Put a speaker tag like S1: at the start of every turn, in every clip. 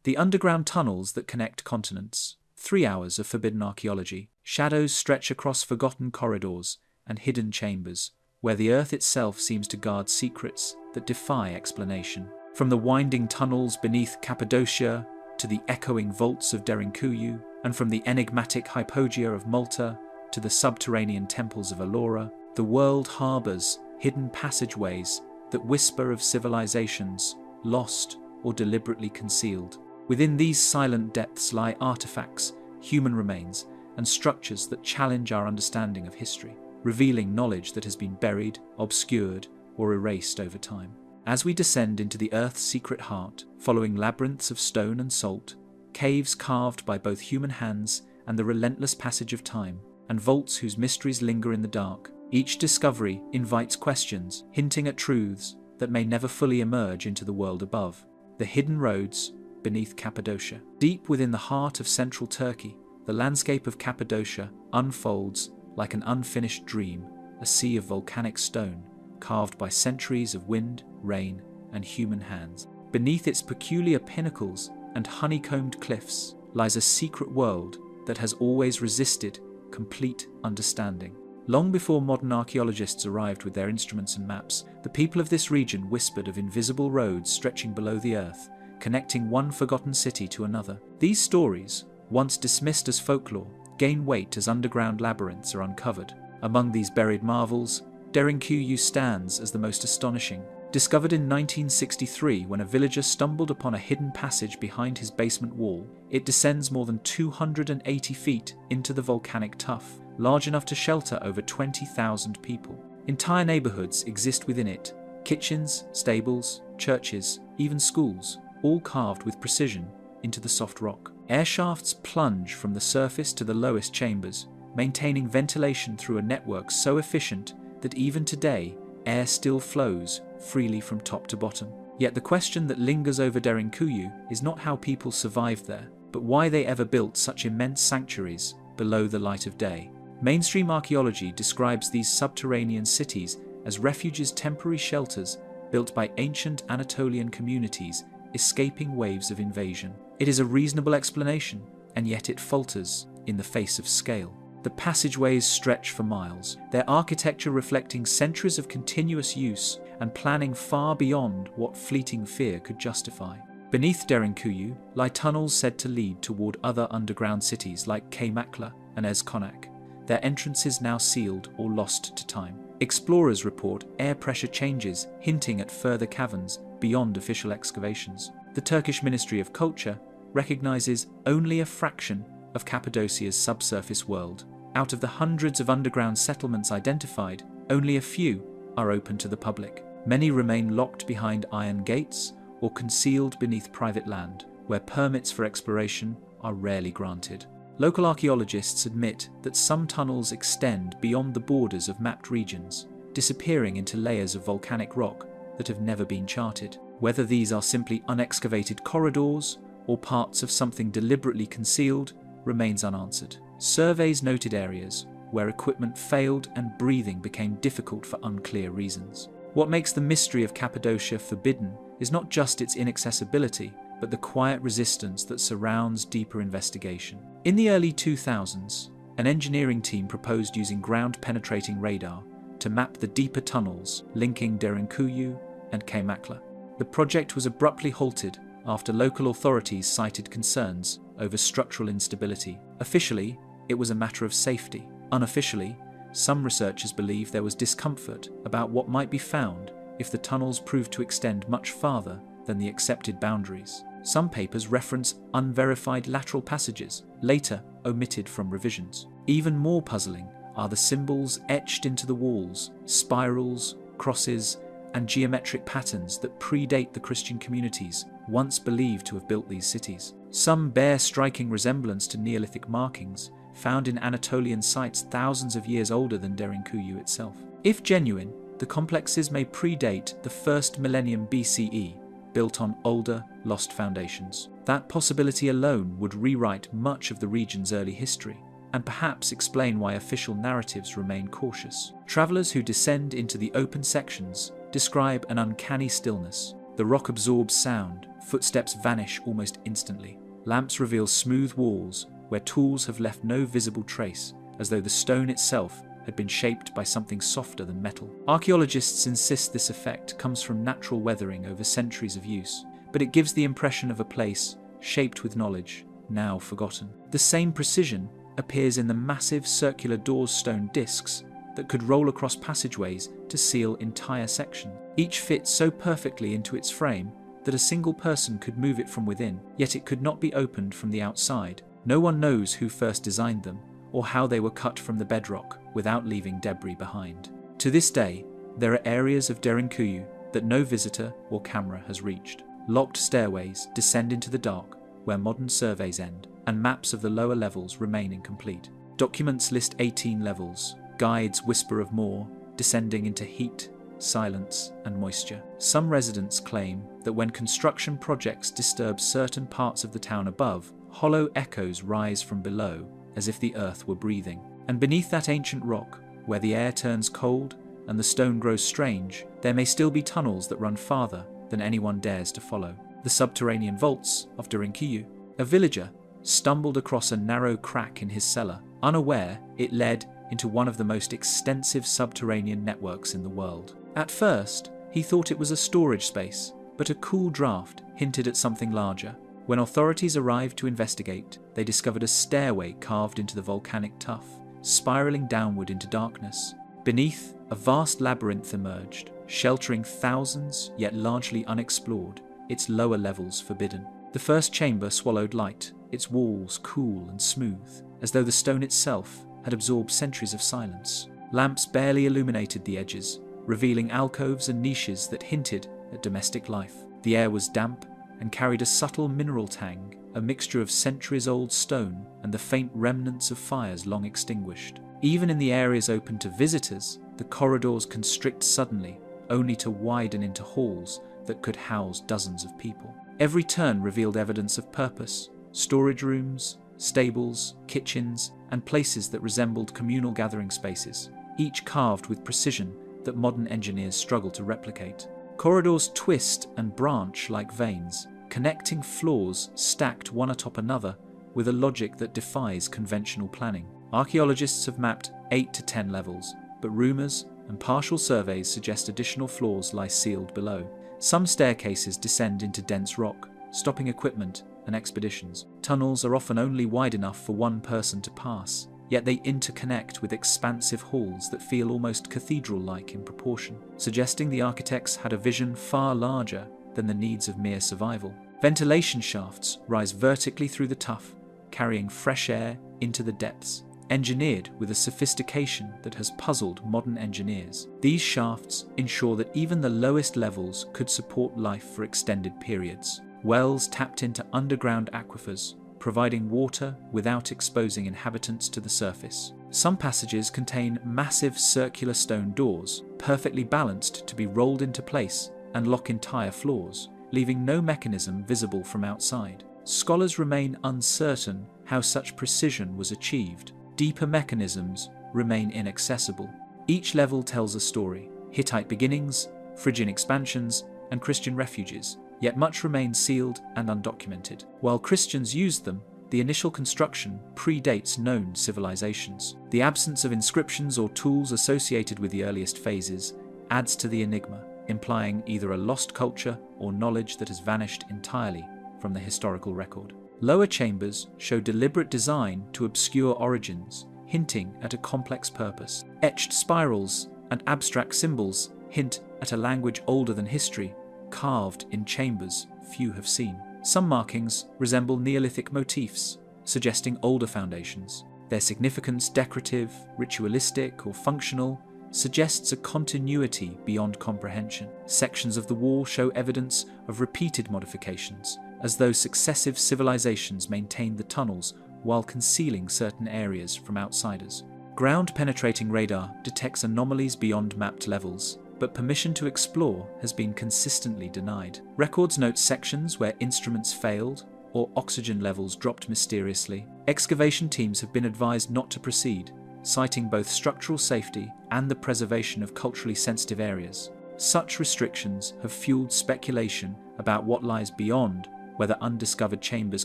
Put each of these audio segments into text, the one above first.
S1: The underground tunnels that connect continents. 3 hours of forbidden archaeology. Shadows stretch across forgotten corridors and hidden chambers, where the earth itself seems to guard secrets that defy explanation. From the winding tunnels beneath Cappadocia to the echoing vaults of Derinkuyu, and from the enigmatic hypogea of Malta to the subterranean temples of Ellora, the world harbours hidden passageways that whisper of civilizations lost or deliberately concealed. Within these silent depths lie artifacts, human remains, and structures that challenge our understanding of history, revealing knowledge that has been buried, obscured, or erased over time. As we descend into the Earth's secret heart, following labyrinths of stone and salt, caves carved by both human hands and the relentless passage of time, and vaults whose mysteries linger in the dark, each discovery invites questions, hinting at truths that may never fully emerge into the world above. The hidden roads beneath Cappadocia. Deep within the heart of central Turkey, the landscape of Cappadocia unfolds like an unfinished dream, a sea of volcanic stone, carved by centuries of wind, rain, and human hands. Beneath its peculiar pinnacles and honeycombed cliffs lies a secret world that has always resisted complete understanding. Long before modern archaeologists arrived with their instruments and maps, the people of this region whispered of invisible roads stretching below the earth, connecting one forgotten city to another. These stories, once dismissed as folklore, gain weight as underground labyrinths are uncovered. Among these buried marvels, Derinkuyu stands as the most astonishing. Discovered in 1963 when a villager stumbled upon a hidden passage behind his basement wall, it descends more than 280 feet into the volcanic tuff, large enough to shelter over 20,000 people. Entire neighborhoods exist within it: kitchens, stables, churches, even schools, all carved with precision into the soft rock. Air shafts plunge from the surface to the lowest chambers, maintaining ventilation through a network so efficient that even today, air still flows freely from top to bottom. Yet the question that lingers over Derinkuyu is not how people survived there, but why they ever built such immense sanctuaries below the light of day. Mainstream archaeology describes these subterranean cities as refuges, temporary shelters built by ancient Anatolian communities escaping waves of invasion. It is a reasonable explanation, and yet it falters in the face of scale. The passageways stretch for miles, their architecture reflecting centuries of continuous use and planning far beyond what fleeting fear could justify. Beneath Derinkuyu lie tunnels said to lead toward other underground cities like Kaymakla and Ezkonak, their entrances now sealed or lost to time. Explorers report air pressure changes hinting at further caverns beyond official excavations. The Turkish Ministry of Culture recognizes only a fraction of Cappadocia's subsurface world. Out of the hundreds of underground settlements identified, only a few are open to the public. Many remain locked behind iron gates or concealed beneath private land, where permits for exploration are rarely granted. Local archaeologists admit that some tunnels extend beyond the borders of mapped regions, disappearing into layers of volcanic rock that have never been charted. Whether these are simply unexcavated corridors or parts of something deliberately concealed remains unanswered. Surveys noted areas where equipment failed and breathing became difficult for unclear reasons. What makes the mystery of Cappadocia forbidden is not just its inaccessibility, but the quiet resistance that surrounds deeper investigation. In the early 2000s, an engineering team proposed using ground-penetrating radar to map the deeper tunnels linking Derinkuyu and Kaymakla. The project was abruptly halted after local authorities cited concerns over structural instability. Officially, it was a matter of safety. Unofficially, some researchers believe there was discomfort about what might be found if the tunnels proved to extend much farther than the accepted boundaries. Some papers reference unverified lateral passages, later omitted from revisions. Even more puzzling are the symbols etched into the walls, spirals, crosses, and geometric patterns that predate the Christian communities once believed to have built these cities. Some bear striking resemblance to Neolithic markings found in Anatolian sites thousands of years older than Derinkuyu itself. If genuine, the complexes may predate the first millennium BCE, built on older, lost foundations. That possibility alone would rewrite much of the region's early history, and perhaps explain why official narratives remain cautious. Travelers who descend into the open sections describe an uncanny stillness, The rock absorbs sound, footsteps vanish almost instantly. Lamps reveal smooth walls where tools have left no visible trace, as though the stone itself had been shaped by something softer than metal. Archaeologists insist this effect comes from natural weathering over centuries of use, but it gives the impression of a place shaped with knowledge, now forgotten. The same precision appears in the massive circular doors stone discs that could roll across passageways to seal entire sections. Each fits so perfectly into its frame that a single person could move it from within, yet it could not be opened from the outside. No one knows who first designed them, or how they were cut from the bedrock without leaving debris behind. To this day, there are areas of Derinkuyu that no visitor or camera has reached. Locked stairways descend into the dark, where modern surveys end, and maps of the lower levels remain incomplete. Documents list 18 levels. Guides whisper of more, descending into heat, silence, and moisture. Some residents claim that when construction projects disturb certain parts of the town above, hollow echoes rise from below, as if the earth were breathing. And beneath that ancient rock, where the air turns cold and the stone grows strange, there may still be tunnels that run farther than anyone dares to follow. The subterranean vaults of Derinkuyu. A villager stumbled across a narrow crack in his cellar. Unaware, it led into one of the most extensive subterranean networks in the world. At first, he thought it was a storage space, but a cool draft hinted at something larger. When authorities arrived to investigate, they discovered a stairway carved into the volcanic tuff, spiraling downward into darkness. Beneath, a vast labyrinth emerged, sheltering thousands, yet largely unexplored, its lower levels forbidden. The first chamber swallowed light, its walls cool and smooth, as though the stone itself had absorbed centuries of silence. Lamps barely illuminated the edges, revealing alcoves and niches that hinted at domestic life. The air was damp and carried a subtle mineral tang, a mixture of centuries-old stone and the faint remnants of fires long extinguished. Even in the areas open to visitors, the corridors constrict suddenly, only to widen into halls that could house dozens of people. Every turn revealed evidence of purpose: storage rooms, stables, kitchens, and places that resembled communal gathering spaces, each carved with precision that modern engineers struggle to replicate. Corridors twist and branch like veins, connecting floors stacked one atop another with a logic that defies conventional planning. Archaeologists have mapped 8 to 10 levels, but rumours and partial surveys suggest additional floors lie sealed below. Some staircases descend into dense rock, stopping equipment and expeditions. Tunnels are often only wide enough for one person to pass, yet they interconnect with expansive halls that feel almost cathedral-like in proportion, suggesting the architects had a vision far larger than the needs of mere survival. Ventilation shafts rise vertically through the tuff, carrying fresh air into the depths, engineered with a sophistication that has puzzled modern engineers. These shafts ensure that even the lowest levels could support life for extended periods. Wells tapped into underground aquifers, providing water without exposing inhabitants to the surface. Some passages contain massive circular stone doors, perfectly balanced to be rolled into place and lock entire floors, leaving no mechanism visible from outside. Scholars remain uncertain how such precision was achieved. Deeper mechanisms remain inaccessible. Each level tells a story: Hittite beginnings, Phrygian expansions, and Christian refuges, yet much remains sealed and undocumented. While Christians used them, the initial construction predates known civilizations. The absence of inscriptions or tools associated with the earliest phases adds to the enigma, implying either a lost culture or knowledge that has vanished entirely from the historical record. Lower chambers show deliberate design to obscure origins, hinting at a complex purpose. Etched spirals and abstract symbols hint at a language older than history, carved in chambers few have seen. Some markings resemble Neolithic motifs, suggesting older foundations. Their significance, decorative, ritualistic, or functional, suggests a continuity beyond comprehension. Sections of the wall show evidence of repeated modifications, as though successive civilizations maintained the tunnels while concealing certain areas from outsiders. Ground-penetrating radar detects anomalies beyond mapped levels, but permission to explore has been consistently denied. Records note sections where instruments failed or oxygen levels dropped mysteriously. Excavation teams have been advised not to proceed, citing both structural safety and the preservation of culturally sensitive areas. Such restrictions have fueled speculation about what lies beyond, whether undiscovered chambers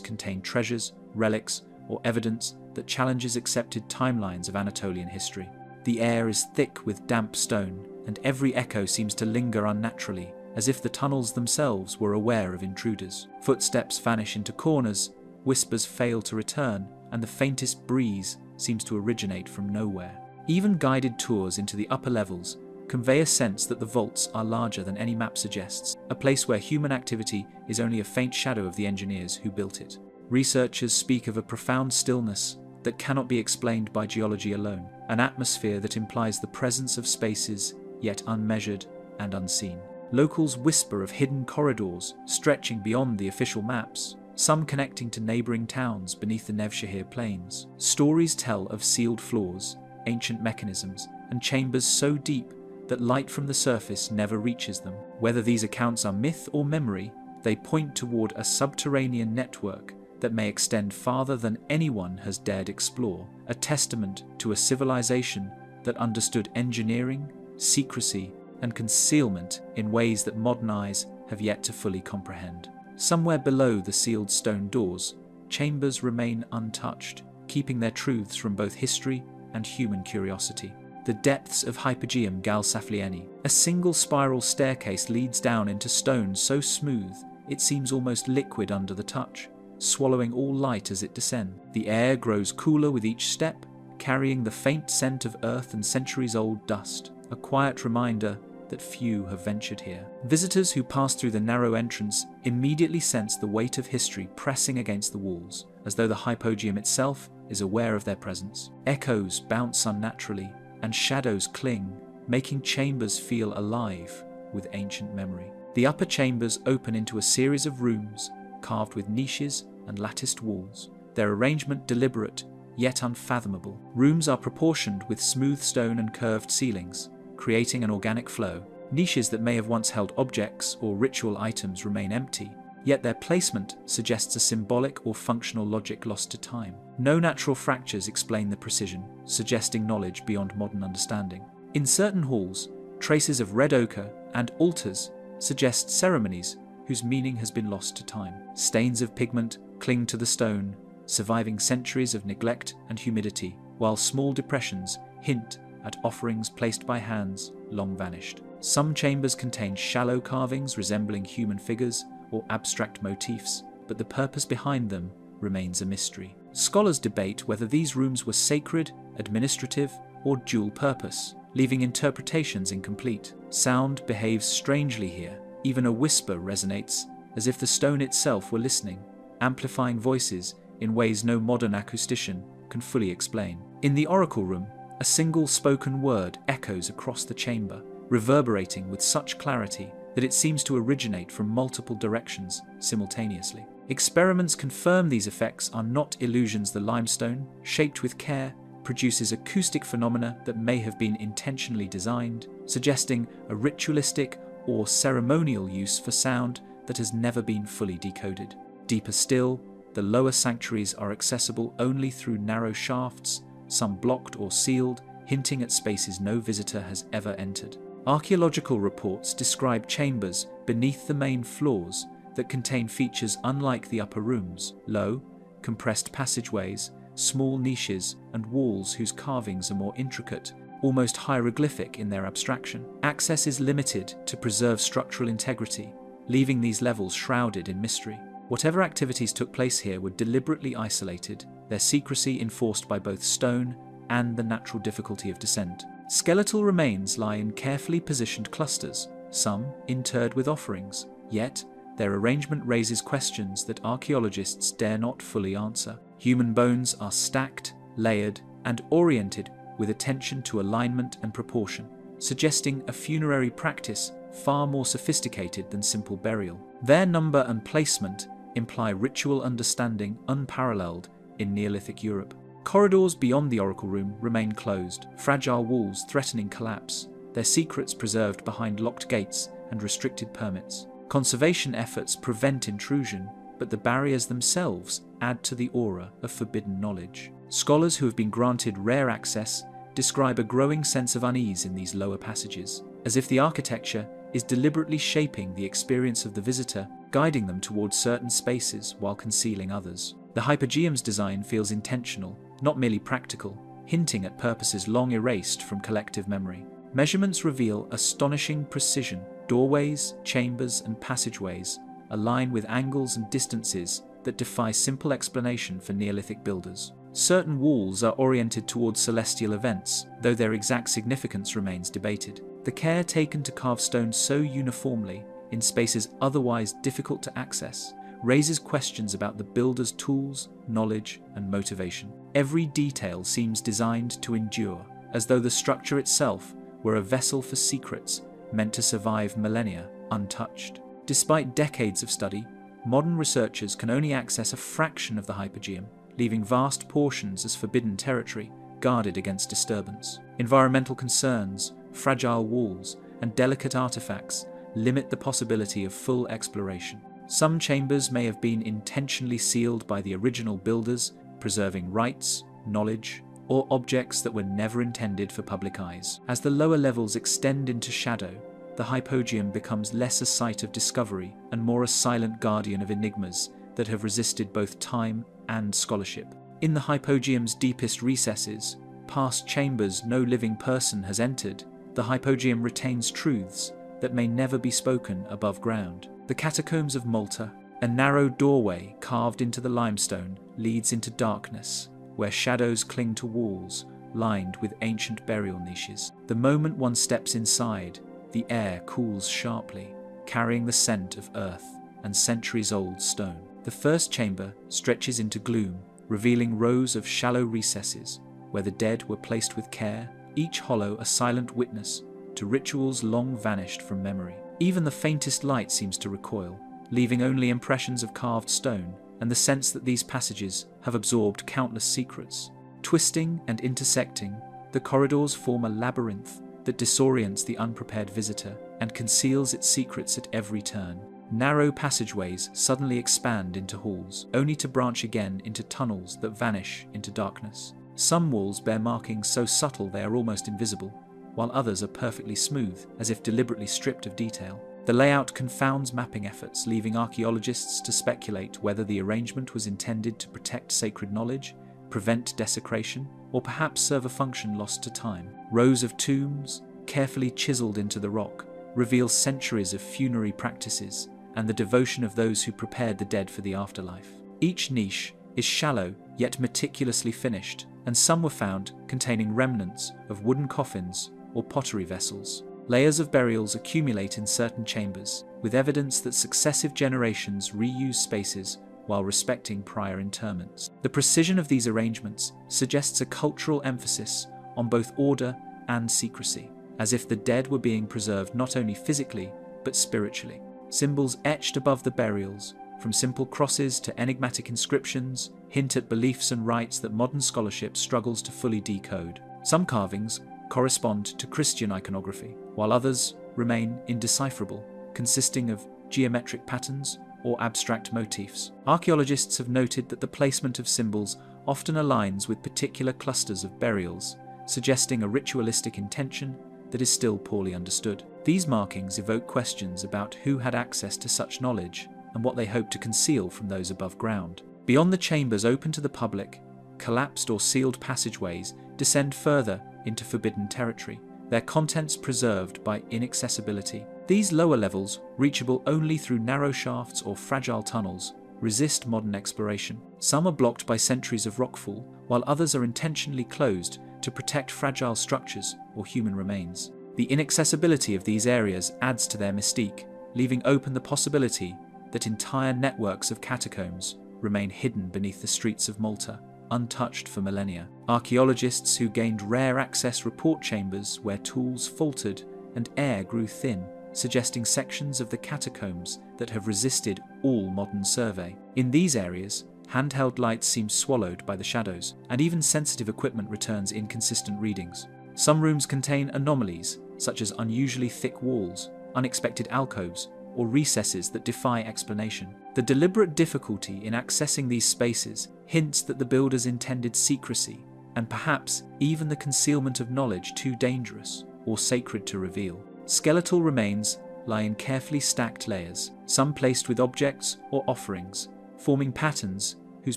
S1: contain treasures, relics, or evidence that challenges accepted timelines of Anatolian history. The air is thick with damp stone, and every echo seems to linger unnaturally, as if the tunnels themselves were aware of intruders. Footsteps vanish into corners, whispers fail to return, and the faintest breeze seems to originate from nowhere. Even guided tours into the upper levels convey a sense that the vaults are larger than any map suggests, a place where human activity is only a faint shadow of the engineers who built it. Researchers speak of a profound stillness that cannot be explained by geology alone, an atmosphere that implies the presence of spaces yet unmeasured and unseen. Locals whisper of hidden corridors stretching beyond the official maps, some connecting to neighbouring towns beneath the Nevşehir plains. Stories tell of sealed floors, ancient mechanisms, and chambers so deep that light from the surface never reaches them. Whether these accounts are myth or memory, they point toward a subterranean network that may extend farther than anyone has dared explore, a testament to a civilization that understood engineering, secrecy, and concealment in ways that modern eyes have yet to fully comprehend. Somewhere below the sealed stone doors, chambers remain untouched, keeping their truths from both history and human curiosity. The depths of Hypogeum Galsaflieni. A single spiral staircase leads down into stone so smooth it seems almost liquid under the touch, swallowing all light as it descends. The air grows cooler with each step, carrying the faint scent of earth and centuries-old dust, a quiet reminder that few have ventured here. Visitors who pass through the narrow entrance immediately sense the weight of history pressing against the walls, as though the hypogeum itself is aware of their presence. Echoes bounce unnaturally, and shadows cling, making chambers feel alive with ancient memory. The upper chambers open into a series of rooms, carved with niches and latticed walls, their arrangement deliberate yet unfathomable. Rooms are proportioned with smooth stone and curved ceilings, creating an organic flow. Niches that may have once held objects or ritual items remain empty, yet their placement suggests a symbolic or functional logic lost to time. No natural fractures explain the precision, suggesting knowledge beyond modern understanding. In certain halls, traces of red ochre and altars suggest ceremonies whose meaning has been lost to time. Stains of pigment cling to the stone, surviving centuries of neglect and humidity, while small depressions hint at offerings placed by hands long vanished. Some chambers contain shallow carvings resembling human figures or abstract motifs, but the purpose behind them remains a mystery. Scholars debate whether these rooms were sacred, administrative, or dual purpose, leaving interpretations incomplete. Sound behaves strangely here. Even a whisper resonates, as if the stone itself were listening, amplifying voices in ways no modern acoustician can fully explain. In the oracle room, a single spoken word echoes across the chamber, reverberating with such clarity that it seems to originate from multiple directions simultaneously. Experiments confirm these effects are not illusions. The limestone, shaped with care, produces acoustic phenomena that may have been intentionally designed, suggesting a ritualistic or ceremonial use for sound that has never been fully decoded. Deeper still, the lower sanctuaries are accessible only through narrow shafts, some blocked or sealed, hinting at spaces no visitor has ever entered. Archaeological reports describe chambers beneath the main floors that contain features unlike the upper rooms: low, compressed passageways, small niches, and walls whose carvings are more intricate, almost hieroglyphic in their abstraction. Access is limited to preserve structural integrity, leaving these levels shrouded in mystery. Whatever activities took place here were deliberately isolated, their secrecy enforced by both stone and the natural difficulty of descent. Skeletal remains lie in carefully positioned clusters, some interred with offerings, yet their arrangement raises questions that archaeologists dare not fully answer. Human bones are stacked, layered, and oriented with attention to alignment and proportion, suggesting a funerary practice far more sophisticated than simple burial. Their number and placement imply ritual understanding unparalleled in Neolithic Europe. Corridors beyond the oracle room remain closed, fragile walls threatening collapse, their secrets preserved behind locked gates and restricted permits. Conservation efforts prevent intrusion, but the barriers themselves add to the aura of forbidden knowledge. Scholars who have been granted rare access describe a growing sense of unease in these lower passages, as if the architecture is deliberately shaping the experience of the visitor, guiding them towards certain spaces while concealing others. The hypogeum's design feels intentional, not merely practical, hinting at purposes long erased from collective memory. Measurements reveal astonishing precision. Doorways, chambers, and passageways align with angles and distances that defy simple explanation for Neolithic builders. Certain walls are oriented towards celestial events, though their exact significance remains debated. The care taken to carve stone so uniformly in spaces otherwise difficult to access raises questions about the builder's tools, knowledge, and motivation. Every detail seems designed to endure, as though the structure itself were a vessel for secrets meant to survive millennia untouched. Despite decades of study, modern researchers can only access a fraction of the hypogeum, leaving vast portions as forbidden territory, guarded against disturbance. Environmental concerns, fragile walls, and delicate artifacts limit the possibility of full exploration. Some chambers may have been intentionally sealed by the original builders, preserving rites, knowledge, or objects that were never intended for public eyes. As the lower levels extend into shadow, the hypogeum becomes less a site of discovery and more a silent guardian of enigmas that have resisted both time and scholarship. In the hypogeum's deepest recesses, past chambers no living person has entered, the hypogeum retains truths that may never be spoken above ground. The catacombs of Malta, a narrow doorway carved into the limestone, leads into darkness, where shadows cling to walls lined with ancient burial niches. The moment one steps inside, the air cools sharply, carrying the scent of earth and centuries-old stone. The first chamber stretches into gloom, revealing rows of shallow recesses where the dead were placed with care, each hollow a silent witness to rituals long vanished from memory. Even the faintest light seems to recoil, leaving only impressions of carved stone and the sense that these passages have absorbed countless secrets. Twisting and intersecting, the corridors form a labyrinth that disorients the unprepared visitor and conceals its secrets at every turn. Narrow passageways suddenly expand into halls, only to branch again into tunnels that vanish into darkness. Some walls bear markings so subtle they are almost invisible, while others are perfectly smooth, as if deliberately stripped of detail. The layout confounds mapping efforts, leaving archaeologists to speculate whether the arrangement was intended to protect sacred knowledge, prevent desecration, or perhaps serve a function lost to time. Rows of tombs, carefully chiseled into the rock, reveal centuries of funerary practices and the devotion of those who prepared the dead for the afterlife. Each niche is shallow yet meticulously finished, and some were found containing remnants of wooden coffins or pottery vessels. Layers of burials accumulate in certain chambers, with evidence that successive generations reuse spaces while respecting prior interments. The precision of these arrangements suggests a cultural emphasis on both order and secrecy, as if the dead were being preserved not only physically, but spiritually. Symbols etched above the burials, from simple crosses to enigmatic inscriptions, hint at beliefs and rites that modern scholarship struggles to fully decode. Some carvings correspond to Christian iconography, while others remain indecipherable, consisting of geometric patterns or abstract motifs. Archaeologists have noted that the placement of symbols often aligns with particular clusters of burials, suggesting a ritualistic intention that is still poorly understood. These markings evoke questions about who had access to such knowledge and what they hoped to conceal from those above ground. Beyond the chambers open to the public, collapsed or sealed passageways descend further into forbidden territory, their contents preserved by inaccessibility. These lower levels, reachable only through narrow shafts or fragile tunnels, resist modern exploration. Some are blocked by centuries of rockfall, while others are intentionally closed to protect fragile structures or human remains. The inaccessibility of these areas adds to their mystique, leaving open the possibility that entire networks of catacombs remain hidden beneath the streets of Malta, untouched for millennia. Archaeologists who gained rare access report chambers where tools faltered and air grew thin, suggesting sections of the catacombs that have resisted all modern survey. In these areas, handheld lights seem swallowed by the shadows, and even sensitive equipment returns inconsistent readings. Some rooms contain anomalies, such as unusually thick walls, unexpected alcoves, or recesses that defy explanation. The deliberate difficulty in accessing these spaces hints that the builders intended secrecy, and perhaps even the concealment of knowledge too dangerous or sacred to reveal. Skeletal remains lie in carefully stacked layers, some placed with objects or offerings, forming patterns whose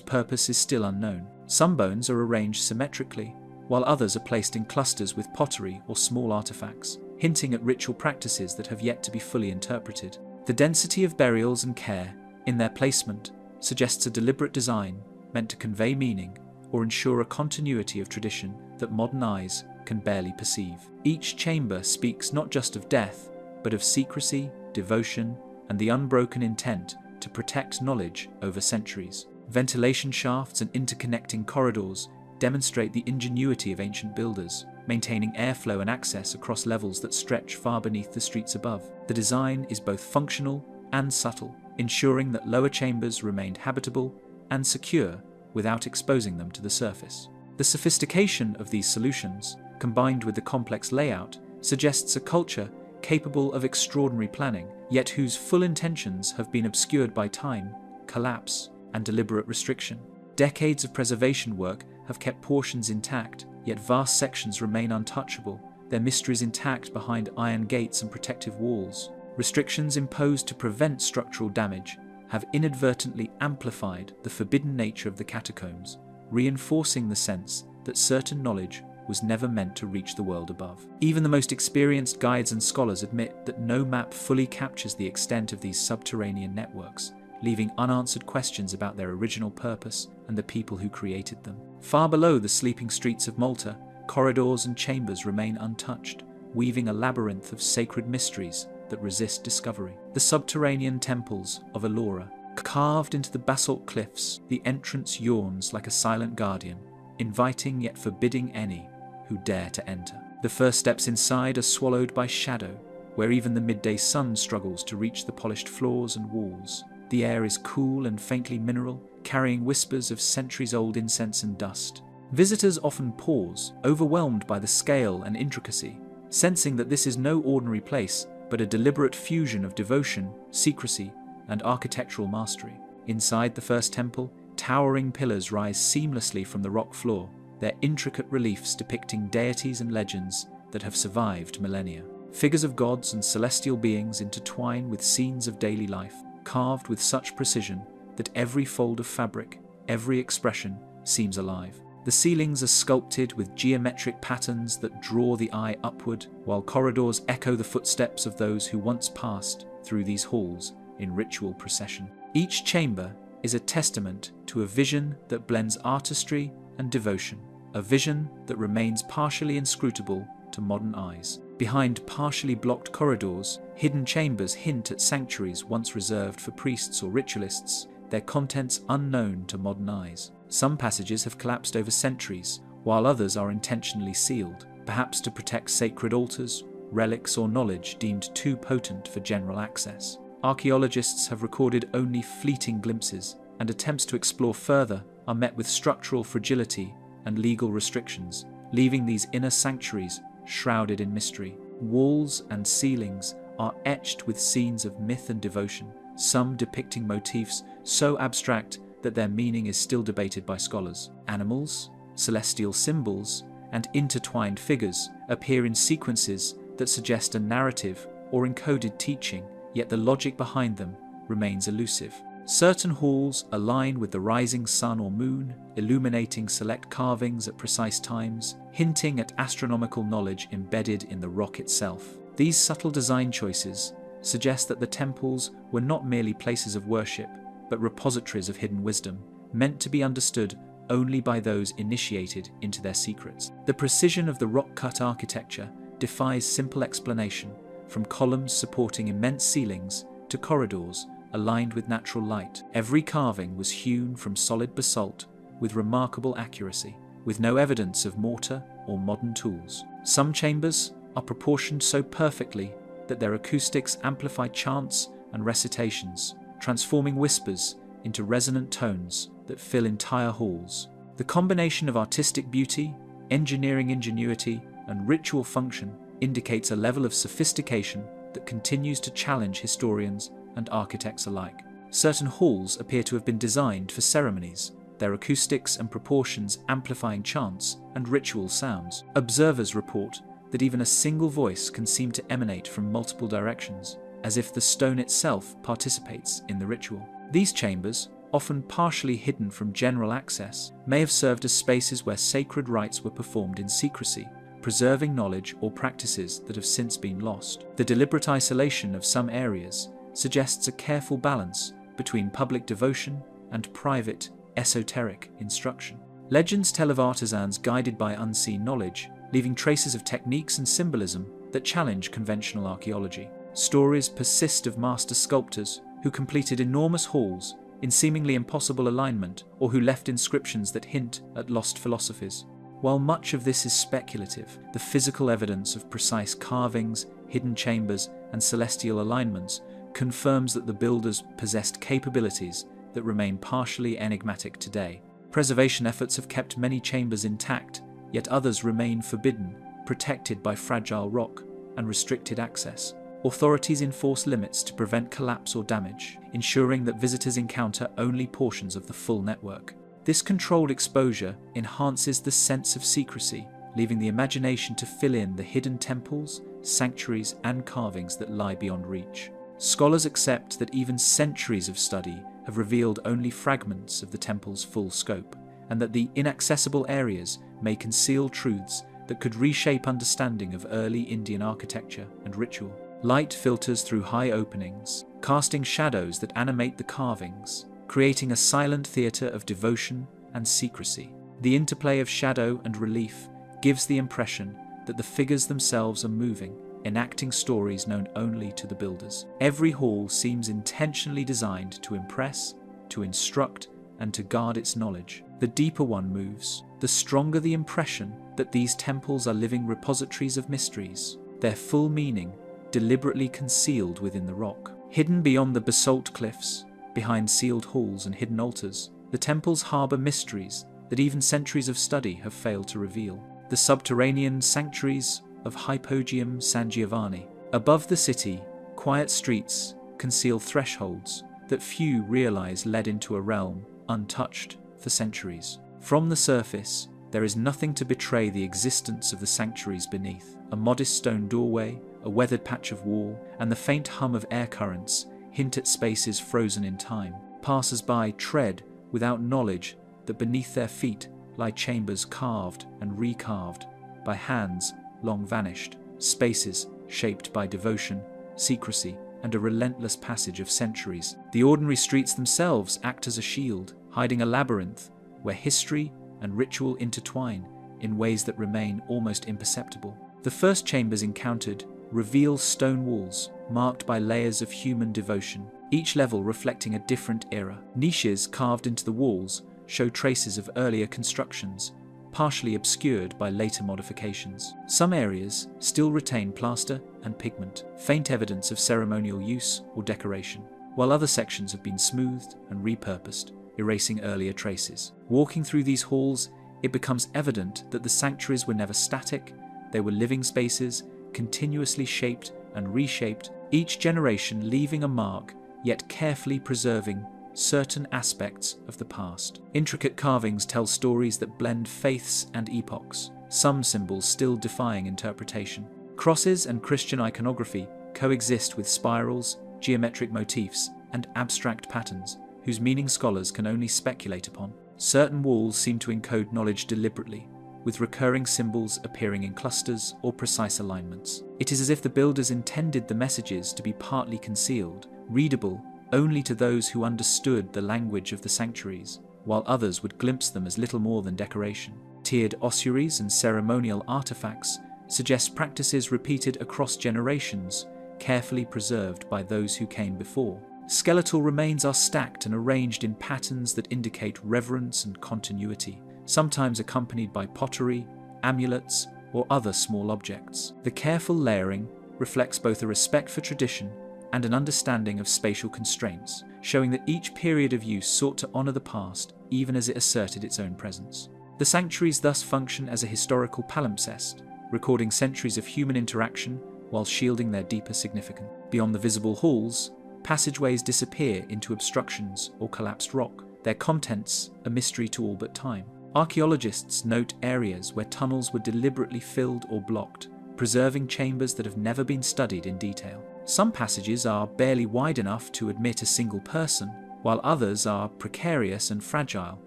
S1: purpose is still unknown. Some bones are arranged symmetrically, while others are placed in clusters with pottery or small artifacts, hinting at ritual practices that have yet to be fully interpreted. The density of burials and care in their placement suggests a deliberate design meant to convey meaning or ensure a continuity of tradition that modern eyes can barely perceive. Each chamber speaks not just of death, but of secrecy, devotion, and the unbroken intent to protect knowledge over centuries. Ventilation shafts and interconnecting corridors demonstrate the ingenuity of ancient builders, maintaining airflow and access across levels that stretch far beneath the streets above. The design is both functional and subtle, ensuring that lower chambers remained habitable and secure without exposing them to the surface. The sophistication of these solutions, combined with the complex layout, suggests a culture capable of extraordinary planning, yet whose full intentions have been obscured by time, collapse, and deliberate restriction. Decades of preservation work have kept portions intact, yet vast sections remain untouchable, their mysteries intact behind iron gates and protective walls. Restrictions imposed to prevent structural damage have inadvertently amplified the forbidden nature of the catacombs, reinforcing the sense that certain knowledge was never meant to reach the world above. Even the most experienced guides and scholars admit that no map fully captures the extent of these subterranean networks, leaving unanswered questions about their original purpose and the people who created them. Far below the sleeping streets of Malta, corridors and chambers remain untouched, weaving a labyrinth of sacred mysteries that resist discovery. The subterranean temples of Ellora, carved into the basalt cliffs, the entrance yawns like a silent guardian, inviting yet forbidding any who dare to enter. The first steps inside are swallowed by shadow, where even the midday sun struggles to reach the polished floors and walls. The air is cool and faintly mineral, carrying whispers of centuries-old incense and dust. Visitors often pause, overwhelmed by the scale and intricacy, sensing that this is no ordinary place, but a deliberate fusion of devotion, secrecy, and architectural mastery. Inside the first temple, towering pillars rise seamlessly from the rock floor, their intricate reliefs depicting deities and legends that have survived millennia. Figures of gods and celestial beings intertwine with scenes of daily life, carved with such precision that every fold of fabric, every expression seems alive. The ceilings are sculpted with geometric patterns that draw the eye upward, while corridors echo the footsteps of those who once passed through these halls in ritual procession. Each chamber is a testament to a vision that blends artistry and devotion, a vision that remains partially inscrutable to modern eyes. Behind partially blocked corridors, hidden chambers hint at sanctuaries once reserved for priests or ritualists, their contents unknown to modern eyes. Some passages have collapsed over centuries, while others are intentionally sealed, perhaps to protect sacred altars, relics, or knowledge deemed too potent for general access. Archaeologists have recorded only fleeting glimpses, and attempts to explore further are met with structural fragility and legal restrictions, leaving these inner sanctuaries shrouded in mystery. Walls and ceilings are etched with scenes of myth and devotion, some depicting motifs so abstract that their meaning is still debated by scholars. Animals, celestial symbols, and intertwined figures appear in sequences that suggest a narrative or encoded teaching, yet the logic behind them remains elusive. Certain halls align with the rising sun or moon, illuminating select carvings at precise times, hinting at astronomical knowledge embedded in the rock itself. These subtle design choices suggest that the temples were not merely places of worship, but repositories of hidden wisdom, meant to be understood only by those initiated into their secrets. The precision of the rock-cut architecture defies simple explanation, from columns supporting immense ceilings to corridors aligned with natural light. Every carving was hewn from solid basalt with remarkable accuracy, with no evidence of mortar or modern tools. Some chambers are proportioned so perfectly that their acoustics amplify chants and recitations, transforming whispers into resonant tones that fill entire halls. The combination of artistic beauty, engineering ingenuity, and ritual function indicates a level of sophistication that continues to challenge historians and architects alike. Certain halls appear to have been designed for ceremonies, their acoustics and proportions amplifying chants and ritual sounds. Observers report that even a single voice can seem to emanate from multiple directions, as if the stone itself participates in the ritual. These chambers, often partially hidden from general access, may have served as spaces where sacred rites were performed in secrecy, preserving knowledge or practices that have since been lost. The deliberate isolation of some areas suggests a careful balance between public devotion and private, esoteric instruction. Legends tell of artisans guided by unseen knowledge, leaving traces of techniques and symbolism that challenge conventional archaeology. Stories persist of master sculptors who completed enormous halls in seemingly impossible alignment, or who left inscriptions that hint at lost philosophies. While much of this is speculative, the physical evidence of precise carvings, hidden chambers, and celestial alignments confirms that the builders possessed capabilities that remain partially enigmatic today. Preservation efforts have kept many chambers intact, yet others remain forbidden, protected by fragile rock and restricted access. Authorities enforce limits to prevent collapse or damage, ensuring that visitors encounter only portions of the full network. This controlled exposure enhances the sense of secrecy, leaving the imagination to fill in the hidden temples, sanctuaries, and carvings that lie beyond reach. Scholars accept that even centuries of study have revealed only fragments of the temple's full scope, and that the inaccessible areas may conceal truths that could reshape understanding of early Indian architecture and ritual. Light filters through high openings, casting shadows that animate the carvings, creating a silent theatre of devotion and secrecy. The interplay of shadow and relief gives the impression that the figures themselves are moving, enacting stories known only to the builders. Every hall seems intentionally designed to impress, to instruct, and to guard its knowledge. The deeper one moves, the stronger the impression that these temples are living repositories of mysteries, their full meaning deliberately concealed within the rock. Hidden beyond the basalt cliffs, behind sealed halls and hidden altars, the temples harbour mysteries that even centuries of study have failed to reveal. The subterranean sanctuaries of Hypogeum San Giovanni. Above the city, quiet streets conceal thresholds that few realize led into a realm untouched for centuries. From the surface, there is nothing to betray the existence of the sanctuaries beneath. A modest stone doorway, a weathered patch of wall, and the faint hum of air currents hint at spaces frozen in time. Passers-by tread without knowledge that beneath their feet lie chambers carved and recarved by hands long vanished, spaces shaped by devotion, secrecy, and a relentless passage of centuries. The ordinary streets themselves act as a shield, hiding a labyrinth where history and ritual intertwine in ways that remain almost imperceptible. The first chambers encountered reveal stone walls marked by layers of human devotion, each level reflecting a different era. Niches carved into the walls show traces of earlier constructions, partially obscured by later modifications. Some areas still retain plaster and pigment, faint evidence of ceremonial use or decoration, while other sections have been smoothed and repurposed, erasing earlier traces. Walking through these halls, it becomes evident that the sanctuaries were never static. They were living spaces, continuously shaped and reshaped, each generation leaving a mark, yet carefully preserving certain aspects of the past. Intricate carvings tell stories that blend faiths and epochs, some symbols still defying interpretation. Crosses and Christian iconography coexist with spirals, geometric motifs, and abstract patterns, whose meaning scholars can only speculate upon. Certain walls seem to encode knowledge deliberately, with recurring symbols appearing in clusters or precise alignments. It is as if the builders intended the messages to be partly concealed, readable only to those who understood the language of the sanctuaries, while others would glimpse them as little more than decoration. Tiered ossuaries and ceremonial artifacts suggest practices repeated across generations, carefully preserved by those who came before. Skeletal remains are stacked and arranged in patterns that indicate reverence and continuity, sometimes accompanied by pottery, amulets, or other small objects. The careful layering reflects both a respect for tradition and an understanding of spatial constraints, showing that each period of use sought to honor the past even as it asserted its own presence. The sanctuaries thus function as a historical palimpsest, recording centuries of human interaction while shielding their deeper significance. Beyond the visible halls, passageways disappear into obstructions or collapsed rock, their contents a mystery to all but time. Archaeologists note areas where tunnels were deliberately filled or blocked, preserving chambers that have never been studied in detail. Some passages are barely wide enough to admit a single person, while others are precarious and fragile,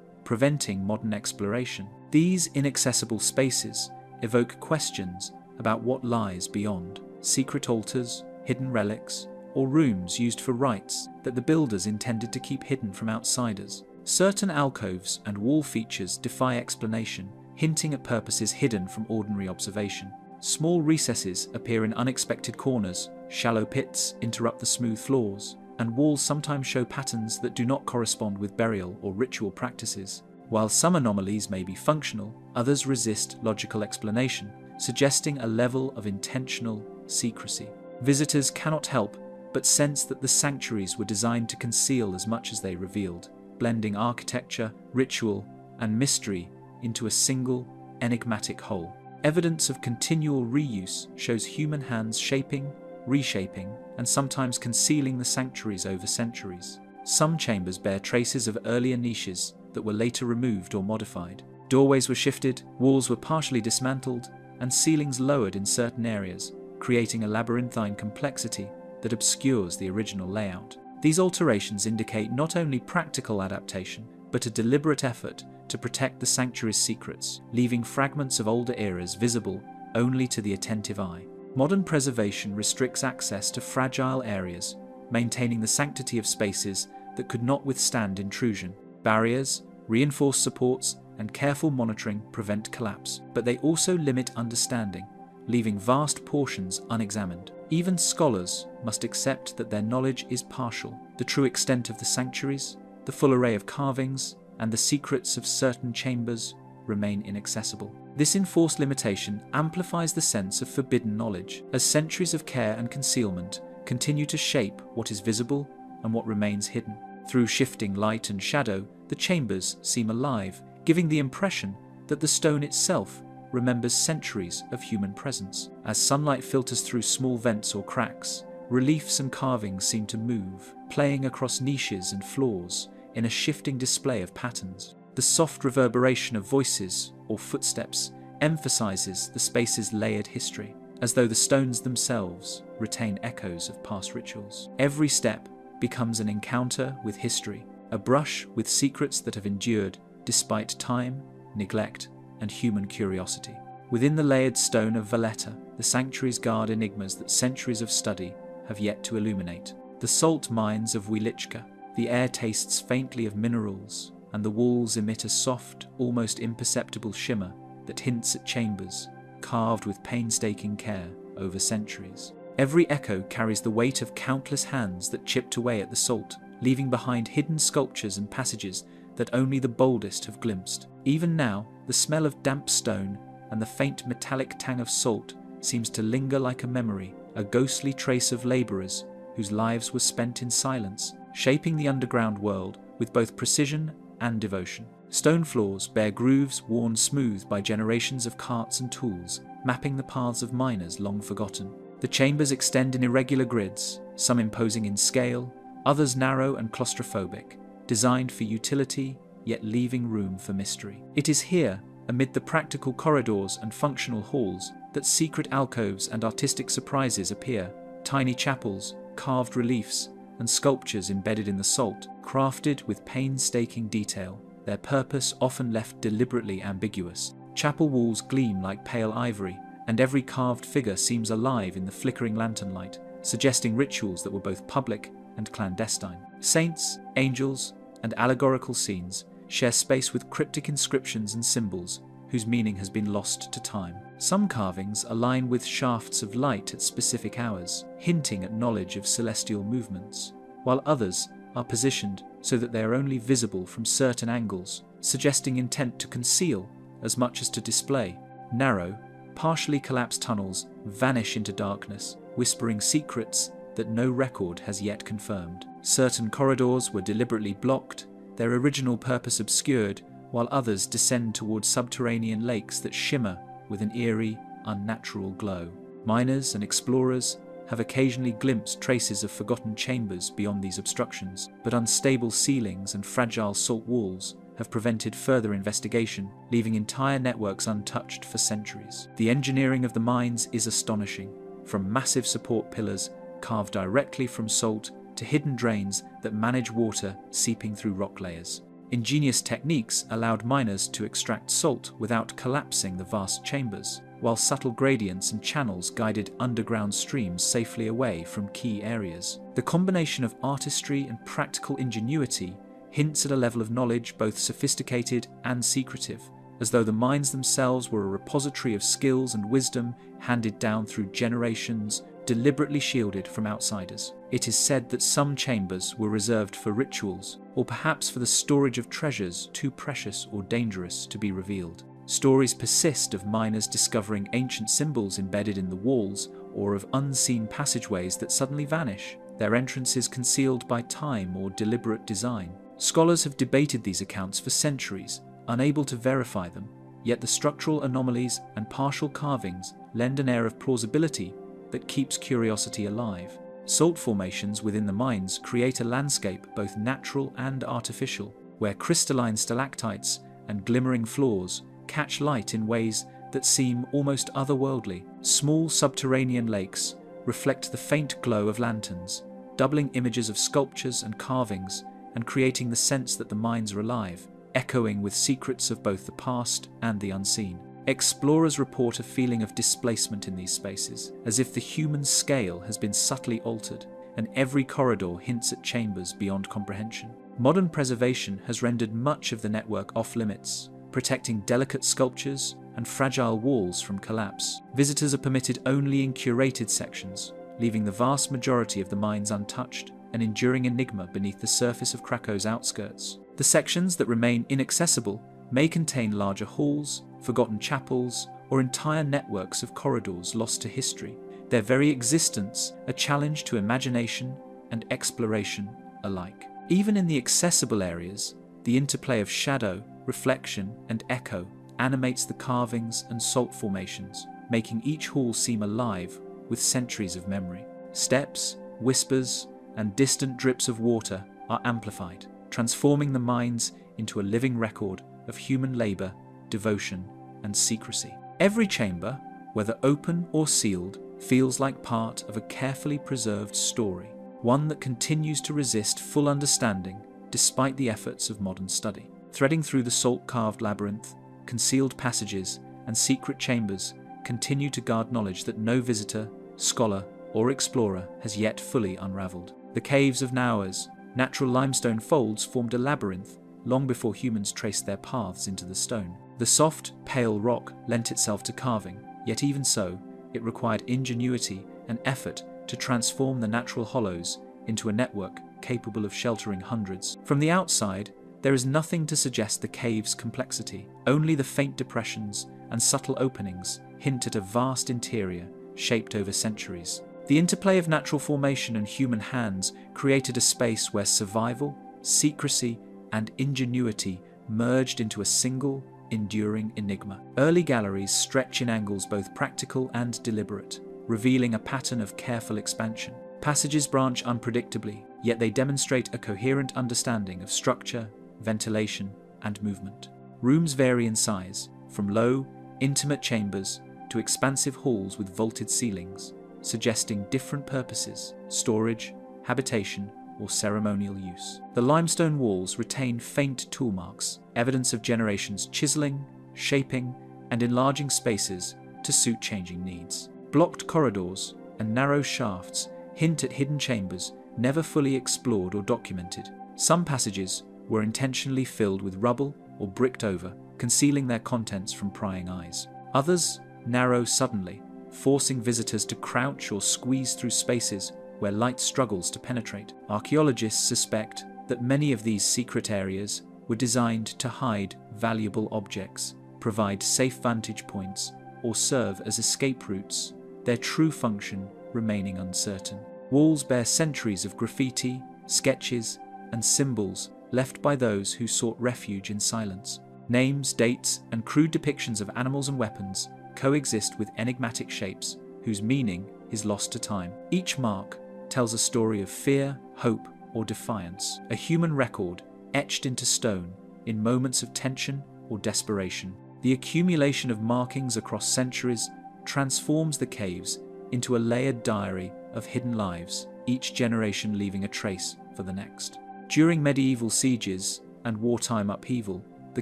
S1: preventing modern exploration. These inaccessible spaces evoke questions about what lies beyond: secret altars, hidden relics, or rooms used for rites that the builders intended to keep hidden from outsiders. Certain alcoves and wall features defy explanation, hinting at purposes hidden from ordinary observation. Small recesses appear in unexpected corners, shallow pits interrupt the smooth floors, and walls sometimes show patterns that do not correspond with burial or ritual practices. While some anomalies may be functional, others resist logical explanation, suggesting a level of intentional secrecy. Visitors cannot help but sense that the sanctuaries were designed to conceal as much as they revealed, blending architecture, ritual, and mystery into a single, enigmatic whole. Evidence of continual reuse shows human hands shaping, reshaping, and sometimes concealing the sanctuaries over centuries. Some chambers bear traces of earlier niches that were later removed or modified. Doorways were shifted, walls were partially dismantled, and ceilings lowered in certain areas, creating a labyrinthine complexity that obscures the original layout. These alterations indicate not only practical adaptation, but a deliberate effort to protect the sanctuary's secrets, leaving fragments of older eras visible only to the attentive eye. Modern preservation restricts access to fragile areas, maintaining the sanctity of spaces that could not withstand intrusion. Barriers, reinforced supports, and careful monitoring prevent collapse, but they also limit understanding, leaving vast portions unexamined. Even scholars must accept that their knowledge is partial. The true extent of the sanctuaries, the full array of carvings, and the secrets of certain chambers remain inaccessible. This enforced limitation amplifies the sense of forbidden knowledge, as centuries of care and concealment continue to shape what is visible and what remains hidden. Through shifting light and shadow, the chambers seem alive, giving the impression that the stone itself remembers centuries of human presence. As sunlight filters through small vents or cracks, reliefs and carvings seem to move, playing across niches and floors in a shifting display of patterns. The soft reverberation of voices or footsteps emphasizes the space's layered history, as though the stones themselves retain echoes of past rituals. Every step becomes an encounter with history, a brush with secrets that have endured despite time, neglect, and human curiosity. Within the layered stone of Valletta, the sanctuaries guard enigmas that centuries of study have yet to illuminate. The salt mines of Wieliczka, the air tastes faintly of minerals, and the walls emit a soft, almost imperceptible shimmer that hints at chambers carved with painstaking care over centuries. Every echo carries the weight of countless hands that chipped away at the salt, leaving behind hidden sculptures and passages that only the boldest have glimpsed. Even now, the smell of damp stone and the faint metallic tang of salt seems to linger like a memory, a ghostly trace of labourers whose lives were spent in silence, shaping the underground world with both precision and devotion. Stone floors bear grooves worn smooth by generations of carts and tools, mapping the paths of miners long forgotten. The chambers extend in irregular grids, some imposing in scale, others narrow and claustrophobic, designed for utility, yet leaving room for mystery. It is here, amid the practical corridors and functional halls, that secret alcoves and artistic surprises appear. Tiny chapels, carved reliefs, and sculptures embedded in the salt, crafted with painstaking detail, their purpose often left deliberately ambiguous. Chapel walls gleam like pale ivory, and every carved figure seems alive in the flickering lantern light, suggesting rituals that were both public and clandestine. Saints, angels, and allegorical scenes share space with cryptic inscriptions and symbols whose meaning has been lost to time. Some carvings align with shafts of light at specific hours, hinting at knowledge of celestial movements, while others are positioned so that they are only visible from certain angles, suggesting intent to conceal as much as to display. Narrow, partially collapsed tunnels vanish into darkness, whispering secrets that no record has yet confirmed. Certain corridors were deliberately blocked, their original purpose obscured, while others descend towards subterranean lakes that shimmer with an eerie, unnatural glow. Miners and explorers have occasionally glimpsed traces of forgotten chambers beyond these obstructions, but unstable ceilings and fragile salt walls have prevented further investigation, leaving entire networks untouched for centuries. The engineering of the mines is astonishing, from massive support pillars carved directly from salt, to hidden drains that manage water seeping through rock layers. Ingenious techniques allowed miners to extract salt without collapsing the vast chambers, while subtle gradients and channels guided underground streams safely away from key areas. The combination of artistry and practical ingenuity hints at a level of knowledge both sophisticated and secretive, as though the mines themselves were a repository of skills and wisdom handed down through generations, deliberately shielded from outsiders. It is said that some chambers were reserved for rituals, or perhaps for the storage of treasures too precious or dangerous to be revealed. Stories persist of miners discovering ancient symbols embedded in the walls, or of unseen passageways that suddenly vanish, their entrances concealed by time or deliberate design. Scholars have debated these accounts for centuries, unable to verify them, yet the structural anomalies and partial carvings lend an air of plausibility that keeps curiosity alive. Salt formations within the mines create a landscape both natural and artificial, where crystalline stalactites and glimmering floors catch light in ways that seem almost otherworldly. Small subterranean lakes reflect the faint glow of lanterns, doubling images of sculptures and carvings and creating the sense that the mines are alive, echoing with secrets of both the past and the unseen. Explorers report a feeling of displacement in these spaces, as if the human scale has been subtly altered, and every corridor hints at chambers beyond comprehension. Modern preservation has rendered much of the network off-limits, protecting delicate sculptures and fragile walls from collapse. Visitors are permitted only in curated sections, leaving the vast majority of the mines untouched, an enduring enigma beneath the surface of Krakow's outskirts. The sections that remain inaccessible may contain larger halls, forgotten chapels, or entire networks of corridors lost to history, their very existence a challenge to imagination and exploration alike. Even in the accessible areas, the interplay of shadow, reflection, and echo animates the carvings and salt formations, making each hall seem alive with centuries of memory. Steps, whispers, and distant drips of water are amplified, transforming the mines into a living record of human labor, devotion, and secrecy. Every chamber, whether open or sealed, feels like part of a carefully preserved story, one that continues to resist full understanding despite the efforts of modern study. Threading through the salt-carved labyrinth, concealed passages and secret chambers continue to guard knowledge that no visitor, scholar, or explorer has yet fully unraveled. The caves of Nauers, natural limestone folds, formed a labyrinth long before humans traced their paths into the stone. The soft, pale rock lent itself to carving, yet even so, it required ingenuity and effort to transform the natural hollows into a network capable of sheltering hundreds. From the outside, there is nothing to suggest the cave's complexity. Only the faint depressions and subtle openings hint at a vast interior shaped over centuries. The interplay of natural formation and human hands created a space where survival, secrecy, and ingenuity merged into a single, enduring enigma. Early galleries stretch in angles both practical and deliberate, revealing a pattern of careful expansion. Passages branch unpredictably, yet they demonstrate a coherent understanding of structure, ventilation, and movement. Rooms vary in size, from low, intimate chambers to expansive halls with vaulted ceilings, suggesting different purposes: storage, habitation, or ceremonial use. The limestone walls retain faint tool marks, evidence of generations chiseling, shaping, and enlarging spaces to suit changing needs. Blocked corridors and narrow shafts hint at hidden chambers never fully explored or documented. Some passages were intentionally filled with rubble or bricked over, concealing their contents from prying eyes. Others narrow suddenly, forcing visitors to crouch or squeeze through spaces where light struggles to penetrate. Archaeologists suspect that many of these secret areas were designed to hide valuable objects, provide safe vantage points, or serve as escape routes, their true function remaining uncertain. Walls bear centuries of graffiti, sketches, and symbols left by those who sought refuge in silence. Names, dates, and crude depictions of animals and weapons coexist with enigmatic shapes whose meaning is lost to time. Each mark tells a story of fear, hope, or defiance, a human record etched into stone in moments of tension or desperation. The accumulation of markings across centuries transforms the caves into a layered diary of hidden lives, each generation leaving a trace for the next. During medieval sieges and wartime upheaval, the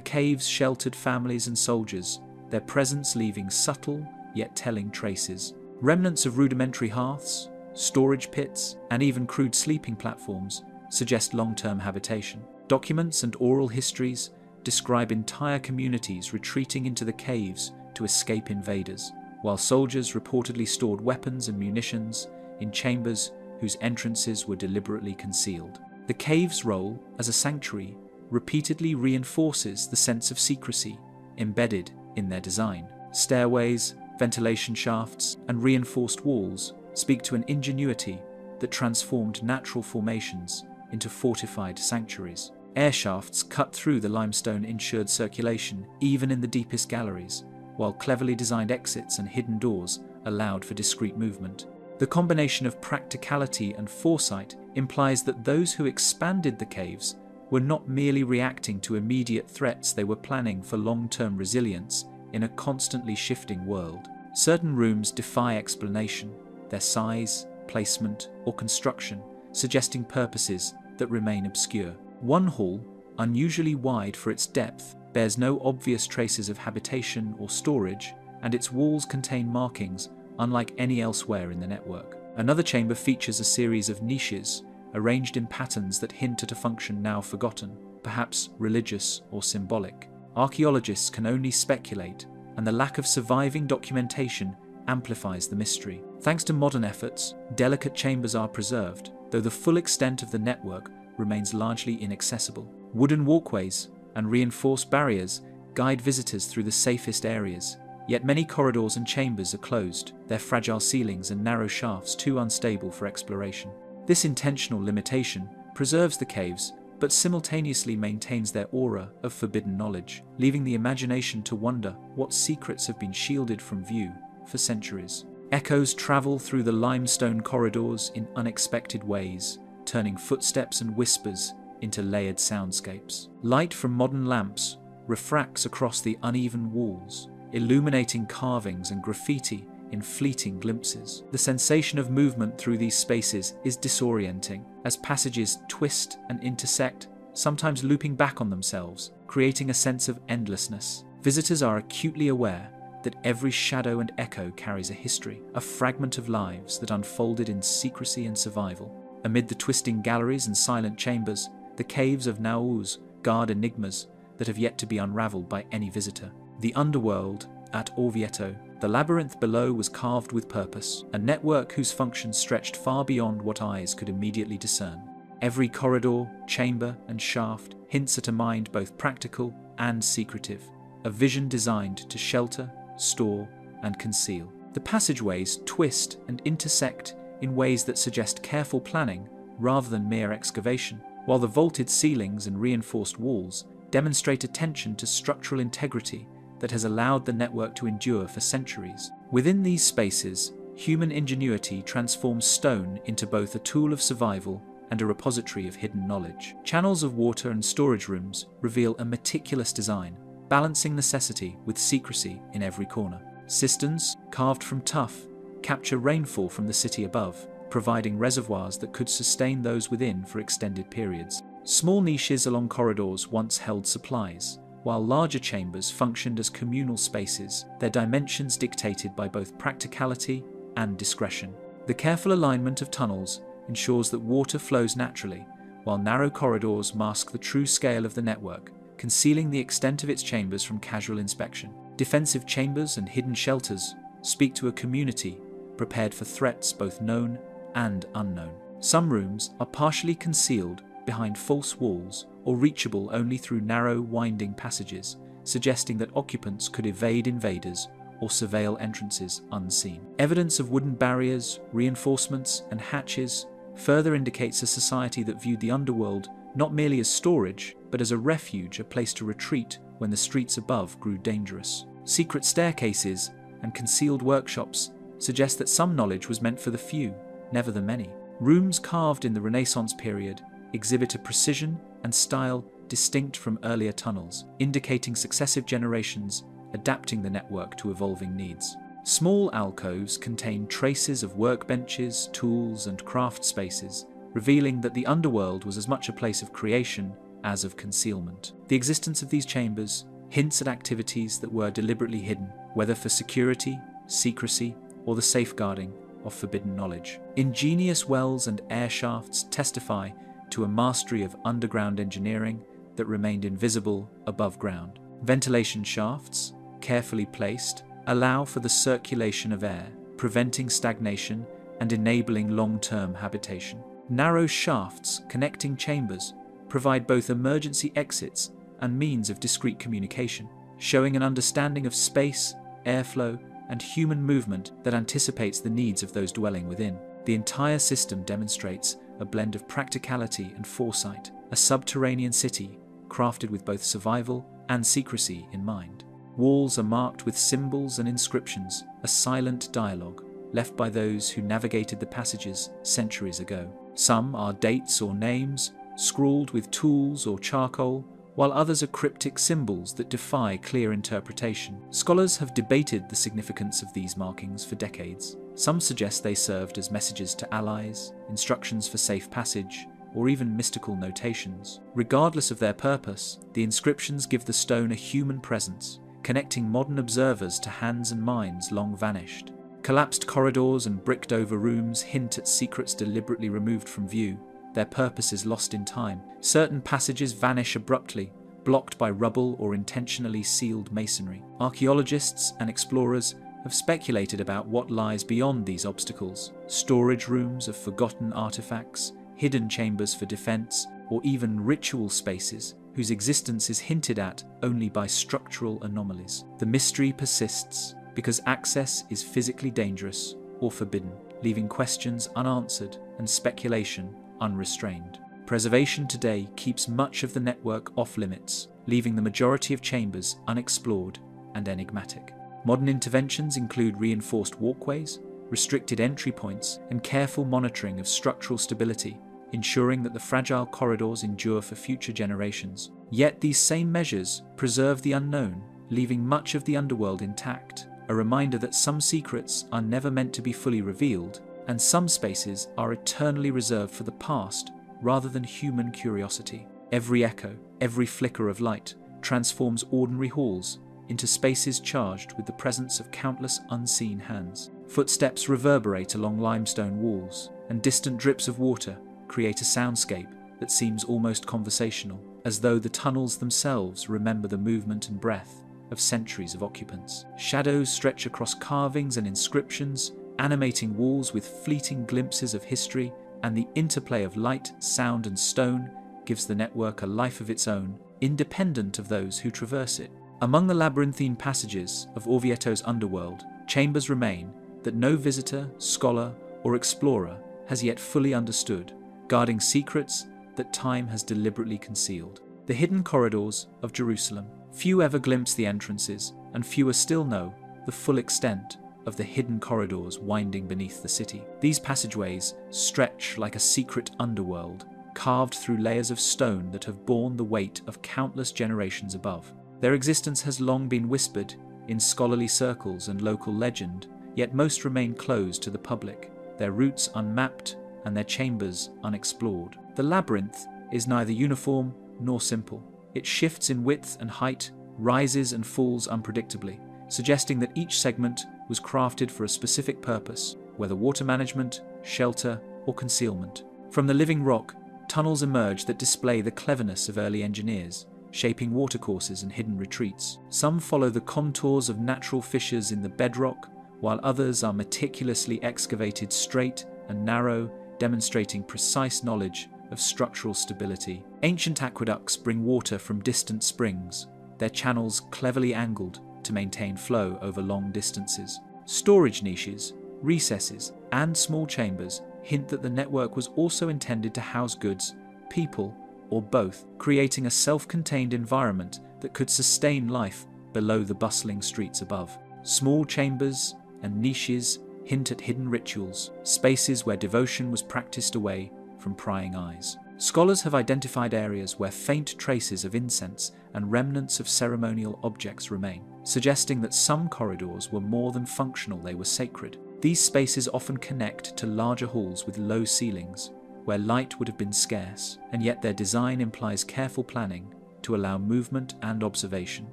S1: caves sheltered families and soldiers, their presence leaving subtle yet telling traces. Remnants of rudimentary hearths, storage pits, and even crude sleeping platforms suggest long-term habitation. Documents and oral histories describe entire communities retreating into the caves to escape invaders, while soldiers reportedly stored weapons and munitions in chambers whose entrances were deliberately concealed. The cave's role as a sanctuary repeatedly reinforces the sense of secrecy embedded in their design. Stairways, ventilation shafts, and reinforced walls speak to an ingenuity that transformed natural formations into fortified sanctuaries. Air shafts cut through the limestone ensured circulation even in the deepest galleries, while cleverly designed exits and hidden doors allowed for discreet movement. The combination of practicality and foresight implies that those who expanded the caves were not merely reacting to immediate threats, they were planning for long-term resilience in a constantly shifting world. Certain rooms defy explanation, their size, placement, or construction suggesting purposes that remain obscure. One hall, unusually wide for its depth, bears no obvious traces of habitation or storage, and its walls contain markings unlike any elsewhere in the network. Another chamber features a series of niches arranged in patterns that hint at a function now forgotten, perhaps religious or symbolic. Archaeologists can only speculate, and the lack of surviving documentation amplifies the mystery. Thanks to modern efforts, delicate chambers are preserved, though the full extent of the network remains largely inaccessible. Wooden walkways and reinforced barriers guide visitors through the safest areas, yet many corridors and chambers are closed, their fragile ceilings and narrow shafts too unstable for exploration. This intentional limitation preserves the caves, but simultaneously maintains their aura of forbidden knowledge, leaving the imagination to wonder what secrets have been shielded from view for centuries. Echoes travel through the limestone corridors in unexpected ways, turning footsteps and whispers into layered soundscapes. Light from modern lamps refracts across the uneven walls, illuminating carvings and graffiti in fleeting glimpses. The sensation of movement through these spaces is disorienting, as passages twist and intersect, sometimes looping back on themselves, creating a sense of endlessness. Visitors are acutely aware that every shadow and echo carries a history, a fragment of lives that unfolded in secrecy and survival. Amid the twisting galleries and silent chambers, the caves of Nauz guard enigmas that have yet to be unraveled by any visitor. The underworld at Orvieto, the labyrinth below, was carved with purpose, a network whose function stretched far beyond what eyes could immediately discern. Every corridor, chamber, and shaft hints at a mind both practical and secretive, a vision designed to shelter, store, and conceal. The passageways twist and intersect in ways that suggest careful planning rather than mere excavation, while the vaulted ceilings and reinforced walls demonstrate attention to structural integrity that has allowed the network to endure for centuries. Within these spaces, human ingenuity transforms stone into both a tool of survival and a repository of hidden knowledge. Channels of water and storage rooms reveal a meticulous design, balancing necessity with secrecy in every corner. Cisterns, carved from tuff, capture rainfall from the city above, providing reservoirs that could sustain those within for extended periods. Small niches along corridors once held supplies, while larger chambers functioned as communal spaces, their dimensions dictated by both practicality and discretion. The careful alignment of tunnels ensures that water flows naturally, while narrow corridors mask the true scale of the network, concealing the extent of its chambers from casual inspection. Defensive chambers and hidden shelters speak to a community prepared for threats both known and unknown. Some rooms are partially concealed behind false walls or reachable only through narrow, winding passages, suggesting that occupants could evade invaders or surveil entrances unseen. Evidence of wooden barriers, reinforcements, and hatches further indicates a society that viewed the underworld not merely as storage, but as a refuge, a place to retreat when the streets above grew dangerous. Secret staircases and concealed workshops suggest that some knowledge was meant for the few, never the many. Rooms carved in the Renaissance period exhibit a precision and style distinct from earlier tunnels, indicating successive generations adapting the network to evolving needs. Small alcoves contain traces of workbenches, tools, and craft spaces, revealing that the underworld was as much a place of creation as of concealment. The existence of these chambers hints at activities that were deliberately hidden, whether for security, secrecy, or the safeguarding of forbidden knowledge. Ingenious wells and air shafts testify to a mastery of underground engineering that remained invisible above ground. Ventilation shafts, carefully placed, allow for the circulation of air, preventing stagnation and enabling long-term habitation. Narrow shafts connecting chambers provide both emergency exits and means of discreet communication, showing an understanding of space, airflow, and human movement that anticipates the needs of those dwelling within. The entire system demonstrates a blend of practicality and foresight, a subterranean city crafted with both survival and secrecy in mind. Walls are marked with symbols and inscriptions, a silent dialogue left by those who navigated the passages centuries ago. Some are dates or names, scrawled with tools or charcoal, while others are cryptic symbols that defy clear interpretation. Scholars have debated the significance of these markings for decades. Some suggest they served as messages to allies, instructions for safe passage, or even mystical notations. Regardless of their purpose, the inscriptions give the stone a human presence, connecting modern observers to hands and minds long vanished. Collapsed corridors and bricked-over rooms hint at secrets deliberately removed from view, their purpose is lost in time. Certain passages vanish abruptly, blocked by rubble or intentionally sealed masonry. Archaeologists and explorers have speculated about what lies beyond these obstacles: storage rooms of forgotten artifacts, hidden chambers for defense, or even ritual spaces whose existence is hinted at only by structural anomalies. The mystery persists because access is physically dangerous or forbidden, leaving questions unanswered and speculation unrestrained. Preservation today keeps much of the network off limits, leaving the majority of chambers unexplored and enigmatic. Modern interventions include reinforced walkways, restricted entry points, and careful monitoring of structural stability, ensuring that the fragile corridors endure for future generations. Yet these same measures preserve the unknown, leaving much of the underworld intact, a reminder that some secrets are never meant to be fully revealed, and some spaces are eternally reserved for the past rather than human curiosity. Every echo, every flicker of light transforms ordinary halls into spaces charged with the presence of countless unseen hands. Footsteps reverberate along limestone walls, and distant drips of water create a soundscape that seems almost conversational, as though the tunnels themselves remember the movement and breath of centuries of occupants. Shadows stretch across carvings and inscriptions, animating walls with fleeting glimpses of history, and the interplay of light, sound, and stone gives the network a life of its own, independent of those who traverse it. Among the labyrinthine passages of Orvieto's underworld, chambers remain that no visitor, scholar, or explorer has yet fully understood, guarding secrets that time has deliberately concealed. The hidden corridors of Jerusalem. Few ever glimpse the entrances, and fewer still know the full extent of the hidden corridors winding beneath the city. These passageways stretch like a secret underworld, carved through layers of stone that have borne the weight of countless generations above. Their existence has long been whispered in scholarly circles and local legend, yet most remain closed to the public, their routes unmapped and their chambers unexplored. The labyrinth is neither uniform nor simple. It shifts in width and height, rises and falls unpredictably, suggesting that each segment was crafted for a specific purpose, whether water management, shelter, or concealment. From the living rock, tunnels emerge that display the cleverness of early engineers, shaping watercourses and hidden retreats. Some follow the contours of natural fissures in the bedrock, while others are meticulously excavated straight and narrow, demonstrating precise knowledge of structural stability. Ancient aqueducts bring water from distant springs, their channels cleverly angled to maintain flow over long distances. Storage niches, recesses, and small chambers hint that the network was also intended to house goods, people, or both, creating a self-contained environment that could sustain life below the bustling streets above. Small chambers and niches hint at hidden rituals, spaces where devotion was practiced away from prying eyes. Scholars have identified areas where faint traces of incense and remnants of ceremonial objects remain. suggesting that some corridors were more than functional, they were sacred. These spaces often connect to larger halls with low ceilings, where light would have been scarce, and yet their design implies careful planning to allow movement and observation.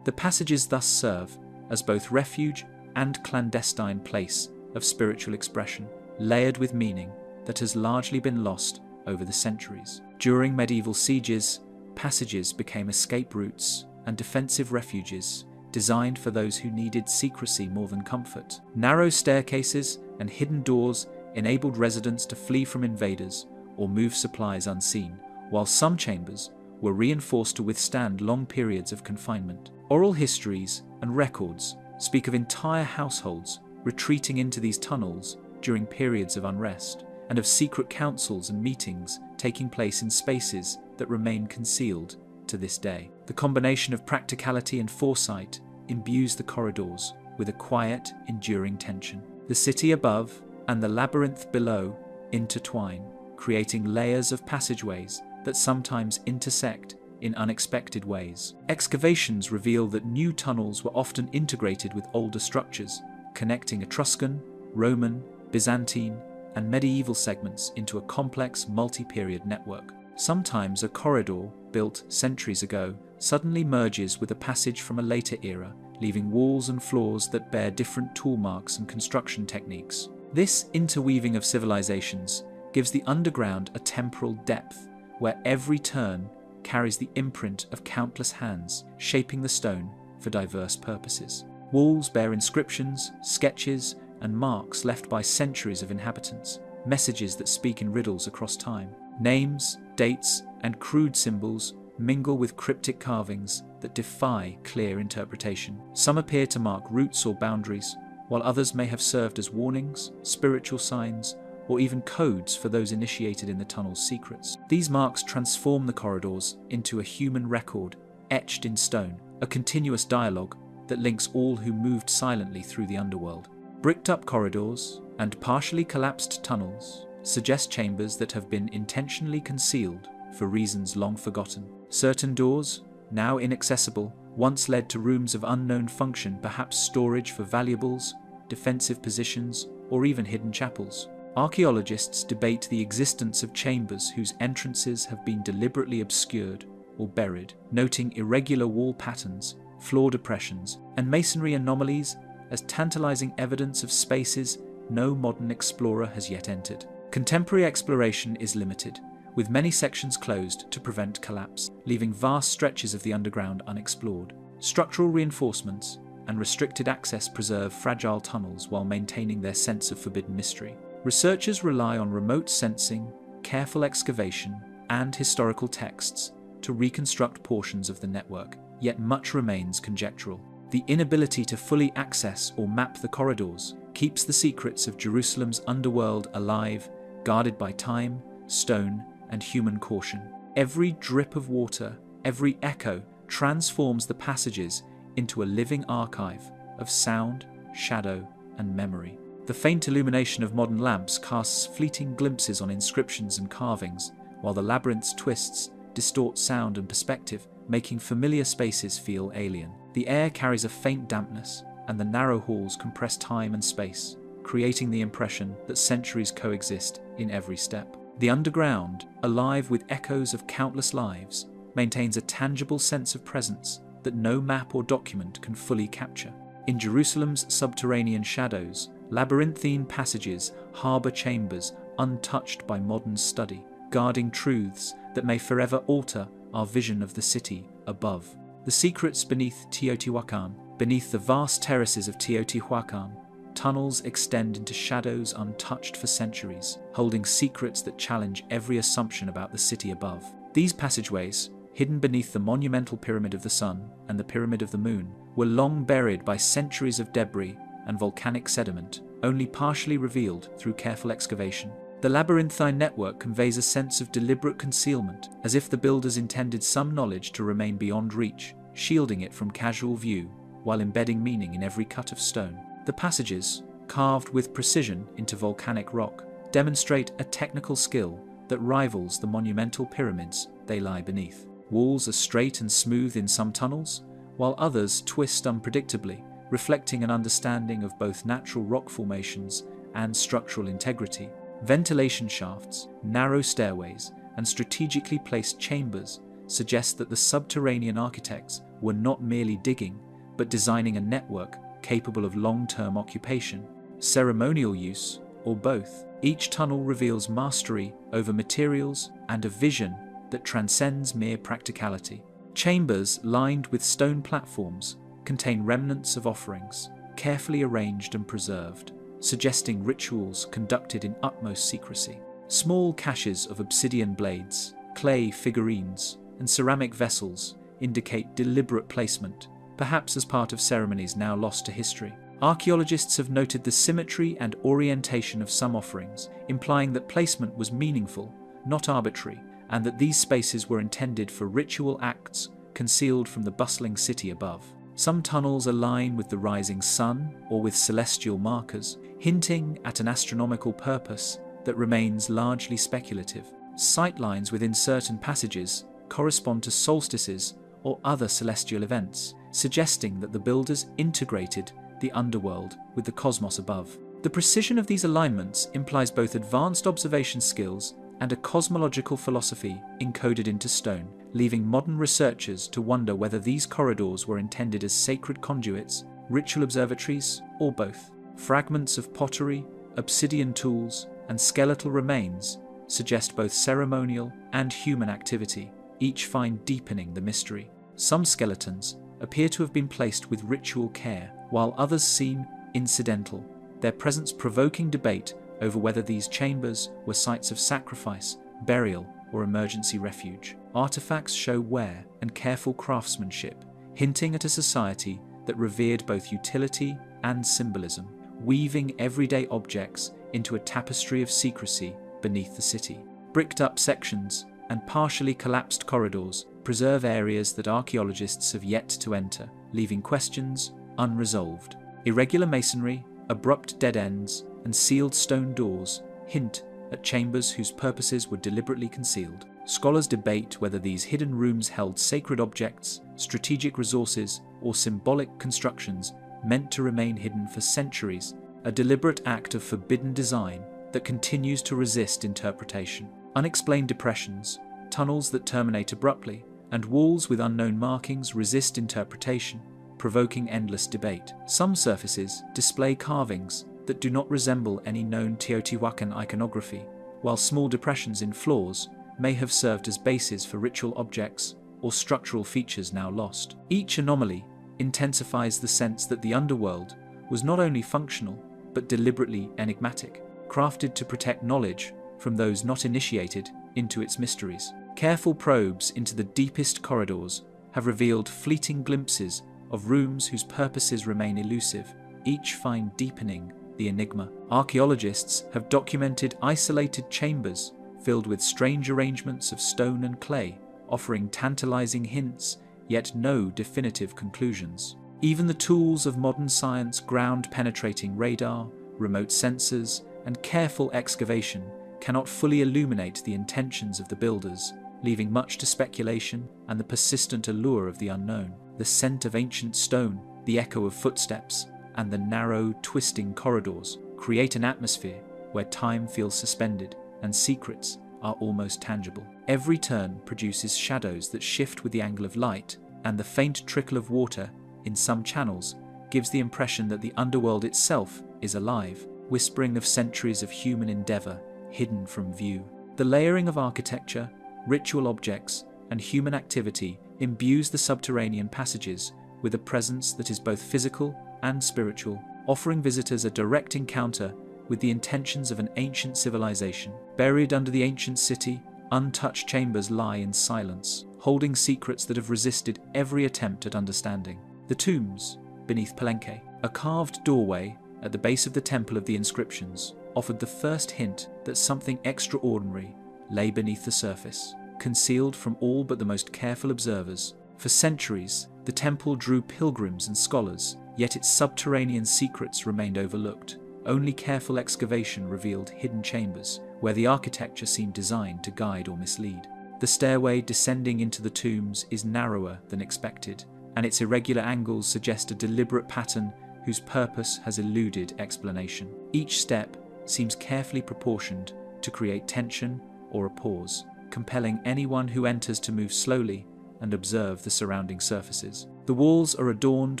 S1: The passages thus serve as both refuge and clandestine place of spiritual expression, layered with meaning that has largely been lost over the centuries. During medieval sieges, passages became escape routes and defensive refuges designed for those who needed secrecy more than comfort. Narrow staircases and hidden doors enabled residents to flee from invaders or move supplies unseen, while some chambers were reinforced to withstand long periods of confinement. Oral histories and records speak of entire households retreating into these tunnels during periods of unrest, and of secret councils and meetings taking place in spaces that remain concealed to this day. The combination of practicality and foresight imbues the corridors with a quiet, enduring tension. The city above and the labyrinth below intertwine, creating layers of passageways that sometimes intersect in unexpected ways. Excavations reveal that new tunnels were often integrated with older structures, connecting Etruscan, Roman, Byzantine, and medieval segments into a complex multi-period network. Sometimes a corridor built centuries ago suddenly merges with a passage from a later era, leaving walls and floors that bear different tool marks and construction techniques. This interweaving of civilizations gives the underground a temporal depth, where every turn carries the imprint of countless hands, shaping the stone for diverse purposes. Walls bear inscriptions, sketches, and marks left by centuries of inhabitants, messages that speak in riddles across time. Names, dates, and crude symbols mingle with cryptic carvings that defy clear interpretation. Some appear to mark routes or boundaries, while others may have served as warnings, spiritual signs, or even codes for those initiated in the tunnel's secrets. These marks transform the corridors into a human record etched in stone, a continuous dialogue that links all who moved silently through the underworld. Bricked-up corridors and partially collapsed tunnels suggest chambers that have been intentionally concealed for reasons long forgotten. Certain doors, now inaccessible, once led to rooms of unknown function, perhaps storage for valuables, defensive positions, or even hidden chapels. Archaeologists debate the existence of chambers whose entrances have been deliberately obscured or buried, noting irregular wall patterns, floor depressions, and masonry anomalies as tantalizing evidence of spaces no modern explorer has yet entered. Contemporary exploration is limited, with many sections closed to prevent collapse, leaving vast stretches of the underground unexplored. Structural reinforcements and restricted access preserve fragile tunnels while maintaining their sense of forbidden mystery. Researchers rely on remote sensing, careful excavation, and historical texts to reconstruct portions of the network, yet much remains conjectural. The inability to fully access or map the corridors keeps the secrets of Jerusalem's underworld alive, guarded by time, stone, and human caution. Every drip of water, every echo transforms the passages into a living archive of sound, shadow, and memory. The faint illumination of modern lamps casts fleeting glimpses on inscriptions and carvings, while the labyrinth's twists distort sound and perspective, making familiar spaces feel alien. The air carries a faint dampness, and the narrow halls compress time and space, creating the impression that centuries coexist in every step. The underground, alive with echoes of countless lives, maintains a tangible sense of presence that no map or document can fully capture. In Jerusalem's subterranean shadows, labyrinthine passages harbour chambers untouched by modern study, guarding truths that may forever alter our vision of the city above. The secrets beneath Teotihuacan, beneath the vast terraces of Teotihuacan, tunnels extend into shadows untouched for centuries, holding secrets that challenge every assumption about the city above. These passageways, hidden beneath the monumental Pyramid of the Sun and the Pyramid of the Moon, were long buried by centuries of debris and volcanic sediment, only partially revealed through careful excavation. The labyrinthine network conveys a sense of deliberate concealment, as if the builders intended some knowledge to remain beyond reach, shielding it from casual view, while embedding meaning in every cut of stone. The passages, carved with precision into volcanic rock, demonstrate a technical skill that rivals the monumental pyramids they lie beneath. Walls are straight and smooth in some tunnels, while others twist unpredictably, reflecting an understanding of both natural rock formations and structural integrity. Ventilation shafts, narrow stairways, and strategically placed chambers suggest that the subterranean architects were not merely digging, but designing a network capable of long-term occupation, ceremonial use, or both. Each tunnel reveals mastery over materials and a vision that transcends mere practicality. Chambers lined with stone platforms contain remnants of offerings, carefully arranged and preserved, suggesting rituals conducted in utmost secrecy. Small caches of obsidian blades, clay figurines, and ceramic vessels indicate deliberate placement, perhaps as part of ceremonies now lost to history. Archaeologists have noted the symmetry and orientation of some offerings, implying that placement was meaningful, not arbitrary, and that these spaces were intended for ritual acts concealed from the bustling city above. Some tunnels align with the rising sun or with celestial markers, hinting at an astronomical purpose that remains largely speculative. Sightlines within certain passages correspond to solstices or other celestial events, suggesting that the builders integrated the underworld with the cosmos above. The precision of these alignments implies both advanced observation skills and a cosmological philosophy encoded into stone, leaving modern researchers to wonder whether these corridors were intended as sacred conduits, ritual observatories, or both. Fragments of pottery, obsidian tools, and skeletal remains suggest both ceremonial and human activity, each find deepening the mystery. Some skeletons appear to have been placed with ritual care, while others seem incidental, their presence provoking debate over whether these chambers were sites of sacrifice, burial, or emergency refuge. Artifacts show wear and careful craftsmanship, hinting at a society that revered both utility and symbolism, weaving everyday objects into a tapestry of secrecy beneath the city. Bricked-up sections and partially collapsed corridors preserve areas that archaeologists have yet to enter, leaving questions unresolved. Irregular masonry, abrupt dead ends, and sealed stone doors hint at chambers whose purposes were deliberately concealed. Scholars debate whether these hidden rooms held sacred objects, strategic resources, or symbolic constructions meant to remain hidden for centuries, a deliberate act of forbidden design that continues to resist interpretation. Unexplained depressions, tunnels that terminate abruptly, and walls with unknown markings resist interpretation, provoking endless debate. Some surfaces display carvings that do not resemble any known Teotihuacan iconography, while small depressions in floors may have served as bases for ritual objects or structural features now lost. Each anomaly intensifies the sense that the underworld was not only functional, but deliberately enigmatic, crafted to protect knowledge from those not initiated into its mysteries. Careful probes into the deepest corridors have revealed fleeting glimpses of rooms whose purposes remain elusive, each find deepening the enigma. Archaeologists have documented isolated chambers filled with strange arrangements of stone and clay, offering tantalizing hints, yet no definitive conclusions. Even the tools of modern science, ground-penetrating radar, remote sensors, and careful excavation cannot fully illuminate the intentions of the builders, leaving much to speculation and the persistent allure of the unknown. The scent of ancient stone, the echo of footsteps, and the narrow, twisting corridors create an atmosphere where time feels suspended and secrets are almost tangible. Every turn produces shadows that shift with the angle of light, and the faint trickle of water in some channels gives the impression that the underworld itself is alive, whispering of centuries of human endeavor hidden from view. The layering of architecture, ritual objects, and human activity imbues the subterranean passages with a presence that is both physical and spiritual, offering visitors a direct encounter with the intentions of an ancient civilization. Buried under the ancient city, untouched chambers lie in silence, holding secrets that have resisted every attempt at understanding. The tombs beneath Palenque, a carved doorway at the base of the Temple of the Inscriptions, offered the first hint that something extraordinary lay beneath the surface, concealed from all but the most careful observers. For centuries, the temple drew pilgrims and scholars, yet its subterranean secrets remained overlooked. Only careful excavation revealed hidden chambers, where the architecture seemed designed to guide or mislead. The stairway descending into the tombs is narrower than expected, and its irregular angles suggest a deliberate pattern whose purpose has eluded explanation. Each step seems carefully proportioned to create tension or a pause, compelling anyone who enters to move slowly and observe the surrounding surfaces. The walls are adorned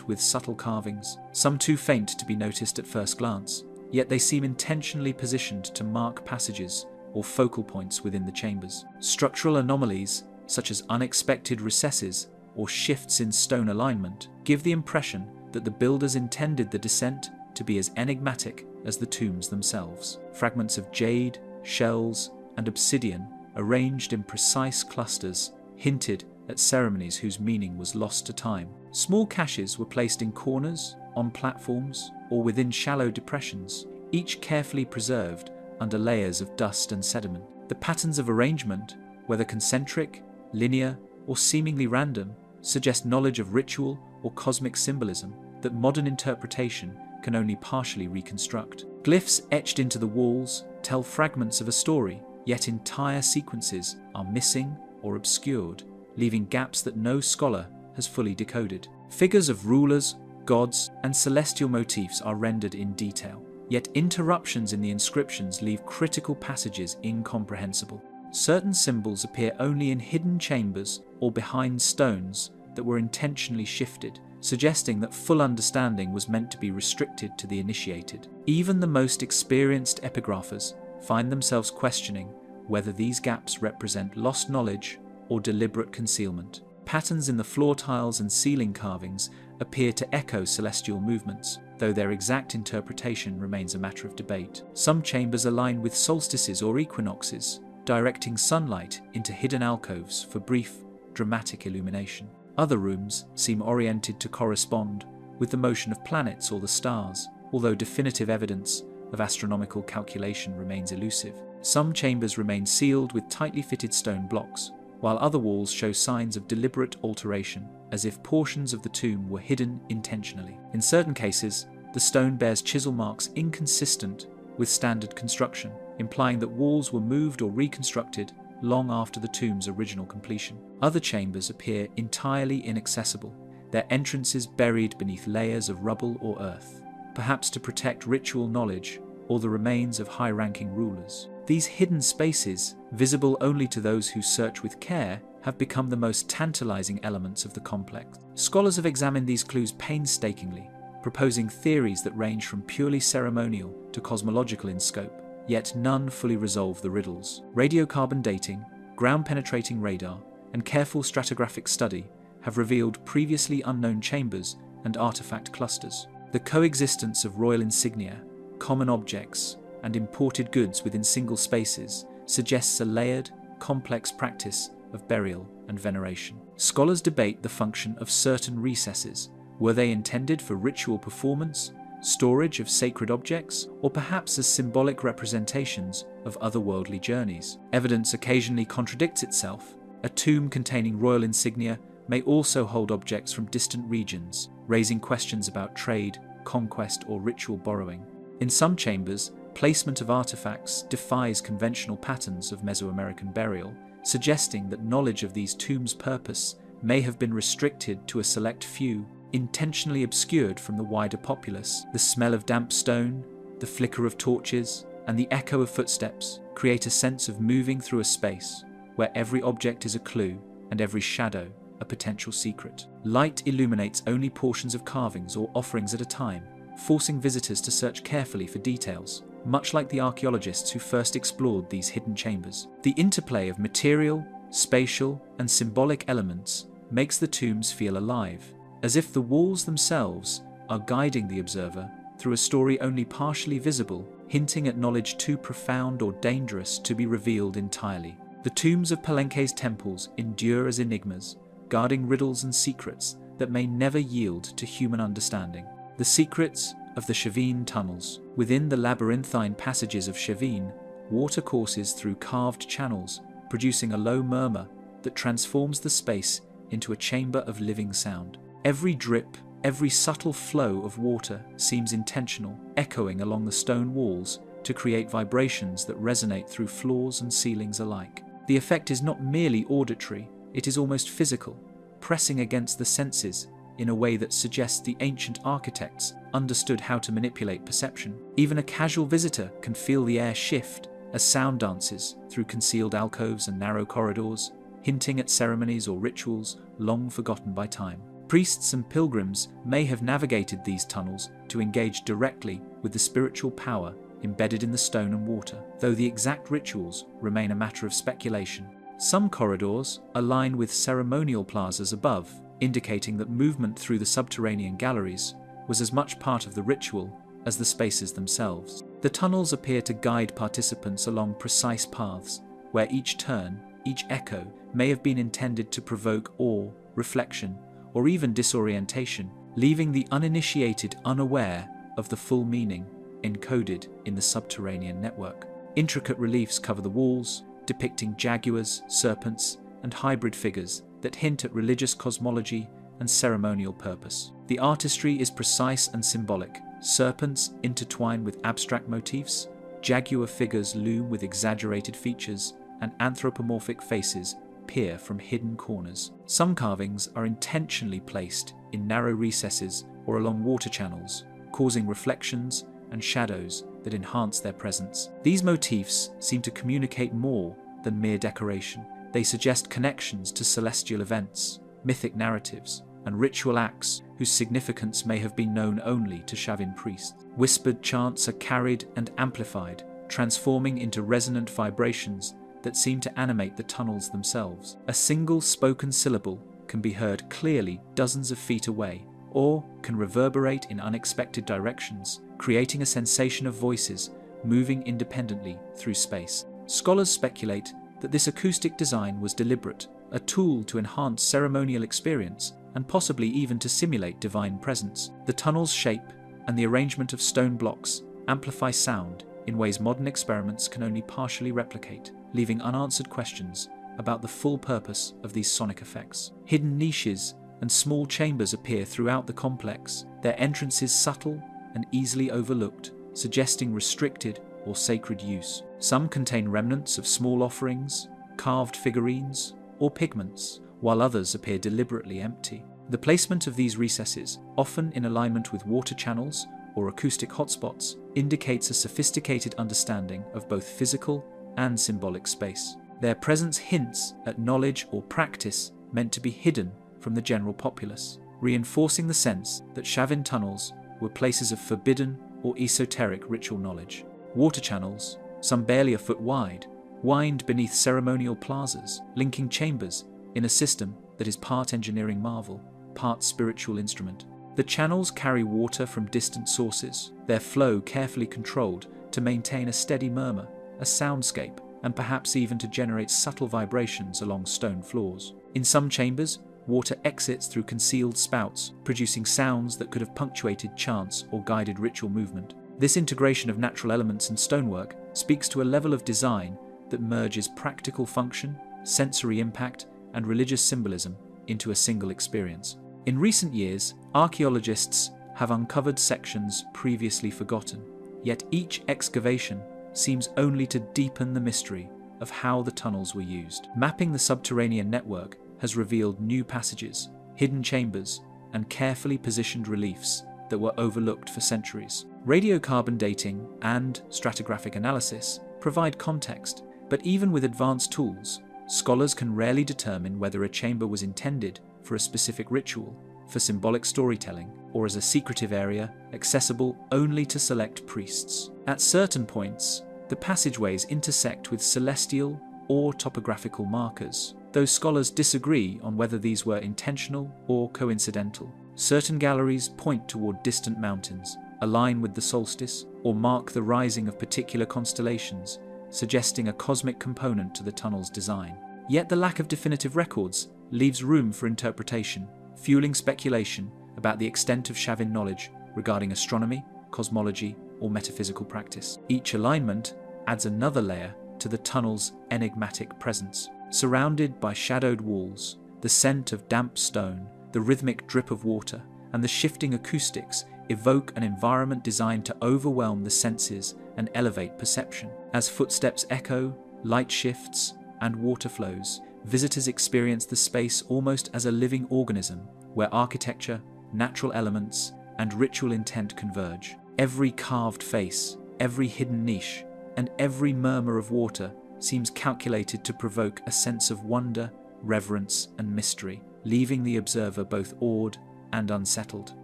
S1: with subtle carvings, some too faint to be noticed at first glance, yet they seem intentionally positioned to mark passages or focal points within the chambers. Structural anomalies, such as unexpected recesses or shifts in stone alignment, give the impression that the builders intended the descent to be as enigmatic as the tombs themselves. Fragments of jade, shells, and obsidian, arranged in precise clusters, hinted at ceremonies whose meaning was lost to time. Small caches were placed in corners, on platforms, or within shallow depressions, each carefully preserved under layers of dust and sediment. The patterns of arrangement, whether concentric, linear, or seemingly random, suggest knowledge of ritual or cosmic symbolism that modern interpretation can only partially reconstruct. Glyphs etched into the walls tell fragments of a story, yet entire sequences are missing or obscured, leaving gaps that no scholar has fully decoded. Figures of rulers, gods, and celestial motifs are rendered in detail, yet interruptions in the inscriptions leave critical passages incomprehensible. Certain symbols appear only in hidden chambers or behind stones that were intentionally shifted, suggesting that full understanding was meant to be restricted to the initiated. Even the most experienced epigraphers find themselves questioning whether these gaps represent lost knowledge or deliberate concealment. Patterns in the floor tiles and ceiling carvings appear to echo celestial movements, though their exact interpretation remains a matter of debate. Some chambers align with solstices or equinoxes, directing sunlight into hidden alcoves for brief, dramatic illumination. Other rooms seem oriented to correspond with the motion of planets or the stars, although definitive evidence of astronomical calculation remains elusive. Some chambers remain sealed with tightly fitted stone blocks, while other walls show signs of deliberate alteration, as if portions of the tomb were hidden intentionally. In certain cases, the stone bears chisel marks inconsistent with standard construction, implying that walls were moved or reconstructed long after the tomb's original completion. Other chambers appear entirely inaccessible, their entrances buried beneath layers of rubble or earth, perhaps to protect ritual knowledge or the remains of high-ranking rulers. These hidden spaces, visible only to those who search with care, have become the most tantalizing elements of the complex. Scholars have examined these clues painstakingly, proposing theories that range from purely ceremonial to cosmological in scope, yet none fully resolve the riddles. Radiocarbon dating, ground-penetrating radar, and careful stratigraphic study have revealed previously unknown chambers and artifact clusters. The coexistence of royal insignia, common objects, and imported goods within single spaces suggests a layered, complex practice of burial and veneration. Scholars debate the function of certain recesses. Were they intended for ritual performance, storage of sacred objects, or perhaps as symbolic representations of otherworldly journeys? Evidence occasionally contradicts itself. A tomb containing royal insignia may also hold objects from distant regions, raising questions about trade, conquest, or ritual borrowing. In some chambers, placement of artifacts defies conventional patterns of Mesoamerican burial, suggesting that knowledge of these tombs' purpose may have been restricted to a select few, intentionally obscured from the wider populace. The smell of damp stone, the flicker of torches, and the echo of footsteps create a sense of moving through a space where every object is a clue and every shadow a potential secret. Light illuminates only portions of carvings or offerings at a time, forcing visitors to search carefully for details, much like the archaeologists who first explored these hidden chambers. The interplay of material, spatial, and symbolic elements makes the tombs feel alive, as if the walls themselves are guiding the observer through a story only partially visible, hinting at knowledge too profound or dangerous to be revealed entirely. The tombs of Palenque's temples endure as enigmas, guarding riddles and secrets that may never yield to human understanding. The secrets of the Chavin tunnels. Within the labyrinthine passages of Chavin, water courses through carved channels, producing a low murmur that transforms the space into a chamber of living sound. Every drip, every subtle flow of water seems intentional, echoing along the stone walls to create vibrations that resonate through floors and ceilings alike. The effect is not merely auditory, it is almost physical, pressing against the senses in a way that suggests the ancient architects understood how to manipulate perception. Even a casual visitor can feel the air shift as sound dances through concealed alcoves and narrow corridors, hinting at ceremonies or rituals long forgotten by time. Priests and pilgrims may have navigated these tunnels to engage directly with the spiritual power embedded in the stone and water, though the exact rituals remain a matter of speculation. Some corridors align with ceremonial plazas above, indicating that movement through the subterranean galleries was as much part of the ritual as the spaces themselves. The tunnels appear to guide participants along precise paths, where each turn, each echo, may have been intended to provoke awe, reflection, or even disorientation, leaving the uninitiated unaware of the full meaning encoded in the subterranean network. Intricate reliefs cover the walls, depicting jaguars, serpents, and hybrid figures that hint at religious cosmology and ceremonial purpose. The artistry is precise and symbolic. Serpents intertwine with abstract motifs, jaguar figures loom with exaggerated features, and anthropomorphic faces peer from hidden corners. Some carvings are intentionally placed in narrow recesses or along water channels, causing reflections and shadows that enhance their presence. These motifs seem to communicate more than mere decoration. They suggest connections to celestial events, mythic narratives, and ritual acts whose significance may have been known only to Chavin priests. Whispered chants are carried and amplified, transforming into resonant vibrations that seem to animate the tunnels themselves. A single spoken syllable can be heard clearly dozens of feet away, or can reverberate in unexpected directions, creating a sensation of voices moving independently through space. Scholars speculate that this acoustic design was deliberate, a tool to enhance ceremonial experience and possibly even to simulate divine presence. The tunnel's shape and the arrangement of stone blocks amplify sound in ways modern experiments can only partially replicate, leaving unanswered questions about the full purpose of these sonic effects. Hidden niches and small chambers appear throughout the complex, their entrances subtle and easily overlooked, suggesting restricted or sacred use. Some contain remnants of small offerings, carved figurines, or pigments, while others appear deliberately empty. The placement of these recesses, often in alignment with water channels or acoustic hotspots, indicates a sophisticated understanding of both physical and symbolic space. Their presence hints at knowledge or practice meant to be hidden from the general populace, reinforcing the sense that Chavin tunnels were places of forbidden or esoteric ritual knowledge. Water channels, some barely a foot wide, wind beneath ceremonial plazas, linking chambers in a system that is part engineering marvel, part spiritual instrument. The channels carry water from distant sources, their flow carefully controlled to maintain a steady murmur, a soundscape, and perhaps even to generate subtle vibrations along stone floors. In some chambers, water exits through concealed spouts, producing sounds that could have punctuated chants or guided ritual movement. This integration of natural elements and stonework speaks to a level of design that merges practical function, sensory impact, and religious symbolism into a single experience. In recent years, archaeologists have uncovered sections previously forgotten, yet each excavation seems only to deepen the mystery of how the tunnels were used. Mapping the subterranean network has revealed new passages, hidden chambers, and carefully positioned reliefs that were overlooked for centuries. Radiocarbon dating and stratigraphic analysis provide context, but even with advanced tools, scholars can rarely determine whether a chamber was intended for a specific ritual, for symbolic storytelling, or as a secretive area accessible only to select priests. At certain points, the passageways intersect with celestial or topographical markers, though scholars disagree on whether these were intentional or coincidental. Certain galleries point toward distant mountains, align with the solstice, or mark the rising of particular constellations, suggesting a cosmic component to the tunnel's design. Yet the lack of definitive records leaves room for interpretation, fueling speculation about the extent of Chavin knowledge regarding astronomy, cosmology, or metaphysical practice. Each alignment adds another layer to the tunnel's enigmatic presence. Surrounded by shadowed walls, the scent of damp stone, the rhythmic drip of water, and the shifting acoustics evoke an environment designed to overwhelm the senses and elevate perception. As footsteps echo, light shifts, and water flows, visitors experience the space almost as a living organism, where architecture, natural elements, and ritual intent converge. Every carved face, every hidden niche, and every murmur of water seems calculated to provoke a sense of wonder, reverence, and mystery, leaving the observer both awed and unsettled.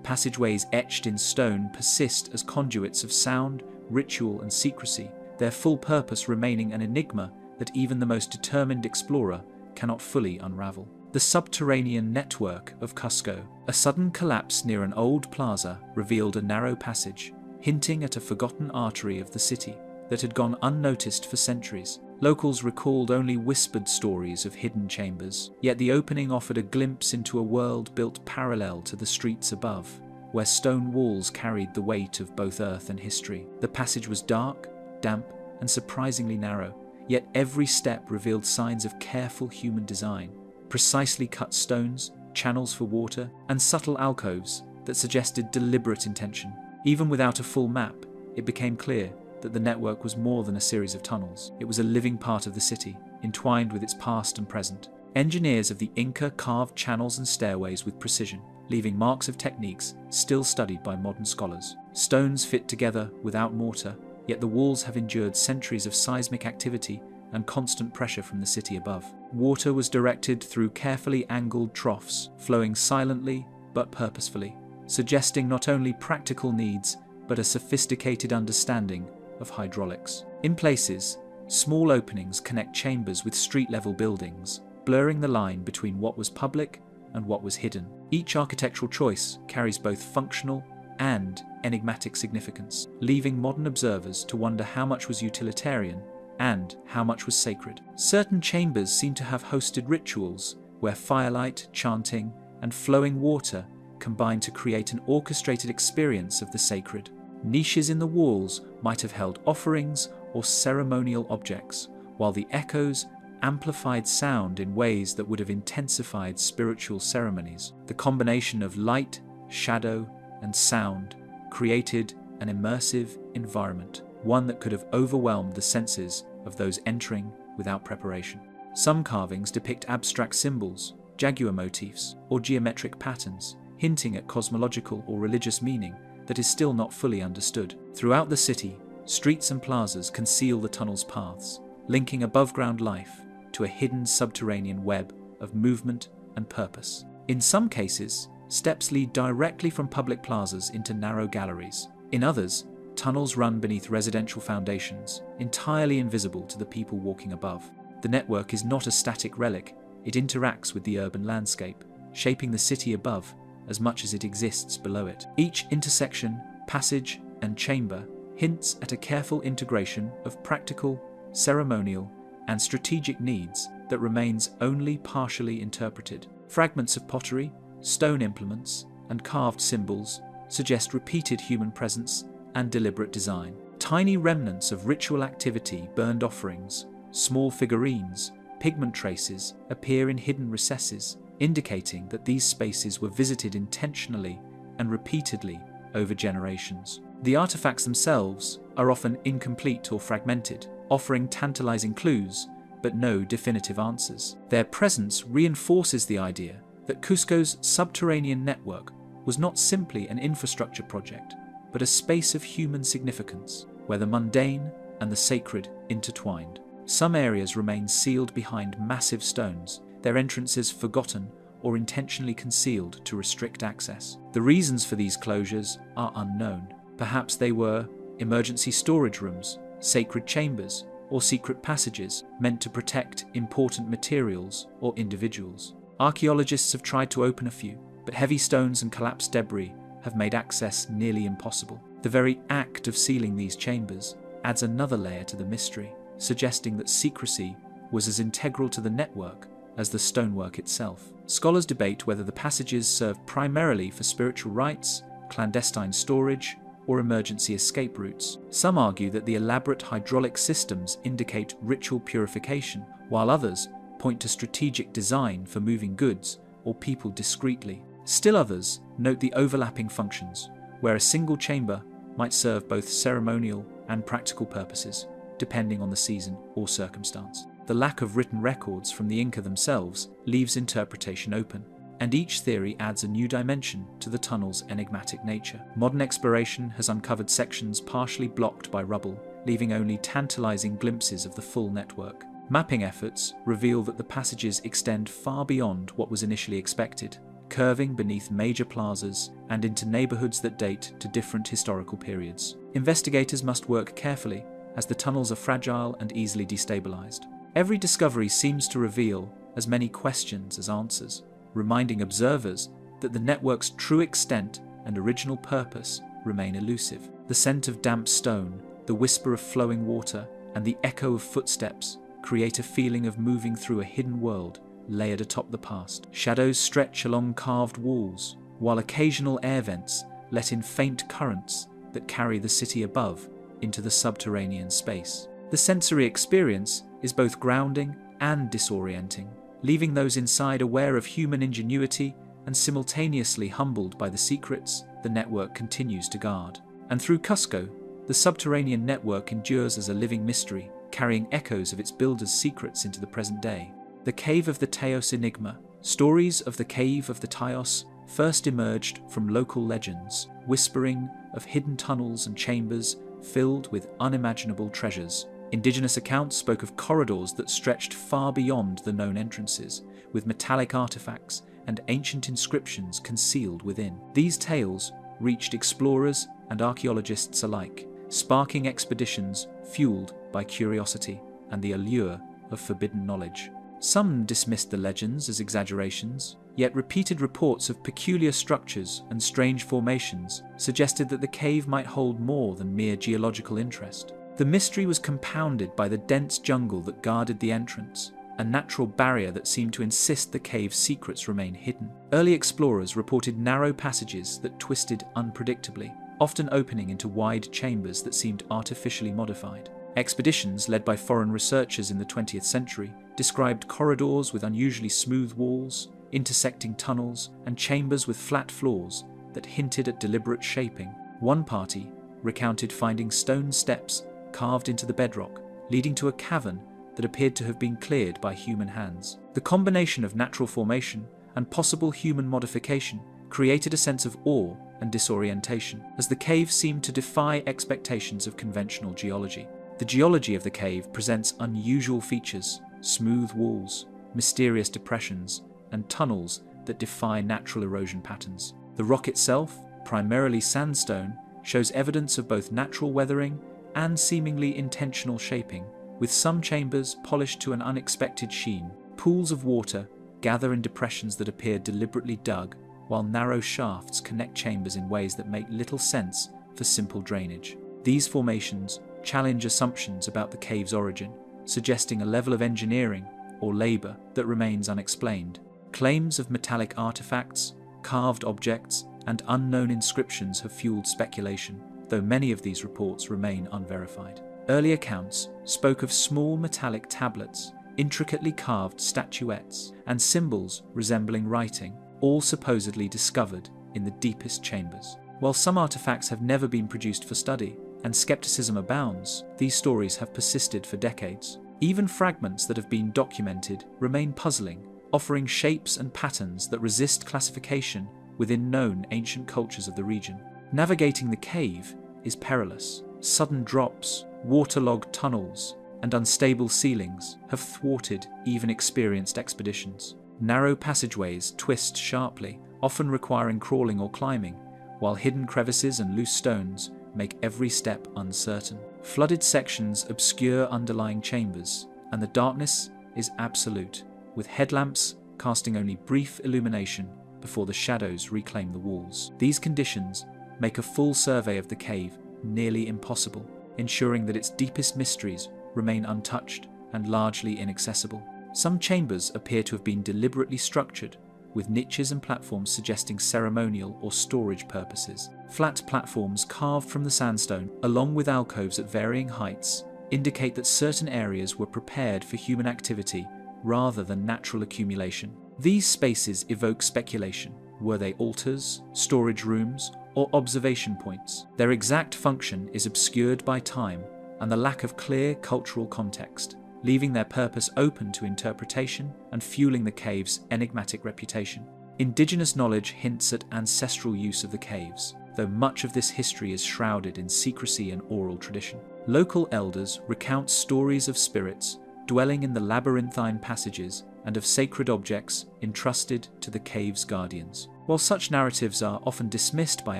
S1: Passageways etched in stone persist as conduits of sound, ritual, and secrecy, their full purpose remaining an enigma that even the most determined explorer cannot fully unravel. The subterranean network of Cusco. A sudden collapse near an old plaza revealed a narrow passage, hinting at a forgotten artery of the city that had gone unnoticed for centuries. Locals recalled only whispered stories of hidden chambers, yet the opening offered a glimpse into a world built parallel to the streets above, where stone walls carried the weight of both earth and history. The passage was dark, damp, and surprisingly narrow, yet every step revealed signs of careful human design. Precisely cut stones, channels for water, and subtle alcoves that suggested deliberate intention. Even without a full map, it became clear that the network was more than a series of tunnels. It was a living part of the city, entwined with its past and present. Engineers of the Inca carved channels and stairways with precision, leaving marks of techniques still studied by modern scholars. Stones fit together without mortar, yet the walls have endured centuries of seismic activity and constant pressure from the city above. Water was directed through carefully angled troughs, flowing silently but purposefully, suggesting not only practical needs but a sophisticated understanding of hydraulics. In places, small openings connect chambers with street-level buildings, blurring the line between what was public and what was hidden. Each architectural choice carries both functional and enigmatic significance, leaving modern observers to wonder how much was utilitarian and how much was sacred. Certain chambers seem to have hosted rituals where firelight, chanting, and flowing water combine to create an orchestrated experience of the sacred. Niches in the walls might have held offerings or ceremonial objects, while the echoes amplified sound in ways that would have intensified spiritual ceremonies. The combination of light, shadow, and sound created an immersive environment, one that could have overwhelmed the senses of those entering without preparation. Some carvings depict abstract symbols, jaguar motifs, or geometric patterns, hinting at cosmological or religious meaning that is still not fully understood. Throughout the city, streets and plazas conceal the tunnel's paths, linking above-ground life to a hidden subterranean web of movement and purpose. In some cases, steps lead directly from public plazas into narrow galleries. In others, tunnels run beneath residential foundations, entirely invisible to the people walking above. The network is not a static relic, it interacts with the urban landscape, shaping the city above as much as it exists below it. Each intersection, passage, and chamber hints at a careful integration of practical, ceremonial, and strategic needs that remains only partially interpreted. Fragments of pottery, stone implements, and carved symbols suggest repeated human presence and deliberate design. Tiny remnants of ritual activity, burned offerings, small figurines, pigment traces appear in hidden recesses, indicating that these spaces were visited intentionally and repeatedly over generations. The artifacts themselves are often incomplete or fragmented, offering tantalizing clues but no definitive answers. Their presence reinforces the idea that Cusco's subterranean network was not simply an infrastructure project, but a space of human significance, where the mundane and the sacred intertwined. Some areas remain sealed behind massive stones, their entrances forgotten or intentionally concealed to restrict access. The reasons for these closures are unknown. Perhaps they were emergency storage rooms, sacred chambers, or secret passages meant to protect important materials or individuals. Archaeologists have tried to open a few, but heavy stones and collapsed debris have made access nearly impossible. The very act of sealing these chambers adds another layer to the mystery, suggesting that secrecy was as integral to the network as the stonework itself. Scholars debate whether the passages served primarily for spiritual rites, clandestine storage, or emergency escape routes. Some argue that the elaborate hydraulic systems indicate ritual purification, while others point to strategic design for moving goods or people discreetly. Still others note the overlapping functions, where a single chamber might serve both ceremonial and practical purposes, depending on the season or circumstance. The lack of written records from the Inca themselves leaves interpretation open. and each theory adds a new dimension to the tunnel's enigmatic nature. Modern exploration has uncovered sections partially blocked by rubble, leaving only tantalizing glimpses of the full network. Mapping efforts reveal that the passages extend far beyond what was initially expected, curving beneath major plazas and into neighborhoods that date to different historical periods. Investigators must work carefully, as the tunnels are fragile and easily destabilized. Every discovery seems to reveal as many questions as answers, reminding observers that the network's true extent and original purpose remain elusive. The scent of damp stone, the whisper of flowing water, and the echo of footsteps create a feeling of moving through a hidden world layered atop the past. Shadows stretch along carved walls, while occasional air vents let in faint currents that carry the city above into the subterranean space. The sensory experience is both grounding and disorienting, leaving those inside aware of human ingenuity and simultaneously humbled by the secrets the network continues to guard. And through Cusco, the subterranean network endures as a living mystery, carrying echoes of its builders' secrets into the present day. The Cave of the Taos Enigma. Stories of the Cave of the Taos first emerged from local legends, whispering of hidden tunnels and chambers filled with unimaginable treasures. Indigenous accounts spoke of corridors that stretched far beyond the known entrances, with metallic artifacts and ancient inscriptions concealed within. These tales reached explorers and archaeologists alike, sparking expeditions fueled by curiosity and the allure of forbidden knowledge. Some dismissed the legends as exaggerations, yet repeated reports of peculiar structures and strange formations suggested that the cave might hold more than mere geological interest. The mystery was compounded by the dense jungle that guarded the entrance, a natural barrier that seemed to insist the cave's secrets remain hidden. Early explorers reported narrow passages that twisted unpredictably, often opening into wide chambers that seemed artificially modified. Expeditions led by foreign researchers in the 20th century described corridors with unusually smooth walls, intersecting tunnels, and chambers with flat floors that hinted at deliberate shaping. One party recounted finding stone steps carved into the bedrock, leading to a cavern that appeared to have been cleared by human hands. The combination of natural formation and possible human modification created a sense of awe and disorientation, as the cave seemed to defy expectations of conventional geology. The geology of the cave presents unusual features: smooth walls, mysterious depressions, and tunnels that defy natural erosion patterns. The rock itself, primarily sandstone, shows evidence of both natural weathering and seemingly intentional shaping, with some chambers polished to an unexpected sheen. Pools of water gather in depressions that appear deliberately dug, while narrow shafts connect chambers in ways that make little sense for simple drainage. These formations challenge assumptions about the cave's origin, suggesting a level of engineering or labor that remains unexplained. Claims of metallic artifacts, carved objects, and unknown inscriptions have fueled speculation, though many of these reports remain unverified. Early accounts spoke of small metallic tablets, intricately carved statuettes, and symbols resembling writing, all supposedly discovered in the deepest chambers. While some artifacts have never been produced for study, and skepticism abounds, these stories have persisted for decades. Even fragments that have been documented remain puzzling, offering shapes and patterns that resist classification within known ancient cultures of the region. Navigating the cave is perilous. Sudden drops, waterlogged tunnels, and unstable ceilings have thwarted even experienced expeditions. Narrow passageways twist sharply, often requiring crawling or climbing, while hidden crevices and loose stones make every step uncertain. Flooded sections obscure underlying chambers, and the darkness is absolute, with headlamps casting only brief illumination before the shadows reclaim the walls. These conditions make a full survey of the cave nearly impossible, ensuring that its deepest mysteries remain untouched and largely inaccessible. Some chambers appear to have been deliberately structured, with niches and platforms suggesting ceremonial or storage purposes. Flat platforms carved from the sandstone, along with alcoves at varying heights, indicate that certain areas were prepared for human activity rather than natural accumulation. These spaces evoke speculation. Were they altars, storage rooms, or observation points? Their exact function is obscured by time and the lack of clear cultural context, leaving their purpose open to interpretation and fueling the cave's enigmatic reputation. Indigenous knowledge hints at ancestral use of the caves, though much of this history is shrouded in secrecy and oral tradition. Local elders recount stories of spirits dwelling in the labyrinthine passages and of sacred objects entrusted to the cave's guardians. While such narratives are often dismissed by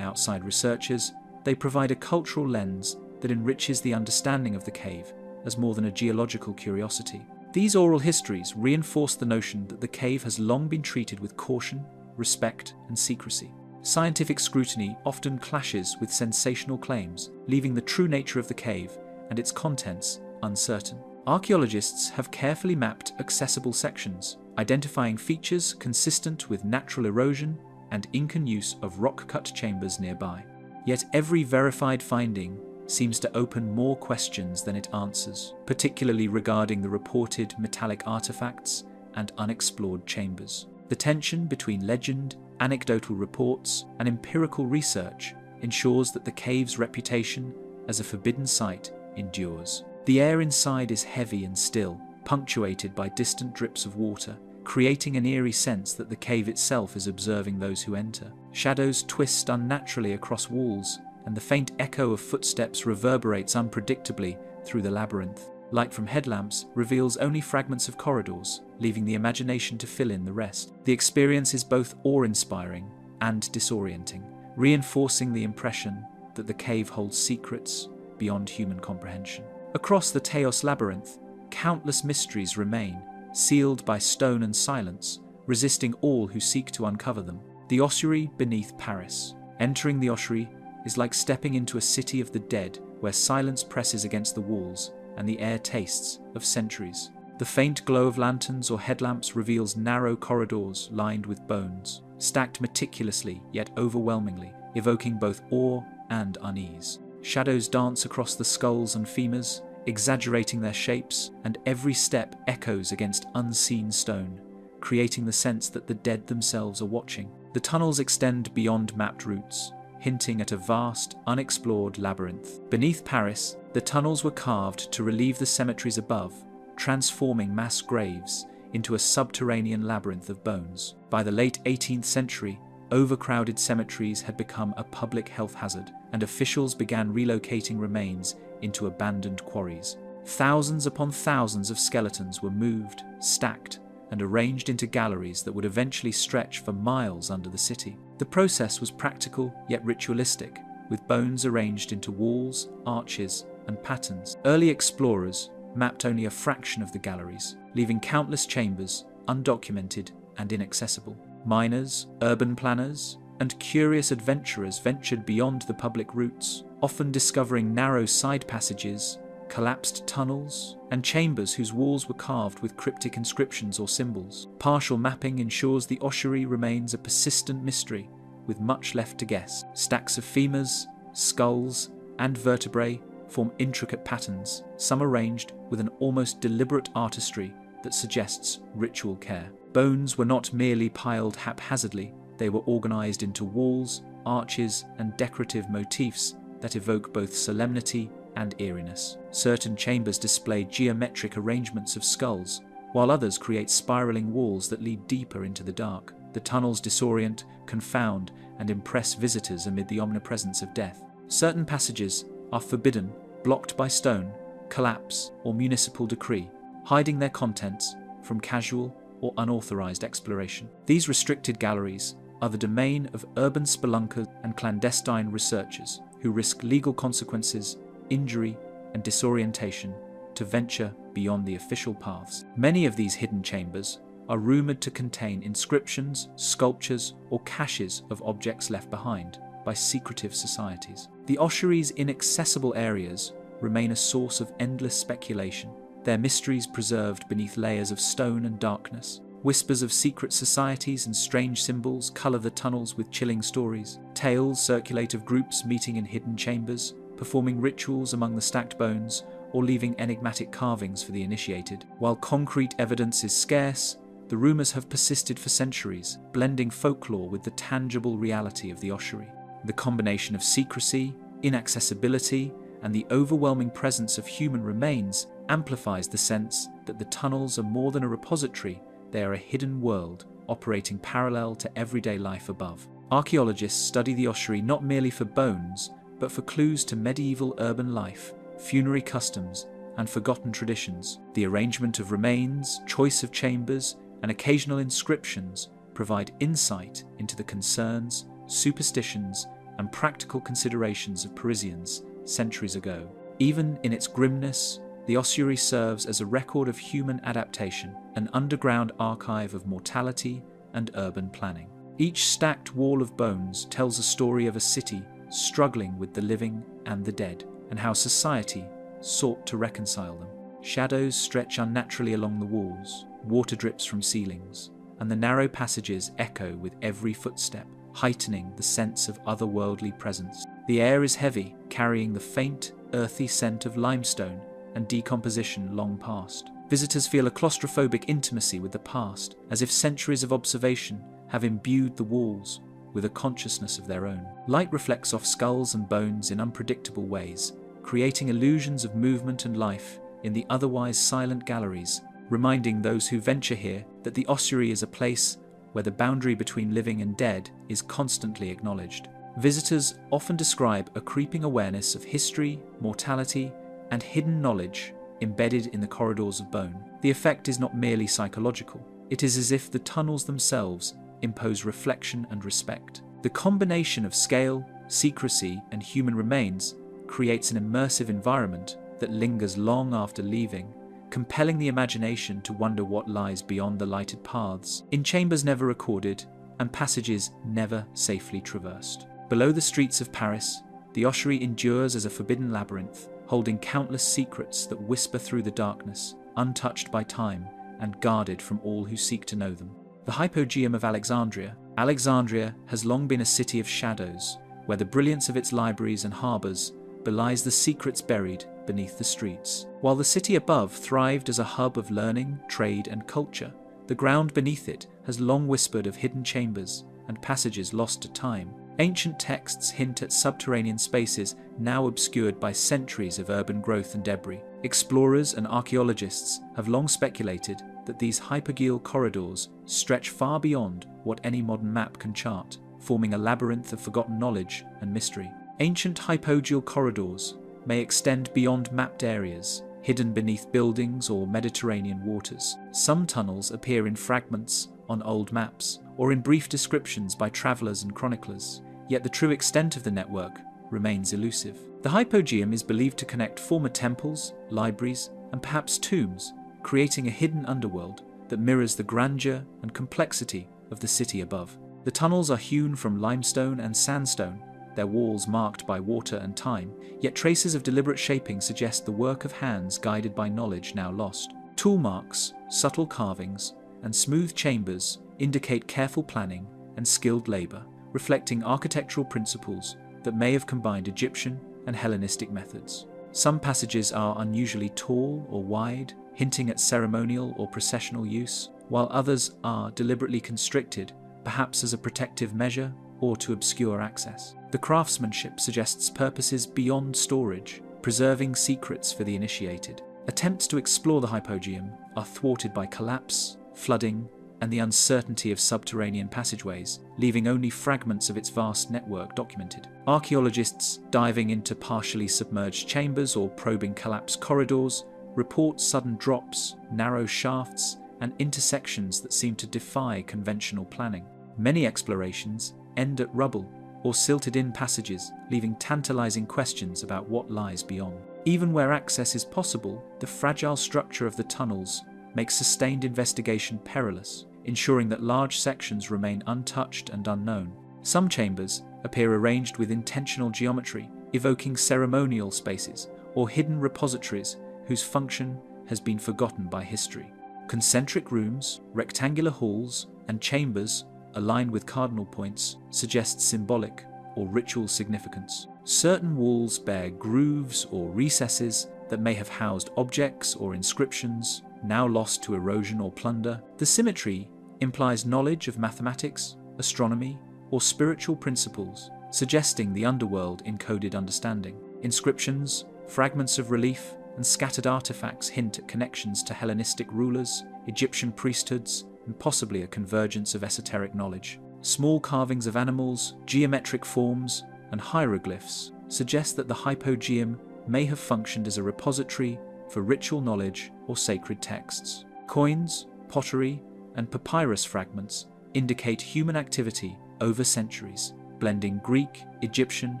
S1: outside researchers, they provide a cultural lens that enriches the understanding of the cave as more than a geological curiosity. These oral histories reinforce the notion that the cave has long been treated with caution, respect, and secrecy. Scientific scrutiny often clashes with sensational claims, leaving the true nature of the cave and its contents uncertain. Archaeologists have carefully mapped accessible sections, identifying features consistent with natural erosion and Incan use of rock-cut chambers nearby. Yet every verified finding seems to open more questions than it answers, particularly regarding the reported metallic artifacts and unexplored chambers. The tension between legend, anecdotal reports, and empirical research ensures that the cave's reputation as a forbidden site endures. The air inside is heavy and still, punctuated by distant drips of water, creating an eerie sense that the cave itself is observing those who enter. Shadows twist unnaturally across walls, and the faint echo of footsteps reverberates unpredictably through the labyrinth. Light from headlamps reveals only fragments of corridors, leaving the imagination to fill in the rest. The experience is both awe-inspiring and disorienting, reinforcing the impression that the cave holds secrets beyond human comprehension. Across the Teos labyrinth, countless mysteries remain, sealed by stone and silence, resisting all who seek to uncover them. The ossuary beneath Paris. Entering the ossuary is like stepping into a city of the dead, where silence presses against the walls and the air tastes of centuries. The faint glow of lanterns or headlamps reveals narrow corridors lined with bones, stacked meticulously yet overwhelmingly, evoking both awe and unease. Shadows dance across the skulls and femurs, exaggerating their shapes, and every step echoes against unseen stone, creating the sense that the dead themselves are watching. The tunnels extend beyond mapped routes, hinting at a vast, unexplored labyrinth. Beneath Paris, the tunnels were carved to relieve the cemeteries above, transforming mass graves into a subterranean labyrinth of bones. By the late 18th century, overcrowded cemeteries had become a public health hazard, and officials began relocating remains into abandoned quarries. Thousands upon thousands of skeletons were moved, stacked, and arranged into galleries that would eventually stretch for miles under the city. The process was practical yet ritualistic, with bones arranged into walls, arches, and patterns. Early explorers mapped only a fraction of the galleries, leaving countless chambers undocumented and inaccessible. Miners, urban planners, and curious adventurers ventured beyond the public routes, often discovering narrow side passages, collapsed tunnels, and chambers whose walls were carved with cryptic inscriptions or symbols. Partial mapping ensures the ossuary remains a persistent mystery, with much left to guess. Stacks of femurs, skulls, and vertebrae form intricate patterns, some arranged with an almost deliberate artistry that suggests ritual care. Bones were not merely piled haphazardly, they were organized into walls, arches, and decorative motifs that evoke both solemnity and eeriness. Certain chambers display geometric arrangements of skulls, while others create spiraling walls that lead deeper into the dark. The tunnels disorient, confound, and impress visitors amid the omnipresence of death. Certain passages are forbidden, blocked by stone, collapse, or municipal decree, hiding their contents from casual or unauthorized exploration. These restricted galleries are the domain of urban spelunkers and clandestine researchers who risk legal consequences, injury, and disorientation to venture beyond the official paths. Many of these hidden chambers are rumored to contain inscriptions, sculptures, or caches of objects left behind by secretive societies. The ossuary's inaccessible areas remain a source of endless speculation, their mysteries preserved beneath layers of stone and darkness. Whispers of secret societies and strange symbols colour the tunnels with chilling stories. Tales circulate of groups meeting in hidden chambers, performing rituals among the stacked bones, or leaving enigmatic carvings for the initiated. While concrete evidence is scarce, the rumours have persisted for centuries, blending folklore with the tangible reality of the ossuary. The combination of secrecy, inaccessibility, and the overwhelming presence of human remains amplifies the sense that the tunnels are more than a repository, they are a hidden world operating parallel to everyday life above. Archaeologists study the ossuary not merely for bones, but for clues to medieval urban life, funerary customs, and forgotten traditions. The arrangement of remains, choice of chambers, and occasional inscriptions provide insight into the concerns, superstitions, and practical considerations of Parisians centuries ago. Even in its grimness, the ossuary serves as a record of human adaptation, an underground archive of mortality and urban planning. Each stacked wall of bones tells a story of a city struggling with the living and the dead, and how society sought to reconcile them. Shadows stretch unnaturally along the walls, water drips from ceilings, and the narrow passages echo with every footstep, heightening the sense of otherworldly presence. The air is heavy, carrying the faint, earthy scent of limestone and decomposition long past. Visitors feel a claustrophobic intimacy with the past, as if centuries of observation have imbued the walls with a consciousness of their own. Light reflects off skulls and bones in unpredictable ways, creating illusions of movement and life in the otherwise silent galleries, reminding those who venture here that the ossuary is a place where the boundary between living and dead is constantly acknowledged. Visitors often describe a creeping awareness of history, mortality, and hidden knowledge embedded in the corridors of bone. The effect is not merely psychological. It is as if the tunnels themselves impose reflection and respect. The combination of scale, secrecy, and human remains creates an immersive environment that lingers long after leaving, compelling the imagination to wonder what lies beyond the lighted paths, in chambers never recorded and passages never safely traversed. Below the streets of Paris, the ossuary endures as a forbidden labyrinth, holding countless secrets that whisper through the darkness, untouched by time and guarded from all who seek to know them. The hypogea of Alexandria has long been a city of shadows, where the brilliance of its libraries and harbours belies the secrets buried beneath the streets. While the city above thrived as a hub of learning, trade, and culture, the ground beneath it has long whispered of hidden chambers and passages lost to time. Ancient texts hint at subterranean spaces now obscured by centuries of urban growth and debris. Explorers and archaeologists have long speculated that these hypogeal corridors stretch far beyond what any modern map can chart, forming a labyrinth of forgotten knowledge and mystery. Ancient hypogeal corridors may extend beyond mapped areas, hidden beneath buildings or Mediterranean waters. Some tunnels appear in fragments on old maps, or in brief descriptions by travellers and chroniclers, yet the true extent of the network remains elusive. The hypogeum is believed to connect former temples, libraries, and perhaps tombs, creating a hidden underworld that mirrors the grandeur and complexity of the city above. The tunnels are hewn from limestone and sandstone, their walls marked by water and time, yet traces of deliberate shaping suggest the work of hands guided by knowledge now lost. Tool marks, subtle carvings, and smooth chambers indicate careful planning and skilled labour, reflecting architectural principles that may have combined Egyptian and Hellenistic methods. Some passages are unusually tall or wide, hinting at ceremonial or processional use, while others are deliberately constricted, perhaps as a protective measure or to obscure access. The craftsmanship suggests purposes beyond storage, preserving secrets for the initiated. Attempts to explore the hypogeum are thwarted by collapse, flooding, and the uncertainty of subterranean passageways, leaving only fragments of its vast network documented. Archaeologists diving into partially submerged chambers or probing collapsed corridors report sudden drops, narrow shafts, and intersections that seem to defy conventional planning. Many explorations end at rubble or silted-in passages, leaving tantalizing questions about what lies beyond. Even where access is possible, the fragile structure of the tunnels makes sustained investigation perilous, ensuring that large sections remain untouched and unknown. Some chambers appear arranged with intentional geometry, evoking ceremonial spaces or hidden repositories whose function has been forgotten by history. Concentric rooms, rectangular halls, and chambers aligned with cardinal points suggest symbolic or ritual significance. Certain walls bear grooves or recesses that may have housed objects or inscriptions, now lost to erosion or plunder. The symmetry implies knowledge of mathematics, astronomy, or spiritual principles, suggesting the underworld encoded understanding. Inscriptions, fragments of relief, and scattered artifacts hint at connections to Hellenistic rulers, Egyptian priesthoods, and possibly a convergence of esoteric knowledge. Small carvings of animals, geometric forms, and hieroglyphs suggest that the hypogeum may have functioned as a repository for ritual knowledge or sacred texts. Coins, pottery, and papyrus fragments indicate human activity over centuries, blending Greek, Egyptian,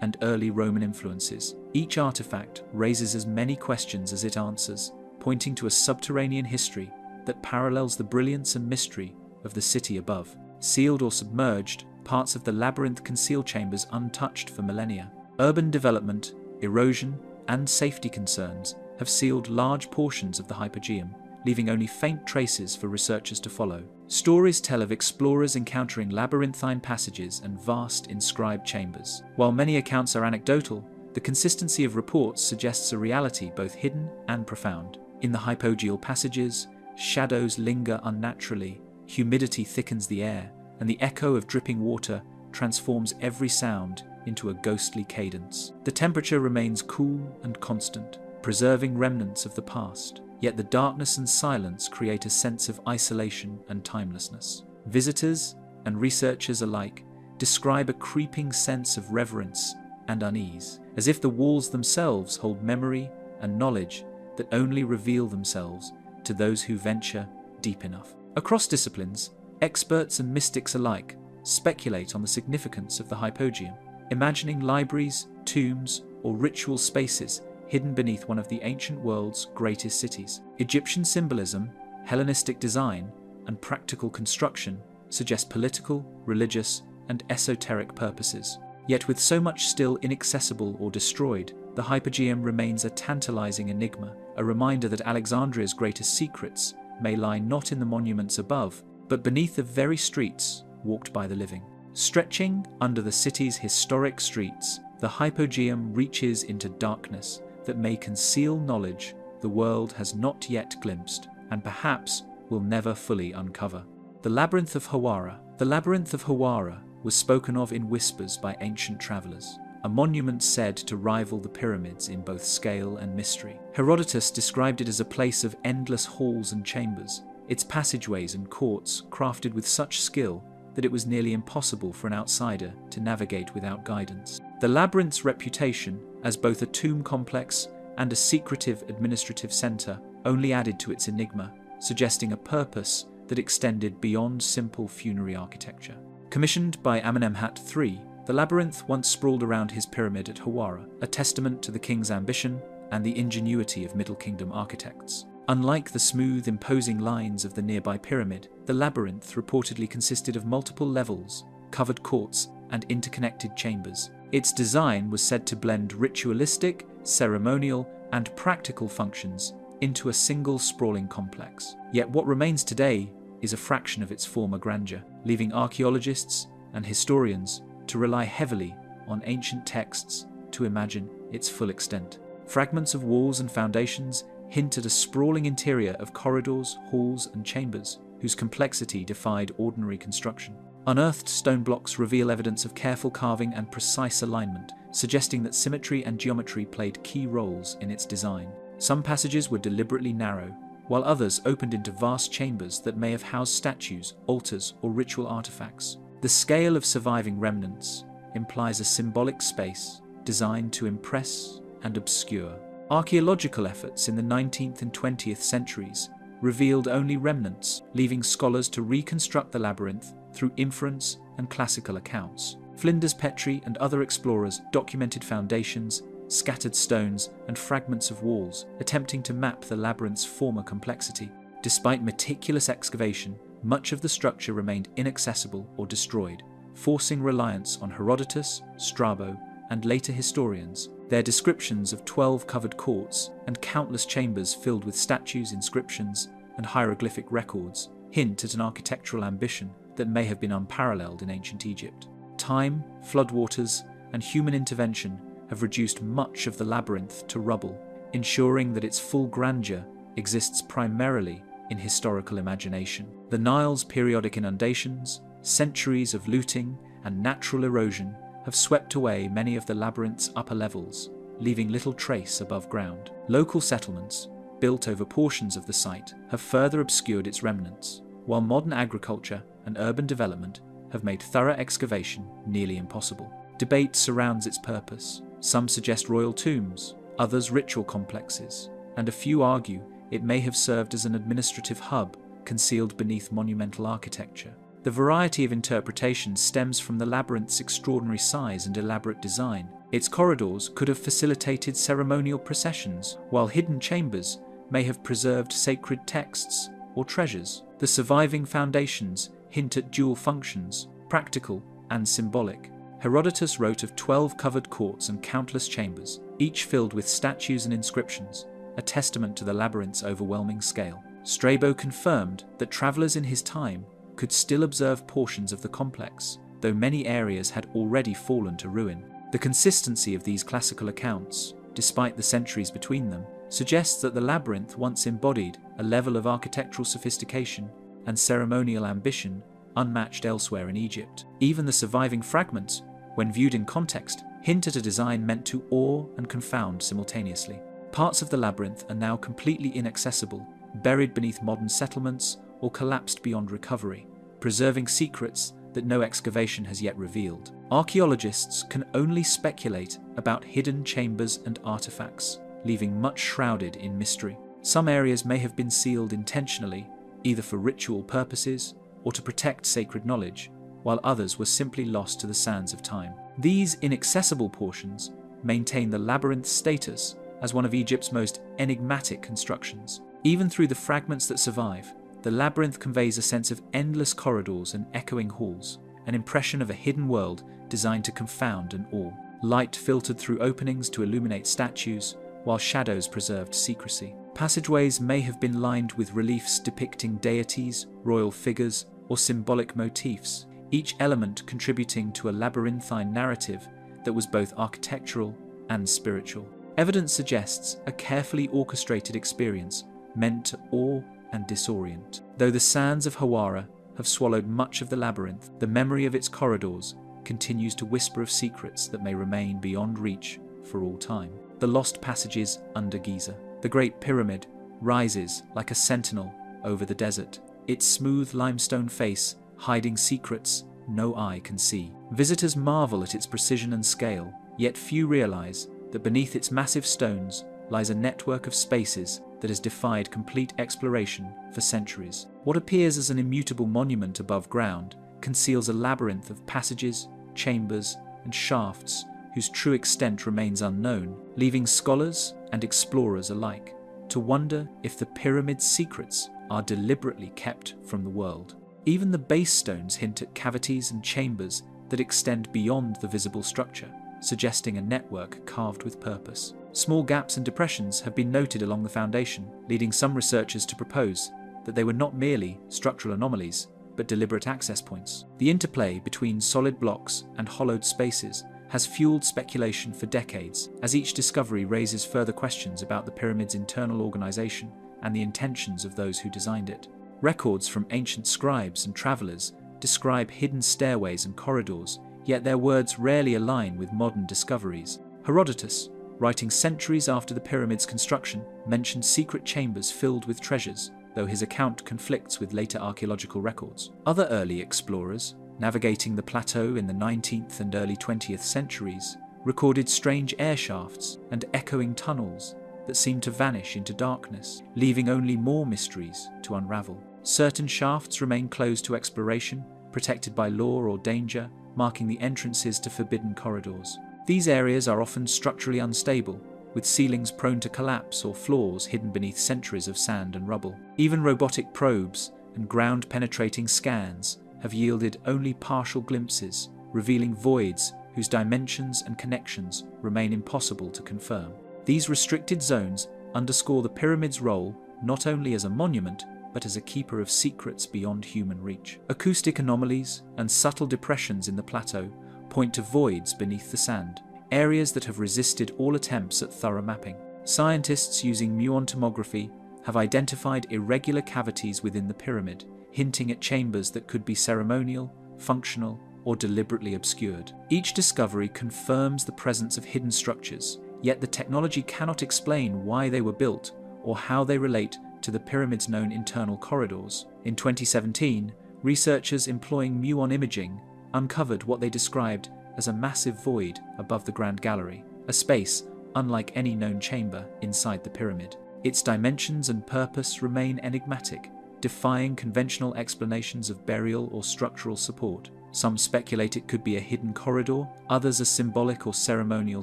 S1: and early Roman influences. Each artifact raises as many questions as it answers, pointing to a subterranean history that parallels the brilliance and mystery of the city above. Sealed or submerged, parts of the labyrinth conceal chambers untouched for millennia. Urban development, erosion, and safety concerns have sealed large portions of the hypogeum, leaving only faint traces for researchers to follow. Stories tell of explorers encountering labyrinthine passages and vast inscribed chambers. While many accounts are anecdotal, the consistency of reports suggests a reality both hidden and profound. In the hypogeal passages, shadows linger unnaturally, humidity thickens the air, and the echo of dripping water transforms every sound into a ghostly cadence. The temperature remains cool and constant, preserving remnants of the past. Yet the darkness and silence create a sense of isolation and timelessness. Visitors and researchers alike describe a creeping sense of reverence and unease, as if the walls themselves hold memory and knowledge that only reveal themselves to those who venture deep enough. Across disciplines, experts and mystics alike speculate on the significance of the hypogeum, imagining libraries, tombs, or ritual spaces hidden beneath one of the ancient world's greatest cities. Egyptian symbolism, Hellenistic design, and practical construction suggest political, religious, and esoteric purposes. Yet with so much still inaccessible or destroyed, the hypogeum remains a tantalizing enigma, a reminder that Alexandria's greatest secrets may lie not in the monuments above, but beneath the very streets walked by the living. Stretching under the city's historic streets, the hypogeum reaches into darkness that may conceal knowledge the world has not yet glimpsed, and perhaps will never fully uncover. The Labyrinth of Hawara. The Labyrinth of Hawara was spoken of in whispers by ancient travellers, a monument said to rival the pyramids in both scale and mystery. Herodotus described it as a place of endless halls and chambers, its passageways and courts crafted with such skill that it was nearly impossible for an outsider to navigate without guidance. The labyrinth's reputation as both a tomb complex and a secretive administrative centre only added to its enigma, suggesting a purpose that extended beyond simple funerary architecture. Commissioned by Amenemhat III, the labyrinth once sprawled around his pyramid at Hawara, a testament to the king's ambition and the ingenuity of Middle Kingdom architects. Unlike the smooth, imposing lines of the nearby pyramid, the labyrinth reportedly consisted of multiple levels, covered courts, and interconnected chambers. Its design was said to blend ritualistic, ceremonial, and practical functions into a single sprawling complex. Yet what remains today is a fraction of its former grandeur, leaving archaeologists and historians to rely heavily on ancient texts to imagine its full extent. Fragments of walls and foundations hint at a sprawling interior of corridors, halls, and chambers whose complexity defied ordinary construction. Unearthed stone blocks reveal evidence of careful carving and precise alignment, suggesting that symmetry and geometry played key roles in its design. Some passages were deliberately narrow, while others opened into vast chambers that may have housed statues, altars, or ritual artifacts. The scale of surviving remnants implies a symbolic space designed to impress and obscure. Archaeological efforts in the 19th and 20th centuries revealed only remnants, leaving scholars to reconstruct the labyrinth through inference and classical accounts. Flinders Petrie and other explorers documented foundations, scattered stones, and fragments of walls, attempting to map the labyrinth's former complexity. Despite meticulous excavation, much of the structure remained inaccessible or destroyed, forcing reliance on Herodotus, Strabo, and later historians. Their descriptions of 12 covered courts and countless chambers filled with statues, inscriptions, and hieroglyphic records hint at an architectural ambition that may have been unparalleled in ancient Egypt. Time, floodwaters, and human intervention have reduced much of the labyrinth to rubble, ensuring that its full grandeur exists primarily in historical imagination. The Nile's periodic inundations, centuries of looting, and natural erosion have swept away many of the labyrinth's upper levels, leaving little trace above ground. Local settlements, built over portions of the site, have further obscured its remnants, while modern agriculture and urban development have made thorough excavation nearly impossible. Debate surrounds its purpose. Some suggest royal tombs, others ritual complexes, and a few argue it may have served as an administrative hub concealed beneath monumental architecture. The variety of interpretations stems from the labyrinth's extraordinary size and elaborate design. Its corridors could have facilitated ceremonial processions, while hidden chambers may have preserved sacred texts or treasures. The surviving foundations hint at dual functions, practical and symbolic. Herodotus wrote of 12 covered courts and countless chambers, each filled with statues and inscriptions, a testament to the labyrinth's overwhelming scale. Strabo confirmed that travellers in his time could still observe portions of the complex, though many areas had already fallen to ruin. The consistency of these classical accounts, despite the centuries between them, suggests that the labyrinth once embodied a level of architectural sophistication and ceremonial ambition unmatched elsewhere in Egypt. Even the surviving fragments, when viewed in context, hint at a design meant to awe and confound simultaneously. Parts of the labyrinth are now completely inaccessible, buried beneath modern settlements or collapsed beyond recovery, preserving secrets that no excavation has yet revealed. Archaeologists can only speculate about hidden chambers and artifacts, leaving much shrouded in mystery. Some areas may have been sealed intentionally, either for ritual purposes or to protect sacred knowledge, while others were simply lost to the sands of time. These inaccessible portions maintain the labyrinth's status as one of Egypt's most enigmatic constructions. Even through the fragments that survive, the labyrinth conveys a sense of endless corridors and echoing halls, an impression of a hidden world designed to confound and awe. Light filtered through openings to illuminate statues, while shadows preserved secrecy. Passageways may have been lined with reliefs depicting deities, royal figures, or symbolic motifs, each element contributing to a labyrinthine narrative that was both architectural and spiritual. Evidence suggests a carefully orchestrated experience meant to awe and disorient. Though the sands of Hawara have swallowed much of the labyrinth, the memory of its corridors continues to whisper of secrets that may remain beyond reach for all time. The lost passages under Giza. The Great Pyramid rises like a sentinel over the desert, its smooth limestone face hiding secrets no eye can see. Visitors marvel at its precision and scale, yet few realize that beneath its massive stones lies a network of spaces that has defied complete exploration for centuries. What appears as an immutable monument above ground conceals a labyrinth of passages, chambers, and shafts whose true extent remains unknown, leaving scholars and explorers alike to wonder if the pyramid's secrets are deliberately kept from the world. Even the base stones hint at cavities and chambers that extend beyond the visible structure, suggesting a network carved with purpose. Small gaps and depressions have been noted along the foundation, leading some researchers to propose that they were not merely structural anomalies, but deliberate access points. The interplay between solid blocks and hollowed spaces has fueled speculation for decades, as each discovery raises further questions about the pyramid's internal organization and the intentions of those who designed it. Records from ancient scribes and travelers describe hidden stairways and corridors, yet their words rarely align with modern discoveries. Herodotus, writing centuries after the pyramid's construction, mentioned secret chambers filled with treasures, though his account conflicts with later archaeological records. Other early explorers, navigating the plateau in the 19th and early 20th centuries, recorded strange air shafts and echoing tunnels that seemed to vanish into darkness, leaving only more mysteries to unravel. Certain shafts remain closed to exploration, protected by law or danger, marking the entrances to forbidden corridors. These areas are often structurally unstable, with ceilings prone to collapse or floors hidden beneath centuries of sand and rubble. Even robotic probes and ground-penetrating scans have yielded only partial glimpses, revealing voids whose dimensions and connections remain impossible to confirm. These restricted zones underscore the pyramid's role not only as a monument, but as a keeper of secrets beyond human reach. Acoustic anomalies and subtle depressions in the plateau point to voids beneath the sand, areas that have resisted all attempts at thorough mapping. Scientists using muon tomography have identified irregular cavities within the pyramid, hinting at chambers that could be ceremonial, functional, or deliberately obscured. Each discovery confirms the presence of hidden structures, yet the technology cannot explain why they were built or how they relate to the pyramid's known internal corridors. In 2017, researchers employing muon imaging uncovered what they described as a massive void above the Grand Gallery, a space unlike any known chamber inside the pyramid. Its dimensions and purpose remain enigmatic, defying conventional explanations of burial or structural support. Some speculate it could be a hidden corridor, others a symbolic or ceremonial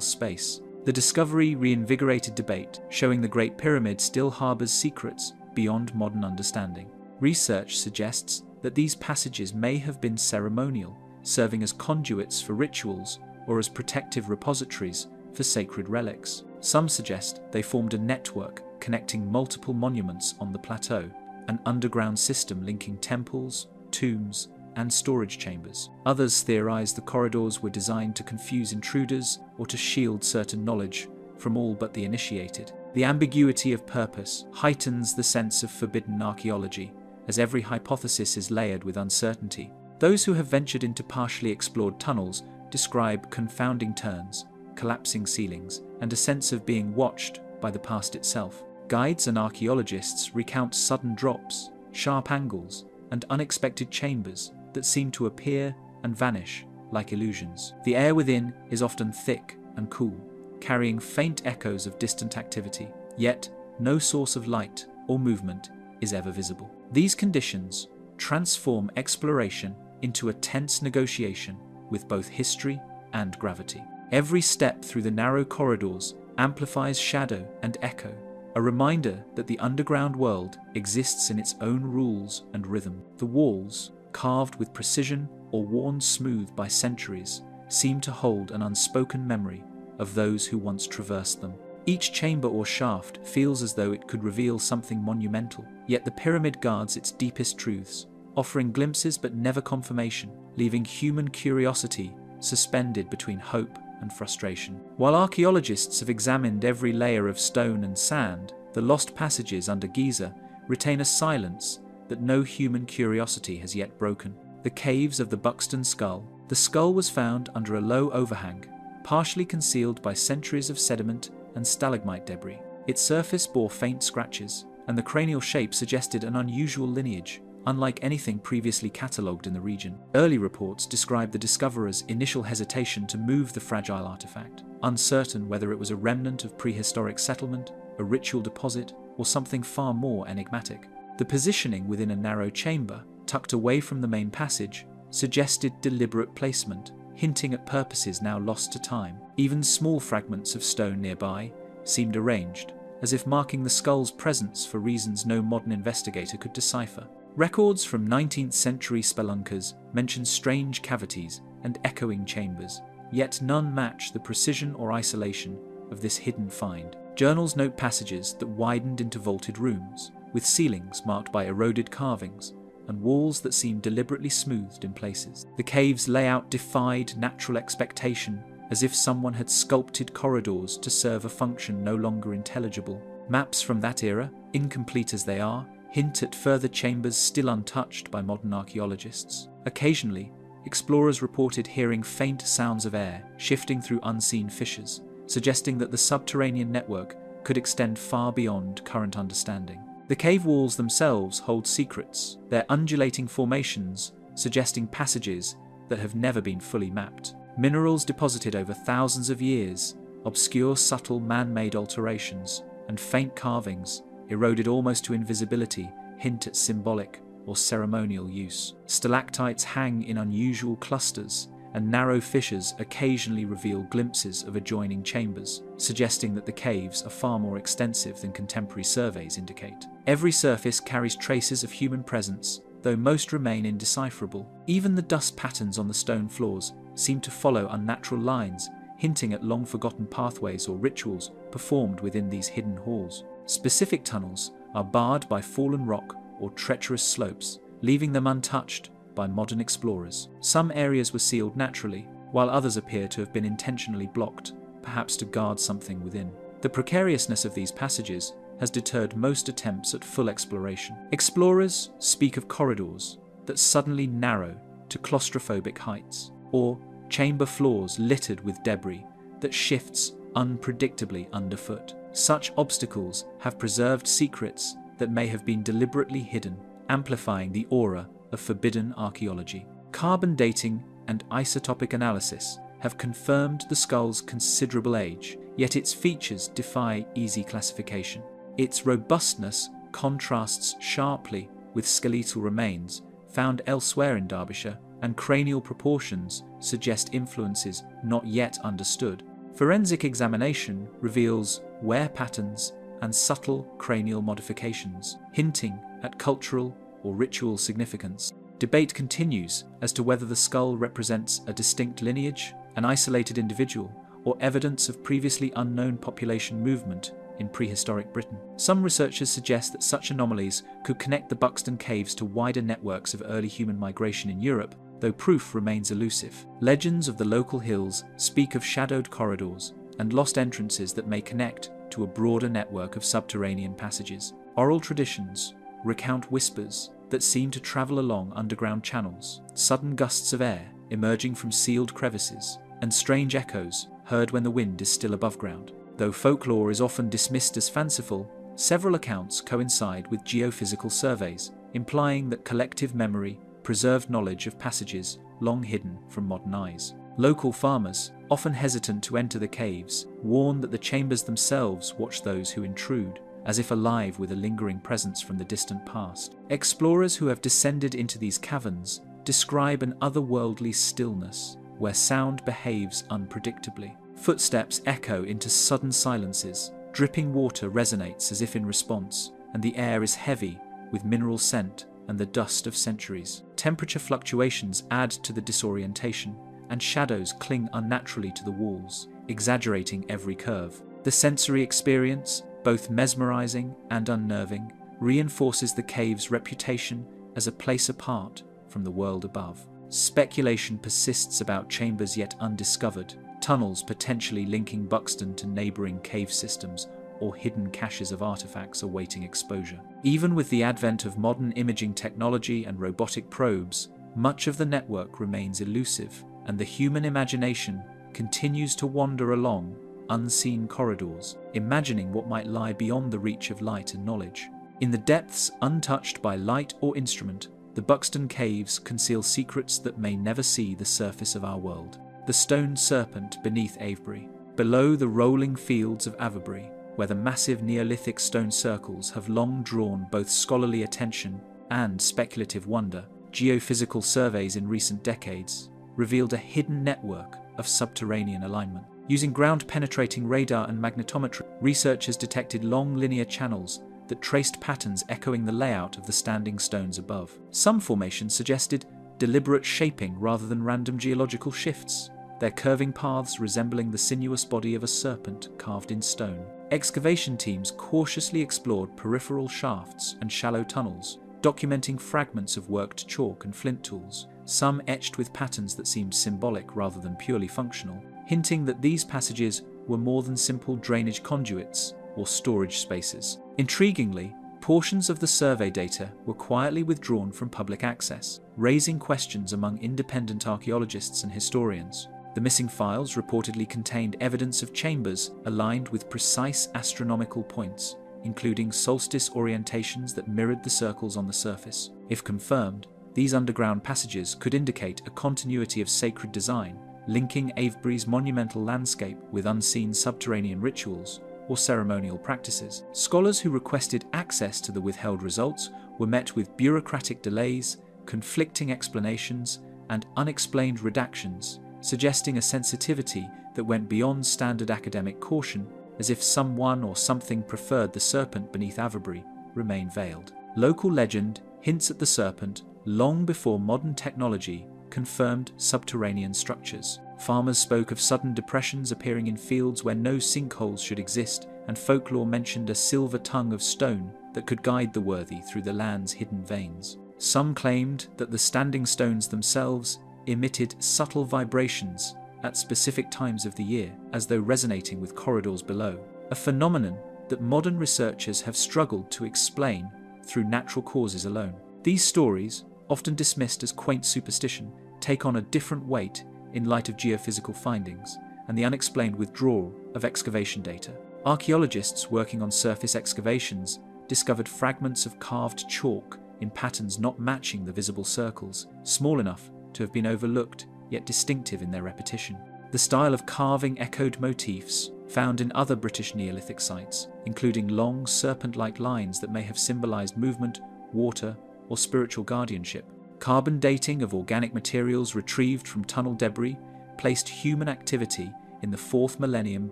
S1: space. The discovery reinvigorated debate, showing the Great Pyramid still harbors secrets beyond modern understanding. Research suggests that these passages may have been ceremonial, serving as conduits for rituals or as protective repositories for sacred relics. Some suggest they formed a network connecting multiple monuments on the plateau, an underground system linking temples, tombs, and storage chambers. Others theorize the corridors were designed to confuse intruders or to shield certain knowledge from all but the initiated. The ambiguity of purpose heightens the sense of forbidden archaeology, as every hypothesis is layered with uncertainty. Those who have ventured into partially explored tunnels describe confounding turns, collapsing ceilings, and a sense of being watched by the past itself. Guides and archaeologists recount sudden drops, sharp angles, and unexpected chambers that seem to appear and vanish like illusions. The air within is often thick and cool, carrying faint echoes of distant activity, yet no source of light or movement is ever visible. These conditions transform exploration into a tense negotiation with both history and gravity. Every step through the narrow corridors amplifies shadow and echo, a reminder that the underground world exists in its own rules and rhythm. The walls, carved with precision or worn smooth by centuries, seem to hold an unspoken memory of those who once traversed them. Each chamber or shaft feels as though it could reveal something monumental, yet the pyramid guards its deepest truths, offering glimpses but never confirmation, leaving human curiosity suspended between hope and frustration. While archaeologists have examined every layer of stone and sand, the lost passages under Giza retain a silence that no human curiosity has yet broken. The caves of the Buxton Skull. The skull was found under a low overhang, partially concealed by centuries of sediment and stalagmite debris. Its surface bore faint scratches, and the cranial shape suggested an unusual lineage, unlike anything previously catalogued in the region. Early reports describe the discoverer's initial hesitation to move the fragile artifact, uncertain whether it was a remnant of prehistoric settlement, a ritual deposit, or something far more enigmatic. The positioning within a narrow chamber, tucked away from the main passage, suggested deliberate placement, hinting at purposes now lost to time. Even small fragments of stone nearby seemed arranged, as if marking the skull's presence for reasons no modern investigator could decipher. Records from 19th century spelunkers mention strange cavities and echoing chambers, yet none match the precision or isolation of this hidden find. Journals note passages that widened into vaulted rooms, with ceilings marked by eroded carvings and walls that seemed deliberately smoothed in places. The cave's layout defied natural expectation, as if someone had sculpted corridors to serve a function no longer intelligible. Maps from that era, incomplete as they are, hint at further chambers still untouched by modern archaeologists. Occasionally, explorers reported hearing faint sounds of air shifting through unseen fissures, suggesting that the subterranean network could extend far beyond current understanding. The cave walls themselves hold secrets, their undulating formations suggesting passages that have never been fully mapped. Minerals deposited over thousands of years, obscure subtle man-made alterations, and faint carvings, eroded almost to invisibility, hint at symbolic or ceremonial use. Stalactites hang in unusual clusters, and narrow fissures occasionally reveal glimpses of adjoining chambers, suggesting that the caves are far more extensive than contemporary surveys indicate. Every surface carries traces of human presence, though most remain indecipherable. Even the dust patterns on the stone floors seem to follow unnatural lines, hinting at long-forgotten pathways or rituals performed within these hidden halls. Specific tunnels are barred by fallen rock or treacherous slopes, leaving them untouched by modern explorers. Some areas were sealed naturally, while others appear to have been intentionally blocked, perhaps to guard something within. The precariousness of these passages has deterred most attempts at full exploration. Explorers speak of corridors that suddenly narrow to claustrophobic heights, or chamber floors littered with debris that shifts unpredictably underfoot. Such obstacles have preserved secrets that may have been deliberately hidden, amplifying the aura of forbidden archaeology. Carbon dating and isotopic analysis have confirmed the skull's considerable age, yet its features defy easy classification. Its robustness contrasts sharply with skeletal remains found elsewhere in Derbyshire, and cranial proportions suggest influences not yet understood. Forensic examination reveals wear patterns and subtle cranial modifications, hinting at cultural or ritual significance. Debate continues as to whether the skull represents a distinct lineage, an isolated individual, or evidence of previously unknown population movement in prehistoric Britain. Some researchers suggest that such anomalies could connect the Buxton Caves to wider networks of early human migration in Europe, though proof remains elusive. Legends of the local hills speak of shadowed corridors and lost entrances that may connect to a broader network of subterranean passages. Oral traditions recount whispers that seem to travel along underground channels, sudden gusts of air emerging from sealed crevices, and strange echoes heard when the wind is still above ground. Though folklore is often dismissed as fanciful, several accounts coincide with geophysical surveys, implying that collective memory preserved knowledge of passages long hidden from modern eyes. Local farmers, often hesitant to enter the caves, warn that the chambers themselves watch those who intrude, as if alive with a lingering presence from the distant past. Explorers who have descended into these caverns describe an otherworldly stillness, where sound behaves unpredictably. Footsteps echo into sudden silences, dripping water resonates as if in response, and the air is heavy with mineral scent and the dust of centuries. Temperature fluctuations add to the disorientation, and shadows cling unnaturally to the walls, exaggerating every curve. The sensory experience, both mesmerizing and unnerving, reinforces the cave's reputation as a place apart from the world above. Speculation persists about chambers yet undiscovered, tunnels potentially linking Buxton to neighbouring cave systems, or hidden caches of artefacts awaiting exposure. Even with the advent of modern imaging technology and robotic probes, much of the network remains elusive, and the human imagination continues to wander along unseen corridors, imagining what might lie beyond the reach of light and knowledge. In the depths untouched by light or instrument, the Buxton Caves conceal secrets that may never see the surface of our world. The stone serpent beneath Avebury, below the rolling fields of Avebury, where the massive Neolithic stone circles have long drawn both scholarly attention and speculative wonder. Geophysical surveys in recent decades revealed a hidden network of subterranean alignment. Using ground-penetrating radar and magnetometry, researchers detected long linear channels that traced patterns echoing the layout of the standing stones above. Some formations suggested deliberate shaping rather than random geological shifts, their curving paths resembling the sinuous body of a serpent carved in stone. Excavation teams cautiously explored peripheral shafts and shallow tunnels, documenting fragments of worked chalk and flint tools, some etched with patterns that seemed symbolic rather than purely functional, hinting that these passages were more than simple drainage conduits or storage spaces. Intriguingly, portions of the survey data were quietly withdrawn from public access, raising questions among independent archaeologists and historians. The missing files reportedly contained evidence of chambers aligned with precise astronomical points, including solstice orientations that mirrored the circles on the surface. If confirmed, these underground passages could indicate a continuity of sacred design, linking Avebury's monumental landscape with unseen subterranean rituals or ceremonial practices. Scholars who requested access to the withheld results were met with bureaucratic delays, conflicting explanations, and unexplained redactions, suggesting a sensitivity that went beyond standard academic caution, as if someone or something preferred the serpent beneath Avebury remain veiled. Local legend hints at the serpent long before modern technology confirmed subterranean structures. Farmers spoke of sudden depressions appearing in fields where no sinkholes should exist, and folklore mentioned a silver tongue of stone that could guide the worthy through the land's hidden veins. Some claimed that the standing stones themselves emitted subtle vibrations at specific times of the year, as though resonating with corridors below, a phenomenon that modern researchers have struggled to explain through natural causes alone. These stories, often dismissed as quaint superstition, take on a different weight in light of geophysical findings and the unexplained withdrawal of excavation data. Archaeologists working on surface excavations discovered fragments of carved chalk in patterns not matching the visible circles, small enough to have been overlooked, yet distinctive in their repetition. The style of carving echoed motifs found in other British Neolithic sites, including long serpent-like lines that may have symbolized movement, water, or spiritual guardianship. Carbon dating of organic materials retrieved from tunnel debris placed human activity in the 4th millennium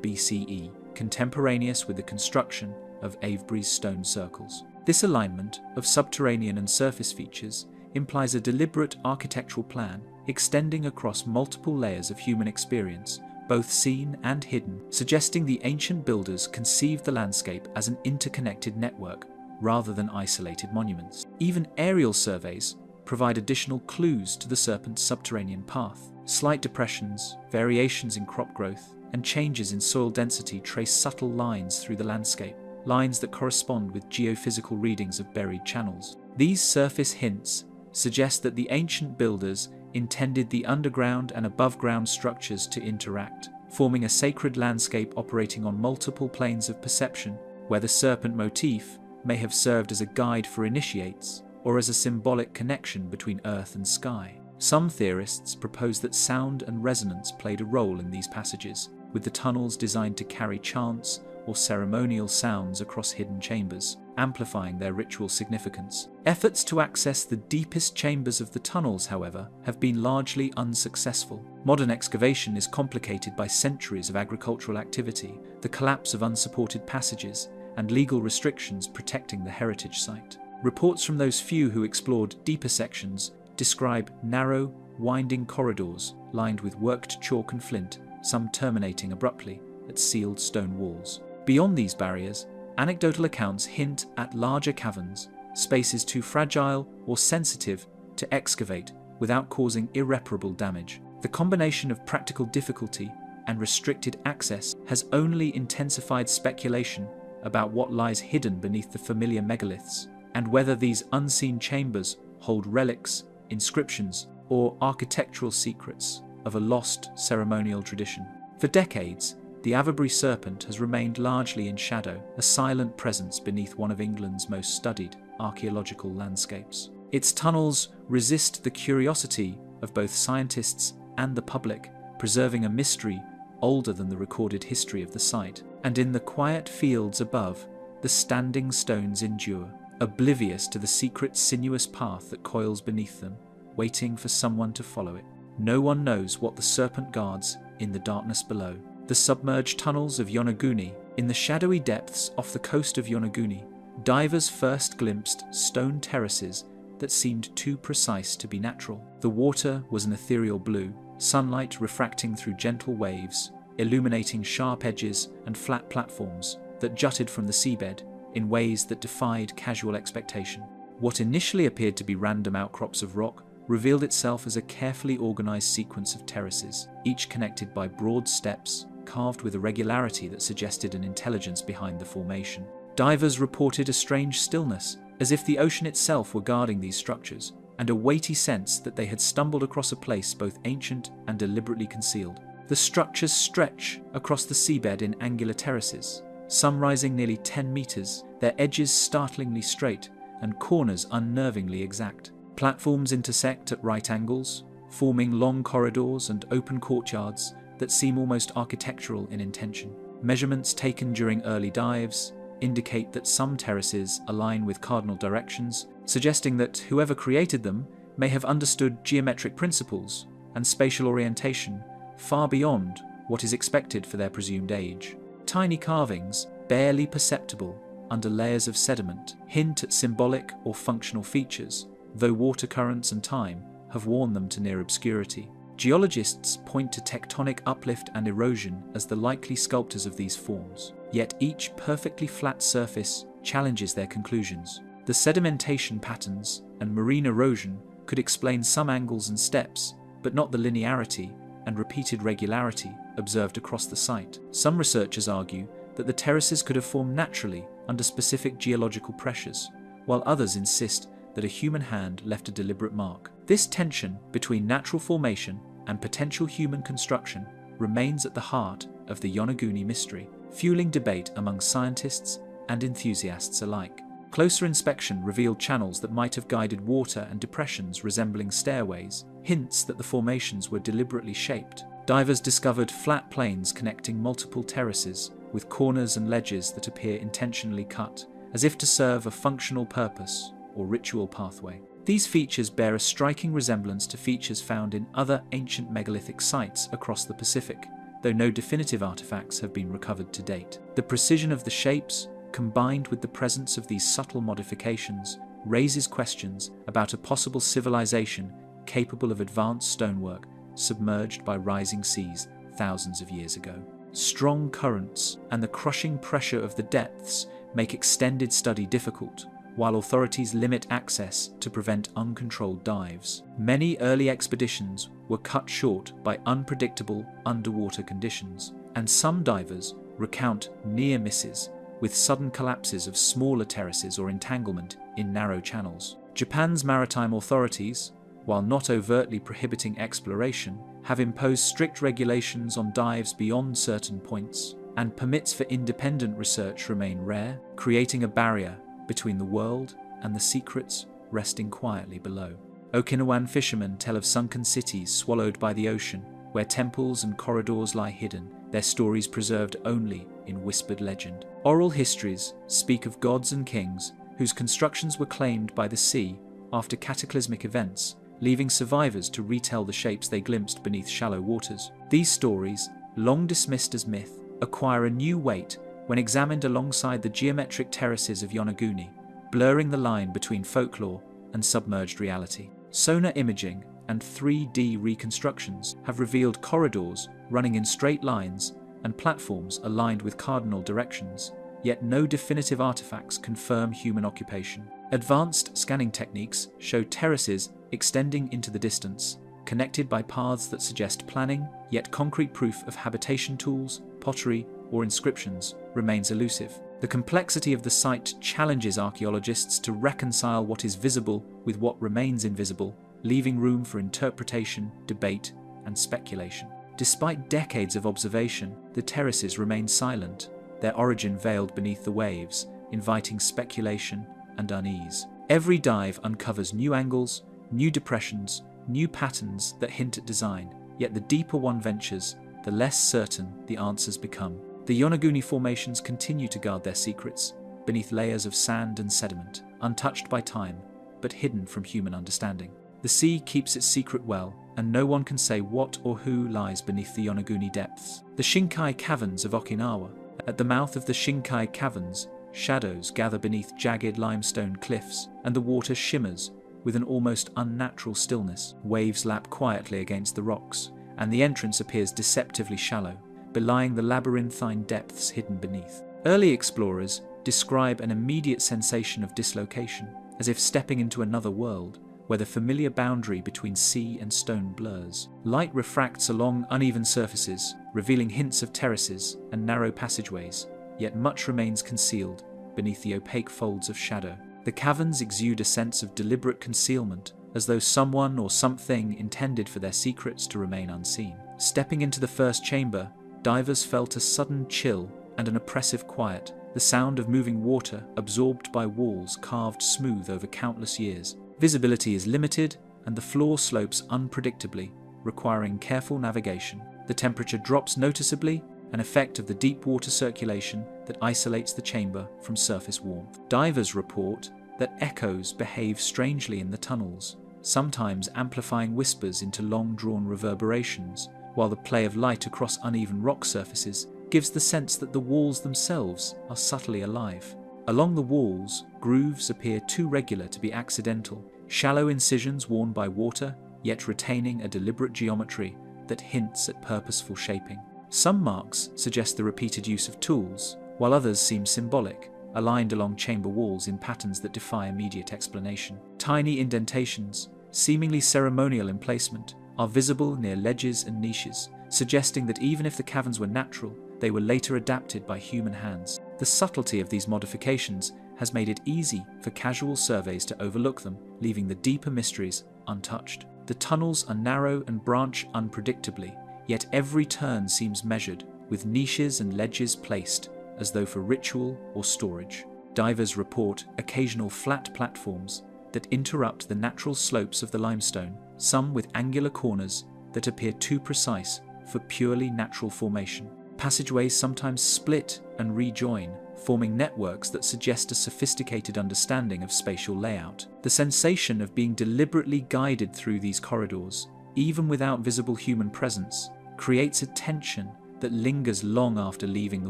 S1: BCE, contemporaneous with the construction of Avebury's stone circles. This alignment of subterranean and surface features implies a deliberate architectural plan extending across multiple layers of human experience, both seen and hidden, suggesting the ancient builders conceived the landscape as an interconnected network rather than isolated monuments. Even aerial surveys provide additional clues to the serpent's subterranean path. Slight depressions, variations in crop growth, and changes in soil density trace subtle lines through the landscape, lines that correspond with geophysical readings of buried channels. These surface hints suggest that the ancient builders intended the underground and above-ground structures to interact, forming a sacred landscape operating on multiple planes of perception, where the serpent motif may have served as a guide for initiates or as a symbolic connection between earth and sky. Some theorists propose that sound and resonance played a role in these passages, with the tunnels designed to carry chants or ceremonial sounds across hidden chambers, amplifying their ritual significance. Efforts to access the deepest chambers of the tunnels, however, have been largely unsuccessful. Modern excavation is complicated by centuries of agricultural activity, the collapse of unsupported passages, and legal restrictions protecting the heritage site. Reports from those few who explored deeper sections describe narrow, winding corridors lined with worked chalk and flint, some terminating abruptly at sealed stone walls. Beyond these barriers, anecdotal accounts hint at larger caverns, spaces too fragile or sensitive to excavate without causing irreparable damage. The combination of practical difficulty and restricted access has only intensified speculation about what lies hidden beneath the familiar megaliths, and whether these unseen chambers hold relics, inscriptions, or architectural secrets of a lost ceremonial tradition. For decades, the Avebury serpent has remained largely in shadow, a silent presence beneath one of England's most studied archaeological landscapes. Its tunnels resist the curiosity of both scientists and the public, preserving a mystery older than the recorded history of the site. And in the quiet fields above, the standing stones endure, oblivious to the secret sinuous path that coils beneath them, waiting for someone to follow it. No one knows what the serpent guards in the darkness below. The submerged tunnels of Yonaguni. In the shadowy depths off the coast of Yonaguni, divers first glimpsed stone terraces that seemed too precise to be natural. The water was an ethereal blue, sunlight refracting through gentle waves, illuminating sharp edges and flat platforms that jutted from the seabed in ways that defied casual expectation. What initially appeared to be random outcrops of rock revealed itself as a carefully organized sequence of terraces, each connected by broad steps, carved with a regularity that suggested an intelligence behind the formation. Divers reported a strange stillness, as if the ocean itself were guarding these structures, and a weighty sense that they had stumbled across a place both ancient and deliberately concealed. The structures stretch across the seabed in angular terraces, some rising nearly 10 meters, their edges startlingly straight and corners unnervingly exact. Platforms intersect at right angles, forming long corridors and open courtyards that seem almost architectural in intention. Measurements taken during early dives indicate that some terraces align with cardinal directions, suggesting that whoever created them may have understood geometric principles and spatial orientation far beyond what is expected for their presumed age. Tiny carvings, barely perceptible under layers of sediment, hint at symbolic or functional features, though water currents and time have worn them to near obscurity. Geologists point to tectonic uplift and erosion as the likely sculptors of these forms, yet each perfectly flat surface challenges their conclusions. The sedimentation patterns and marine erosion could explain some angles and steps, but not the linearity and repeated regularity observed across the site. Some researchers argue that the terraces could have formed naturally under specific geological pressures, while others insist that a human hand left a deliberate mark. This tension between natural formation and potential human construction remains at the heart of the Yonaguni mystery, fueling debate among scientists and enthusiasts alike. Closer inspection revealed channels that might have guided water and depressions resembling stairways, hints that the formations were deliberately shaped. Divers discovered flat plains connecting multiple terraces, with corners and ledges that appear intentionally cut, as if to serve a functional purpose or ritual pathway. These features bear a striking resemblance to features found in other ancient megalithic sites across the Pacific, though no definitive artifacts have been recovered to date. The precision of the shapes, combined with the presence of these subtle modifications, raises questions about a possible civilization capable of advanced stonework submerged by rising seas thousands of years ago. Strong currents and the crushing pressure of the depths make extended study difficult, while authorities limit access to prevent uncontrolled dives. Many early expeditions were cut short by unpredictable underwater conditions, and some divers recount near misses with sudden collapses of smaller terraces or entanglement in narrow channels. Japan's maritime authorities, while not overtly prohibiting exploration, have imposed strict regulations on dives beyond certain points, and permits for independent research remain rare, creating a barrier between the world and the secrets resting quietly below. Okinawan fishermen tell of sunken cities swallowed by the ocean, where temples and corridors lie hidden, their stories preserved only in whispered legend. Oral histories speak of gods and kings whose constructions were claimed by the sea after cataclysmic events, leaving survivors to retell the shapes they glimpsed beneath shallow waters. These stories, long dismissed as myth, acquire a new weight when examined alongside the geometric terraces of Yonaguni, blurring the line between folklore and submerged reality. Sonar imaging and 3D reconstructions have revealed corridors running in straight lines and platforms aligned with cardinal directions, yet no definitive artifacts confirm human occupation. Advanced scanning techniques show terraces extending into the distance, connected by paths that suggest planning, yet concrete proof of habitation tools, pottery, or inscriptions remains elusive. The complexity of the site challenges archaeologists to reconcile what is visible with what remains invisible, leaving room for interpretation, debate, and speculation. Despite decades of observation, the terraces remain silent, their origin veiled beneath the waves, inviting speculation and unease. Every dive uncovers new angles, new depressions, new patterns that hint at design, yet the deeper one ventures, the less certain the answers become. The Yonaguni formations continue to guard their secrets, beneath layers of sand and sediment, untouched by time, but hidden from human understanding. The sea keeps its secret well, and no one can say what or who lies beneath the Yonaguni depths. The Shinkai Caverns of Okinawa. At the mouth of the Shinkai Caverns, shadows gather beneath jagged limestone cliffs, and the water shimmers with an almost unnatural stillness. Waves lap quietly against the rocks, and the entrance appears deceptively shallow, belying the labyrinthine depths hidden beneath. Early explorers describe an immediate sensation of dislocation, as if stepping into another world, where the familiar boundary between sea and stone blurs. Light refracts along uneven surfaces, revealing hints of terraces and narrow passageways, yet much remains concealed beneath the opaque folds of shadow. The caverns exude a sense of deliberate concealment, as though someone or something intended for their secrets to remain unseen. Stepping into the first chamber, divers felt a sudden chill and an oppressive quiet, the sound of moving water absorbed by walls carved smooth over countless years. Visibility is limited, and the floor slopes unpredictably, requiring careful navigation. The temperature drops noticeably, an effect of the deep water circulation that isolates the chamber from surface warmth. Divers report that echoes behave strangely in the tunnels, sometimes amplifying whispers into long-drawn reverberations, while the play of light across uneven rock surfaces gives the sense that the walls themselves are subtly alive. Along the walls, grooves appear too regular to be accidental, shallow incisions worn by water, yet retaining a deliberate geometry that hints at purposeful shaping. Some marks suggest the repeated use of tools, while others seem symbolic, aligned along chamber walls in patterns that defy immediate explanation. Tiny indentations, seemingly ceremonial in placement, are visible near ledges and niches, suggesting that even if the caverns were natural, they were later adapted by human hands. The subtlety of these modifications has made it easy for casual surveys to overlook them, leaving the deeper mysteries untouched. The tunnels are narrow and branch unpredictably, yet every turn seems measured, with niches and ledges placed, as though for ritual or storage. Divers report occasional flat platforms that interrupt the natural slopes of the limestone, some with angular corners that appear too precise for purely natural formation. Passageways sometimes split and rejoin, forming networks that suggest a sophisticated understanding of spatial layout. The sensation of being deliberately guided through these corridors, even without visible human presence, creates a tension that lingers long after leaving the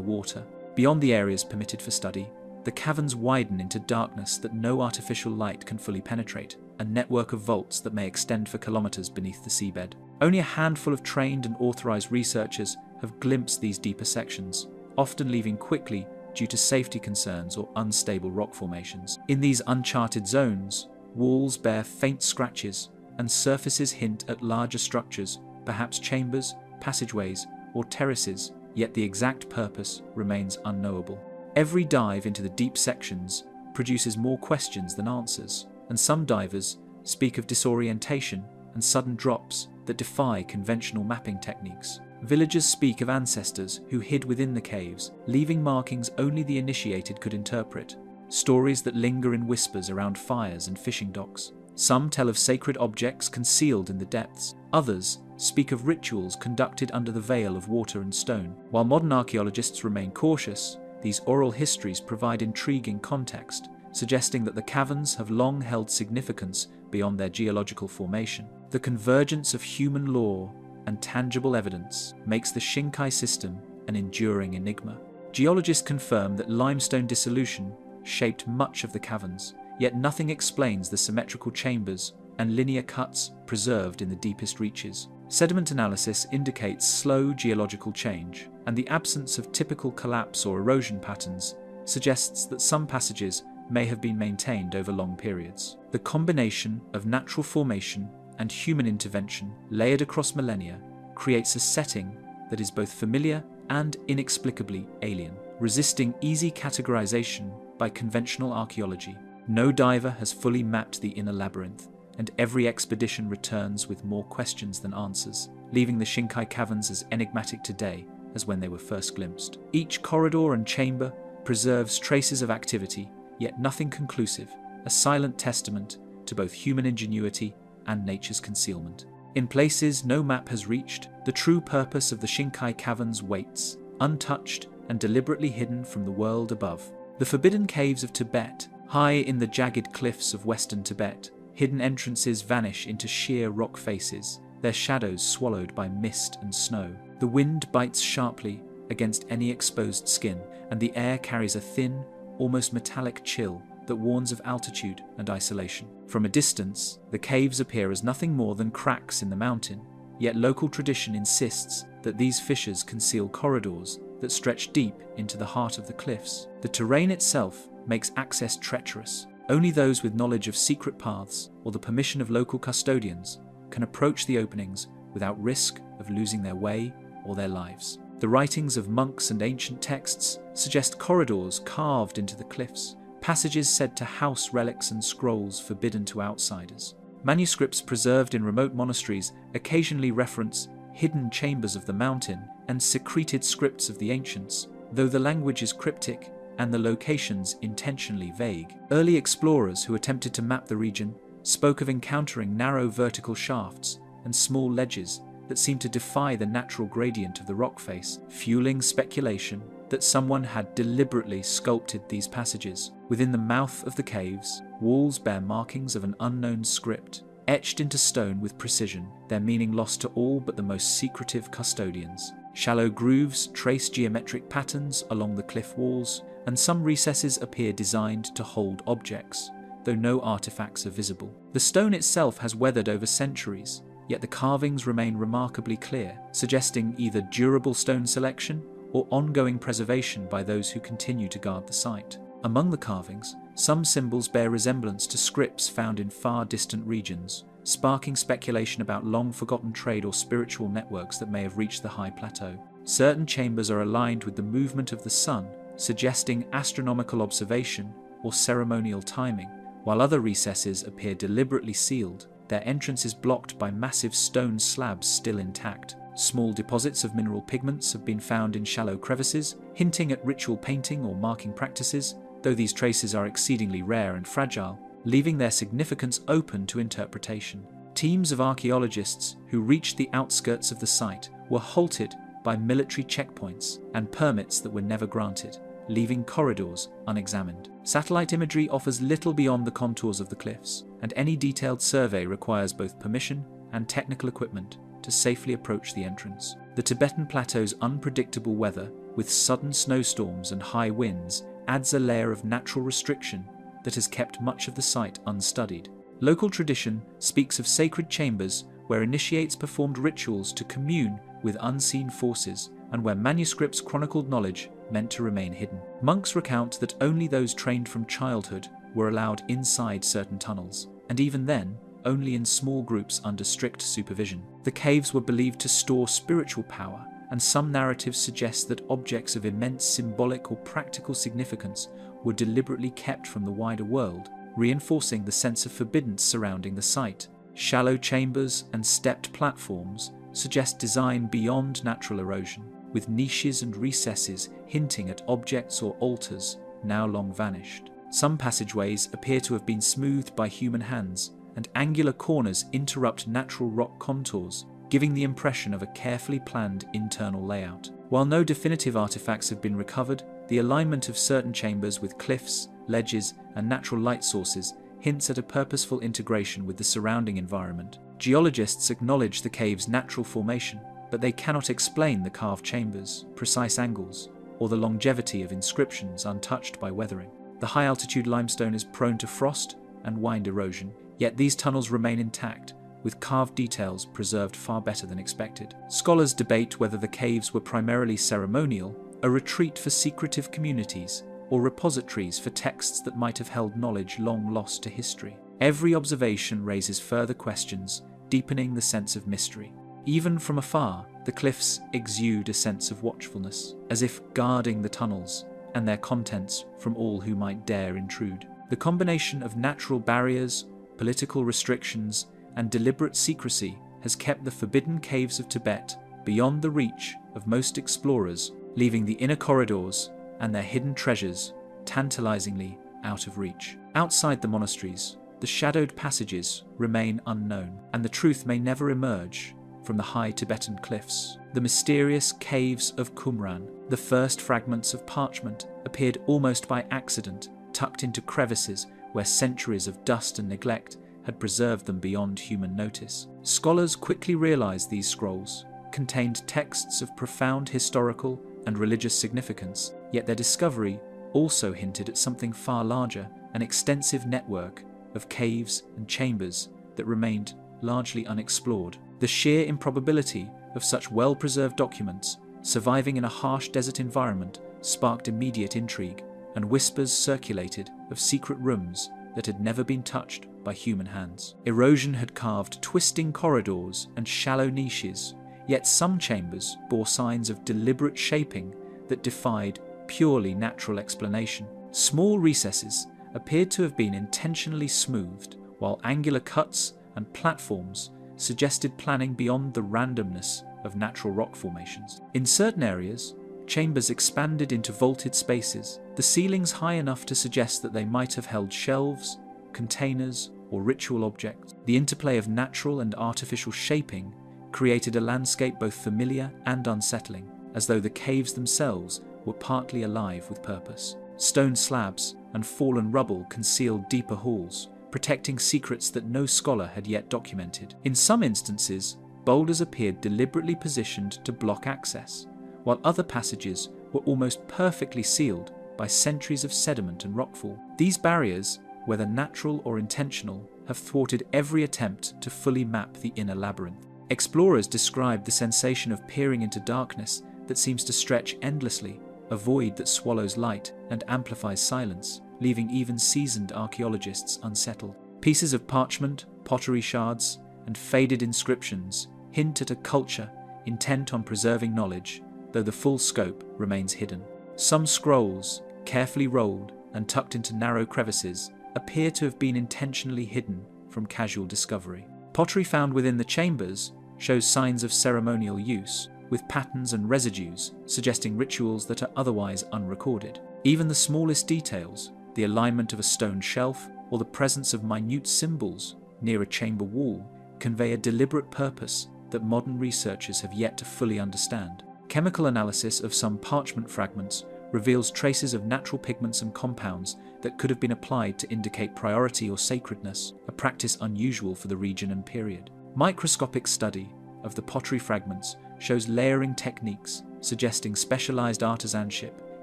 S1: water. Beyond the areas permitted for study, the caverns widen into darkness that no artificial light can fully penetrate, a network of vaults that may extend for kilometers beneath the seabed. Only a handful of trained and authorized researchers have glimpsed these deeper sections, often leaving quickly due to safety concerns or unstable rock formations. In these uncharted zones, walls bear faint scratches and surfaces hint at larger structures, perhaps chambers, passageways, or terraces, yet the exact purpose remains unknowable. Every dive into the deep sections produces more questions than answers, and some divers speak of disorientation and sudden drops that defy conventional mapping techniques. Villagers speak of ancestors who hid within the caves, leaving markings only the initiated could interpret, stories that linger in whispers around fires and fishing docks. Some tell of sacred objects concealed in the depths. Others speak of rituals conducted under the veil of water and stone. While modern archaeologists remain cautious, these oral histories provide intriguing context, suggesting that the caverns have long held significance beyond their geological formation. The convergence of human lore and tangible evidence makes the Shinkai system an enduring enigma. Geologists confirm that limestone dissolution shaped much of the caverns, yet nothing explains the symmetrical chambers and linear cuts preserved in the deepest reaches. Sediment analysis indicates slow geological change, and the absence of typical collapse or erosion patterns suggests that some passages may have been maintained over long periods. The combination of natural formation and human intervention layered across millennia creates a setting that is both familiar and inexplicably alien, resisting easy categorization by conventional archaeology. No diver has fully mapped the inner labyrinth, and every expedition returns with more questions than answers, leaving the Shinkai caverns as enigmatic today as when they were first glimpsed. Each corridor and chamber preserves traces of activity, yet nothing conclusive, a silent testament to both human ingenuity and nature's concealment. In places no map has reached, the true purpose of the Shinkai caverns waits, untouched and deliberately hidden from the world above. The forbidden caves of Tibet, high in the jagged cliffs of western Tibet, hidden entrances vanish into sheer rock faces, their shadows swallowed by mist and snow. The wind bites sharply against any exposed skin, and the air carries a thin, almost metallic chill that warns of altitude and isolation. From a distance, the caves appear as nothing more than cracks in the mountain, yet local tradition insists that these fissures conceal corridors that stretch deep into the heart of the cliffs. The terrain itself makes access treacherous. Only those with knowledge of secret paths or the permission of local custodians can approach the openings without risk of losing their way or their lives. The writings of monks and ancient texts suggest corridors carved into the cliffs, passages said to house relics and scrolls forbidden to outsiders. Manuscripts preserved in remote monasteries occasionally reference hidden chambers of the mountain and secreted scripts of the ancients, though the language is cryptic and the locations intentionally vague. Early explorers who attempted to map the region spoke of encountering narrow vertical shafts and small ledges that seemed to defy the natural gradient of the rock face, fueling speculation that someone had deliberately sculpted these passages. Within the mouth of the caves, walls bear markings of an unknown script, etched into stone with precision, their meaning lost to all but the most secretive custodians. Shallow grooves trace geometric patterns along the cliff walls, and some recesses appear designed to hold objects, though no artifacts are visible. The stone itself has weathered over centuries, yet the carvings remain remarkably clear, suggesting either durable stone selection or ongoing preservation by those who continue to guard the site. Among the carvings, some symbols bear resemblance to scripts found in far distant regions, sparking speculation about long-forgotten trade or spiritual networks that may have reached the high plateau. Certain chambers are aligned with the movement of the sun, suggesting astronomical observation or ceremonial timing, while other recesses appear deliberately sealed, their entrances blocked by massive stone slabs still intact. Small deposits of mineral pigments have been found in shallow crevices, hinting at ritual painting or marking practices, though these traces are exceedingly rare and fragile, leaving their significance open to interpretation. Teams of archaeologists who reached the outskirts of the site were halted by military checkpoints and permits that were never granted, leaving corridors unexamined. Satellite imagery offers little beyond the contours of the cliffs, and any detailed survey requires both permission and technical equipment to safely approach the entrance. The Tibetan Plateau's unpredictable weather, with sudden snowstorms and high winds, adds a layer of natural restriction that has kept much of the site unstudied. Local tradition speaks of sacred chambers where initiates performed rituals to commune with unseen forces, and where manuscripts chronicled knowledge meant to remain hidden. Monks recount that only those trained from childhood were allowed inside certain tunnels, and even then, only in small groups under strict supervision. The caves were believed to store spiritual power, and some narratives suggest that objects of immense symbolic or practical significance were deliberately kept from the wider world, reinforcing the sense of forbiddance surrounding the site. Shallow chambers and stepped platforms suggest design beyond natural erosion, with niches and recesses hinting at objects or altars now long vanished. Some passageways appear to have been smoothed by human hands, and angular corners interrupt natural rock contours, giving the impression of a carefully planned internal layout. While no definitive artifacts have been recovered, the alignment of certain chambers with cliffs, ledges, and natural light sources hints at a purposeful integration with the surrounding environment. Geologists acknowledge the cave's natural formation, but they cannot explain the carved chambers, precise angles, or the longevity of inscriptions untouched by weathering. The high-altitude limestone is prone to frost and wind erosion, yet these tunnels remain intact, with carved details preserved far better than expected. Scholars debate whether the caves were primarily ceremonial, a retreat for secretive communities, or repositories for texts that might have held knowledge long lost to history. Every observation raises further questions, deepening the sense of mystery. Even from afar, the cliffs exude a sense of watchfulness, as if guarding the tunnels and their contents from all who might dare intrude. The combination of natural barriers, political restrictions, and deliberate secrecy has kept the forbidden caves of Tibet beyond the reach of most explorers, leaving the inner corridors and their hidden treasures tantalizingly out of reach. Outside the monasteries, the shadowed passages remain unknown, and the truth may never emerge from the high Tibetan cliffs. The mysterious caves of Qumran, the first fragments of parchment, appeared almost by accident, tucked into crevices where centuries of dust and neglect had preserved them beyond human notice. Scholars quickly realized these scrolls contained texts of profound historical and religious significance, yet their discovery also hinted at something far larger, an extensive network of caves and chambers that remained largely unexplored. The sheer improbability of such well-preserved documents surviving in a harsh desert environment sparked immediate intrigue, and whispers circulated of secret rooms that had never been touched by human hands. Erosion had carved twisting corridors and shallow niches, yet some chambers bore signs of deliberate shaping that defied purely natural explanation. Small recesses appeared to have been intentionally smoothed, while angular cuts and platforms suggested planning beyond the randomness of natural rock formations. In certain areas, chambers expanded into vaulted spaces, the ceilings high enough to suggest that they might have held shelves, containers, or ritual objects. The interplay of natural and artificial shaping created a landscape both familiar and unsettling, as though the caves themselves were partly alive with purpose. Stone slabs and fallen rubble concealed deeper halls, protecting secrets that no scholar had yet documented. In some instances, boulders appeared deliberately positioned to block access, while other passages were almost perfectly sealed by centuries of sediment and rockfall. These barriers, whether natural or intentional, have thwarted every attempt to fully map the inner labyrinth. Explorers described the sensation of peering into darkness that seems to stretch endlessly, a void that swallows light and amplifies silence, leaving even seasoned archaeologists unsettled. Pieces of parchment, pottery shards, and faded inscriptions hint at a culture intent on preserving knowledge, though the full scope remains hidden. Some scrolls, carefully rolled and tucked into narrow crevices, appear to have been intentionally hidden from casual discovery. Pottery found within the chambers shows signs of ceremonial use, with patterns and residues suggesting rituals that are otherwise unrecorded. Even the smallest details, the alignment of a stone shelf or the presence of minute symbols near a chamber wall, convey a deliberate purpose that modern researchers have yet to fully understand. Chemical analysis of some parchment fragments reveals traces of natural pigments and compounds that could have been applied to indicate priority or sacredness, a practice unusual for the region and period. Microscopic study of the pottery fragments shows layering techniques suggesting specialized artisanship,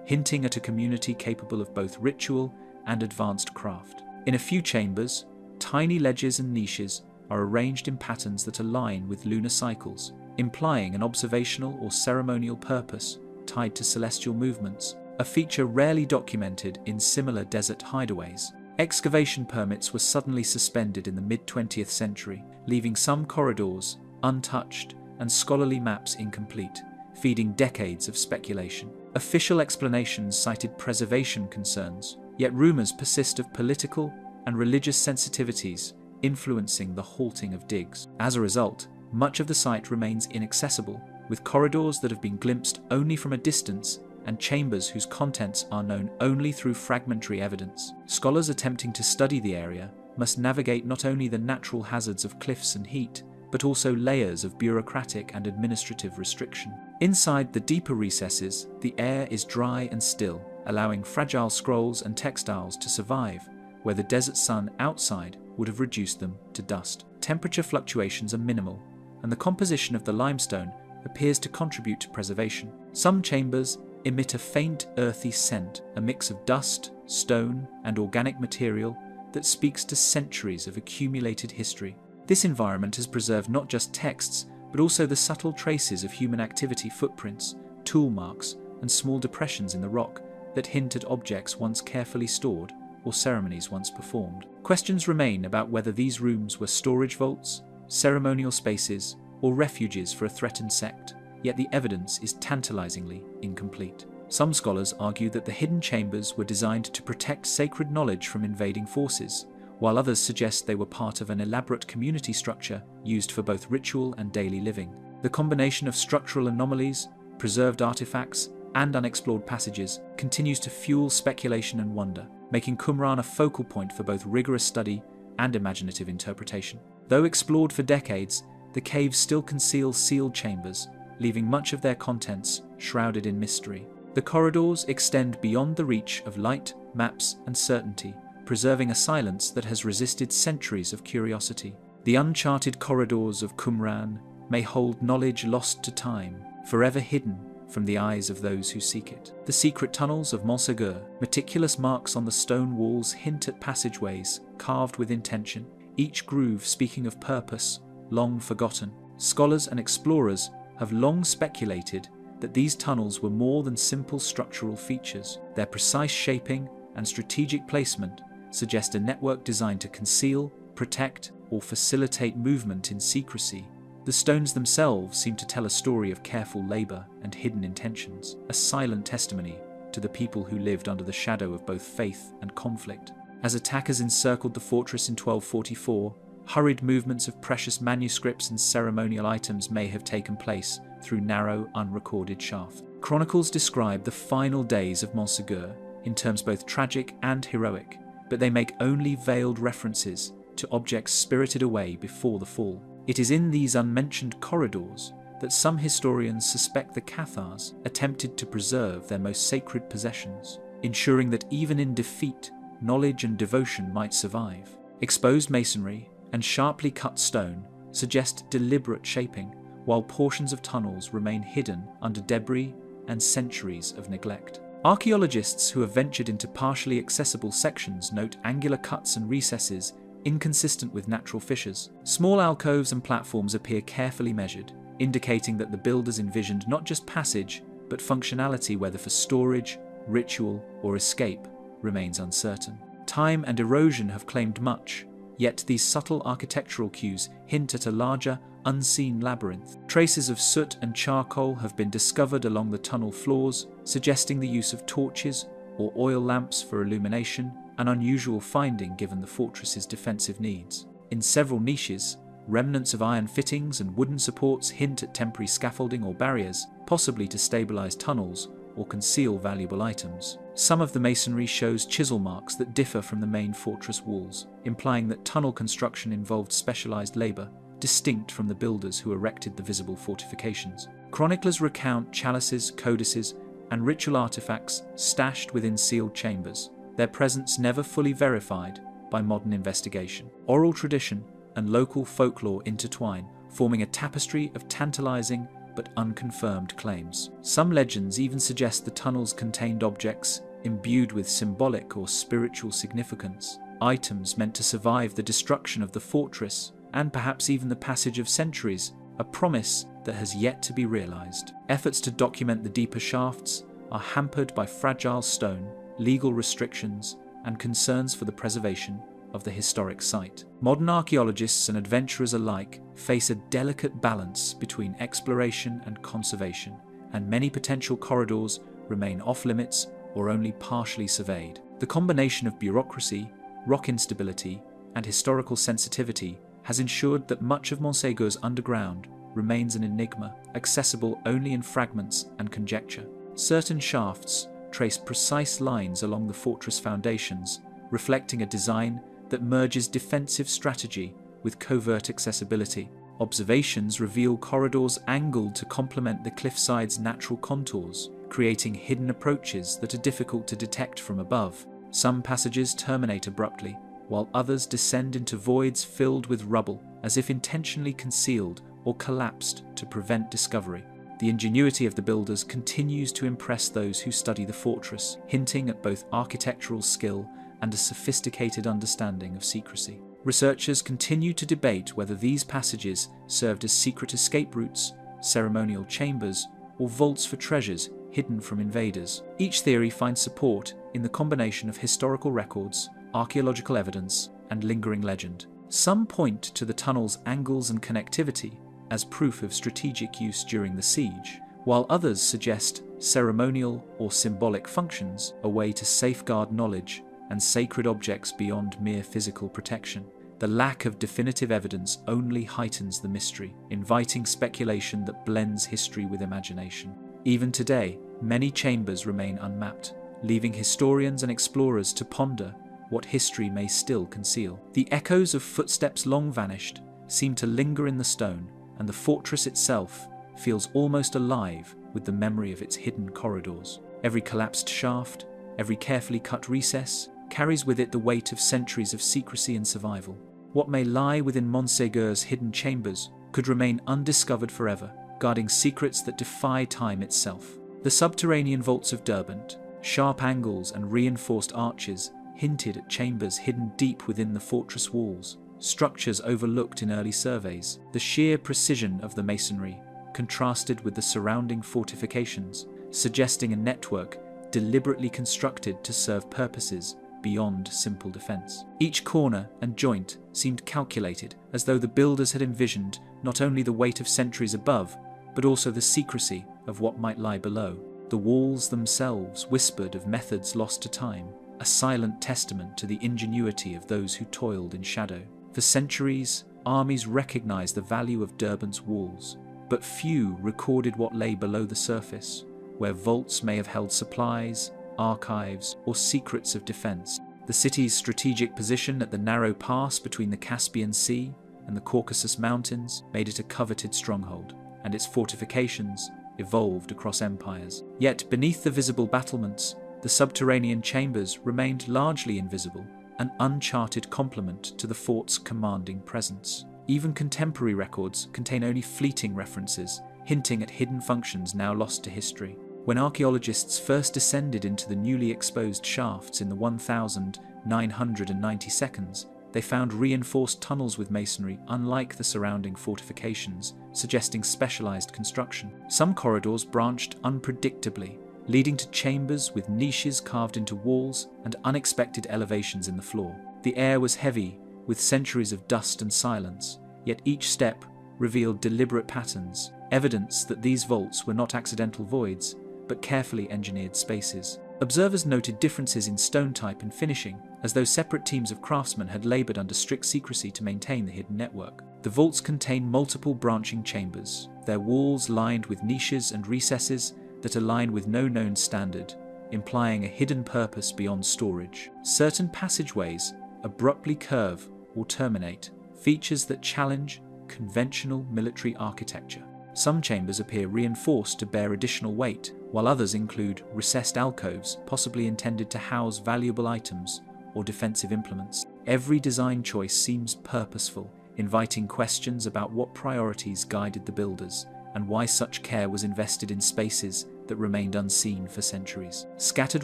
S1: hinting at a community capable of both ritual and advanced craft. In a few chambers, tiny ledges and niches are arranged in patterns that align with lunar cycles, implying an observational or ceremonial purpose tied to celestial movements, a feature rarely documented in similar desert hideaways. Excavation permits were suddenly suspended in the mid-20th century, leaving some corridors untouched and scholarly maps incomplete, feeding decades of speculation. Official explanations cited preservation concerns, yet rumors persist of political and religious sensitivities influencing the halting of digs. As a result, much of the site remains inaccessible, with corridors that have been glimpsed only from a distance and chambers whose contents are known only through fragmentary evidence. Scholars attempting to study the area must navigate not only the natural hazards of cliffs and heat, but also layers of bureaucratic and administrative restriction. Inside the deeper recesses, the air is dry and still, allowing fragile scrolls and textiles to survive, where the desert sun outside would have reduced them to dust. Temperature fluctuations are minimal, and the composition of the limestone appears to contribute to preservation. Some chambers emit a faint earthy scent, a mix of dust, stone, and organic material that speaks to centuries of accumulated history. This environment has preserved not just texts, but also the subtle traces of human activity, footprints, tool marks, and small depressions in the rock that hint at objects once carefully stored or ceremonies once performed. Questions remain about whether these rooms were storage vaults, ceremonial spaces, or refuges for a threatened sect, yet the evidence is tantalizingly incomplete. Some scholars argue that the hidden chambers were designed to protect sacred knowledge from invading forces, while others suggest they were part of an elaborate community structure used for both ritual and daily living. The combination of structural anomalies, preserved artifacts, and unexplored passages continues to fuel speculation and wonder, making Qumran a focal point for both rigorous study and imaginative interpretation. Though explored for decades, the caves still conceal sealed chambers, leaving much of their contents shrouded in mystery. The corridors extend beyond the reach of light, maps, and certainty, preserving a silence that has resisted centuries of curiosity. The uncharted corridors of Qumran may hold knowledge lost to time, forever hidden from the eyes of those who seek it. The secret tunnels of Montségur, meticulous marks on the stone walls hint at passageways carved with intention, each groove speaking of purpose, long forgotten. Scholars and explorers have long speculated that these tunnels were more than simple structural features. Their precise shaping and strategic placement suggest a network designed to conceal, protect, or facilitate movement in secrecy. The stones themselves seem to tell a story of careful labor and hidden intentions, a silent testimony to the people who lived under the shadow of both faith and conflict. As attackers encircled the fortress in 1244, hurried movements of precious manuscripts and ceremonial items may have taken place through narrow, unrecorded shafts. Chronicles describe the final days of Montségur in terms both tragic and heroic, but they make only veiled references to objects spirited away before the fall. It is in these unmentioned corridors that some historians suspect the Cathars attempted to preserve their most sacred possessions, ensuring that even in defeat, knowledge and devotion might survive. Exposed masonry and sharply cut stone suggest deliberate shaping, while portions of tunnels remain hidden under debris and centuries of neglect. Archaeologists who have ventured into partially accessible sections note angular cuts and recesses inconsistent with natural fissures. Small alcoves and platforms appear carefully measured, indicating that the builders envisioned not just passage, but functionality, whether for storage, ritual, or escape, remains uncertain. Time and erosion have claimed much, yet these subtle architectural cues hint at a larger, unseen labyrinth. Traces of soot and charcoal have been discovered along the tunnel floors, suggesting the use of torches or oil lamps for illumination, an unusual finding given the fortress's defensive needs. In several niches, Remnants of iron fittings and wooden supports hint at temporary scaffolding or barriers, possibly to stabilize tunnels or conceal valuable items. Some of the masonry shows chisel marks that differ from the main fortress walls, implying that tunnel construction involved specialized labor, distinct from the builders who erected the visible fortifications. Chroniclers recount chalices, codices, and ritual artifacts stashed within sealed chambers, their presence never fully verified by modern investigation. Oral tradition and local folklore intertwine, forming a tapestry of tantalizing but unconfirmed claims. Some legends even suggest the tunnels contained objects imbued with symbolic or spiritual significance, items meant to survive the destruction of the fortress and perhaps even the passage of centuries, a promise that has yet to be realized. Efforts to document the deeper shafts are hampered by fragile stone, legal restrictions, and concerns for the preservation of the historic site. Modern archaeologists and adventurers alike face a delicate balance between exploration and conservation, and many potential corridors remain off-limits or only partially surveyed. The combination of bureaucracy, rock instability, and historical sensitivity has ensured that much of Montségur's underground remains an enigma, accessible only in fragments and conjecture. Certain shafts trace precise lines along the fortress foundations, reflecting a design that merges defensive strategy with covert accessibility. Observations reveal corridors angled to complement the cliffside's natural contours, creating hidden approaches that are difficult to detect from above. Some passages terminate abruptly, while others descend into voids filled with rubble, as if intentionally concealed or collapsed to prevent discovery. The ingenuity of the builders continues to impress those who study the fortress, hinting at both architectural skill and a sophisticated understanding of secrecy. Researchers continue to debate whether these passages served as secret escape routes, ceremonial chambers, or vaults for treasures hidden from invaders. Each theory finds support in the combination of historical records, archaeological evidence, and lingering legend. Some point to the tunnel's angles and connectivity as proof of strategic use during the siege, while others suggest ceremonial or symbolic functions, a way to safeguard knowledge and sacred objects beyond mere physical protection. The lack of definitive evidence only heightens the mystery, inviting speculation that blends history with imagination. Even today, many chambers remain unmapped, leaving historians and explorers to ponder what history may still conceal. The echoes of footsteps long vanished seem to linger in the stone, and the fortress itself feels almost alive with the memory of its hidden corridors. Every collapsed shaft, every carefully cut recess, carries with it the weight of centuries of secrecy and survival. What may lie within Montségur's hidden chambers could remain undiscovered forever, guarding secrets that defy time itself. The subterranean vaults of Derbent, sharp angles and reinforced arches, hinted at chambers hidden deep within the fortress walls, structures overlooked in early surveys. The sheer precision of the masonry contrasted with the surrounding fortifications, suggesting a network deliberately constructed to serve purposes beyond simple defense. Each corner and joint seemed calculated, as though the builders had envisioned not only the weight of centuries above, but also the secrecy of what might lie below. The walls themselves whispered of methods lost to time, a silent testament to the ingenuity of those who toiled in shadow. For centuries, armies recognized the value of Derbent's walls, but few recorded what lay below the surface, where vaults may have held supplies, archives, or secrets of defense. The city's strategic position at the narrow pass between the Caspian Sea and the Caucasus Mountains made it a coveted stronghold, and its fortifications evolved across empires. Yet beneath the visible battlements, the subterranean chambers remained largely invisible, an uncharted complement to the fort's commanding presence. Even contemporary records contain only fleeting references, hinting at hidden functions now lost to history. When archaeologists first descended into the newly exposed shafts in the 1990 seconds, they found reinforced tunnels with masonry unlike the surrounding fortifications, suggesting specialized construction. Some corridors branched unpredictably, leading to chambers with niches carved into walls and unexpected elevations in the floor. The air was heavy with centuries of dust and silence, yet each step revealed deliberate patterns, evidence that these vaults were not accidental voids, but carefully engineered spaces. Observers noted differences in stone type and finishing, as though separate teams of craftsmen had laboured under strict secrecy to maintain the hidden network. The vaults contain multiple branching chambers, their walls lined with niches and recesses that align with no known standard, implying a hidden purpose beyond storage. Certain passageways abruptly curve or terminate, features that challenge conventional military architecture. Some chambers appear reinforced to bear additional weight, while others include recessed alcoves, possibly intended to house valuable items or defensive implements. Every design choice seems purposeful, inviting questions about what priorities guided the builders and why such care was invested in spaces that remained unseen for centuries. Scattered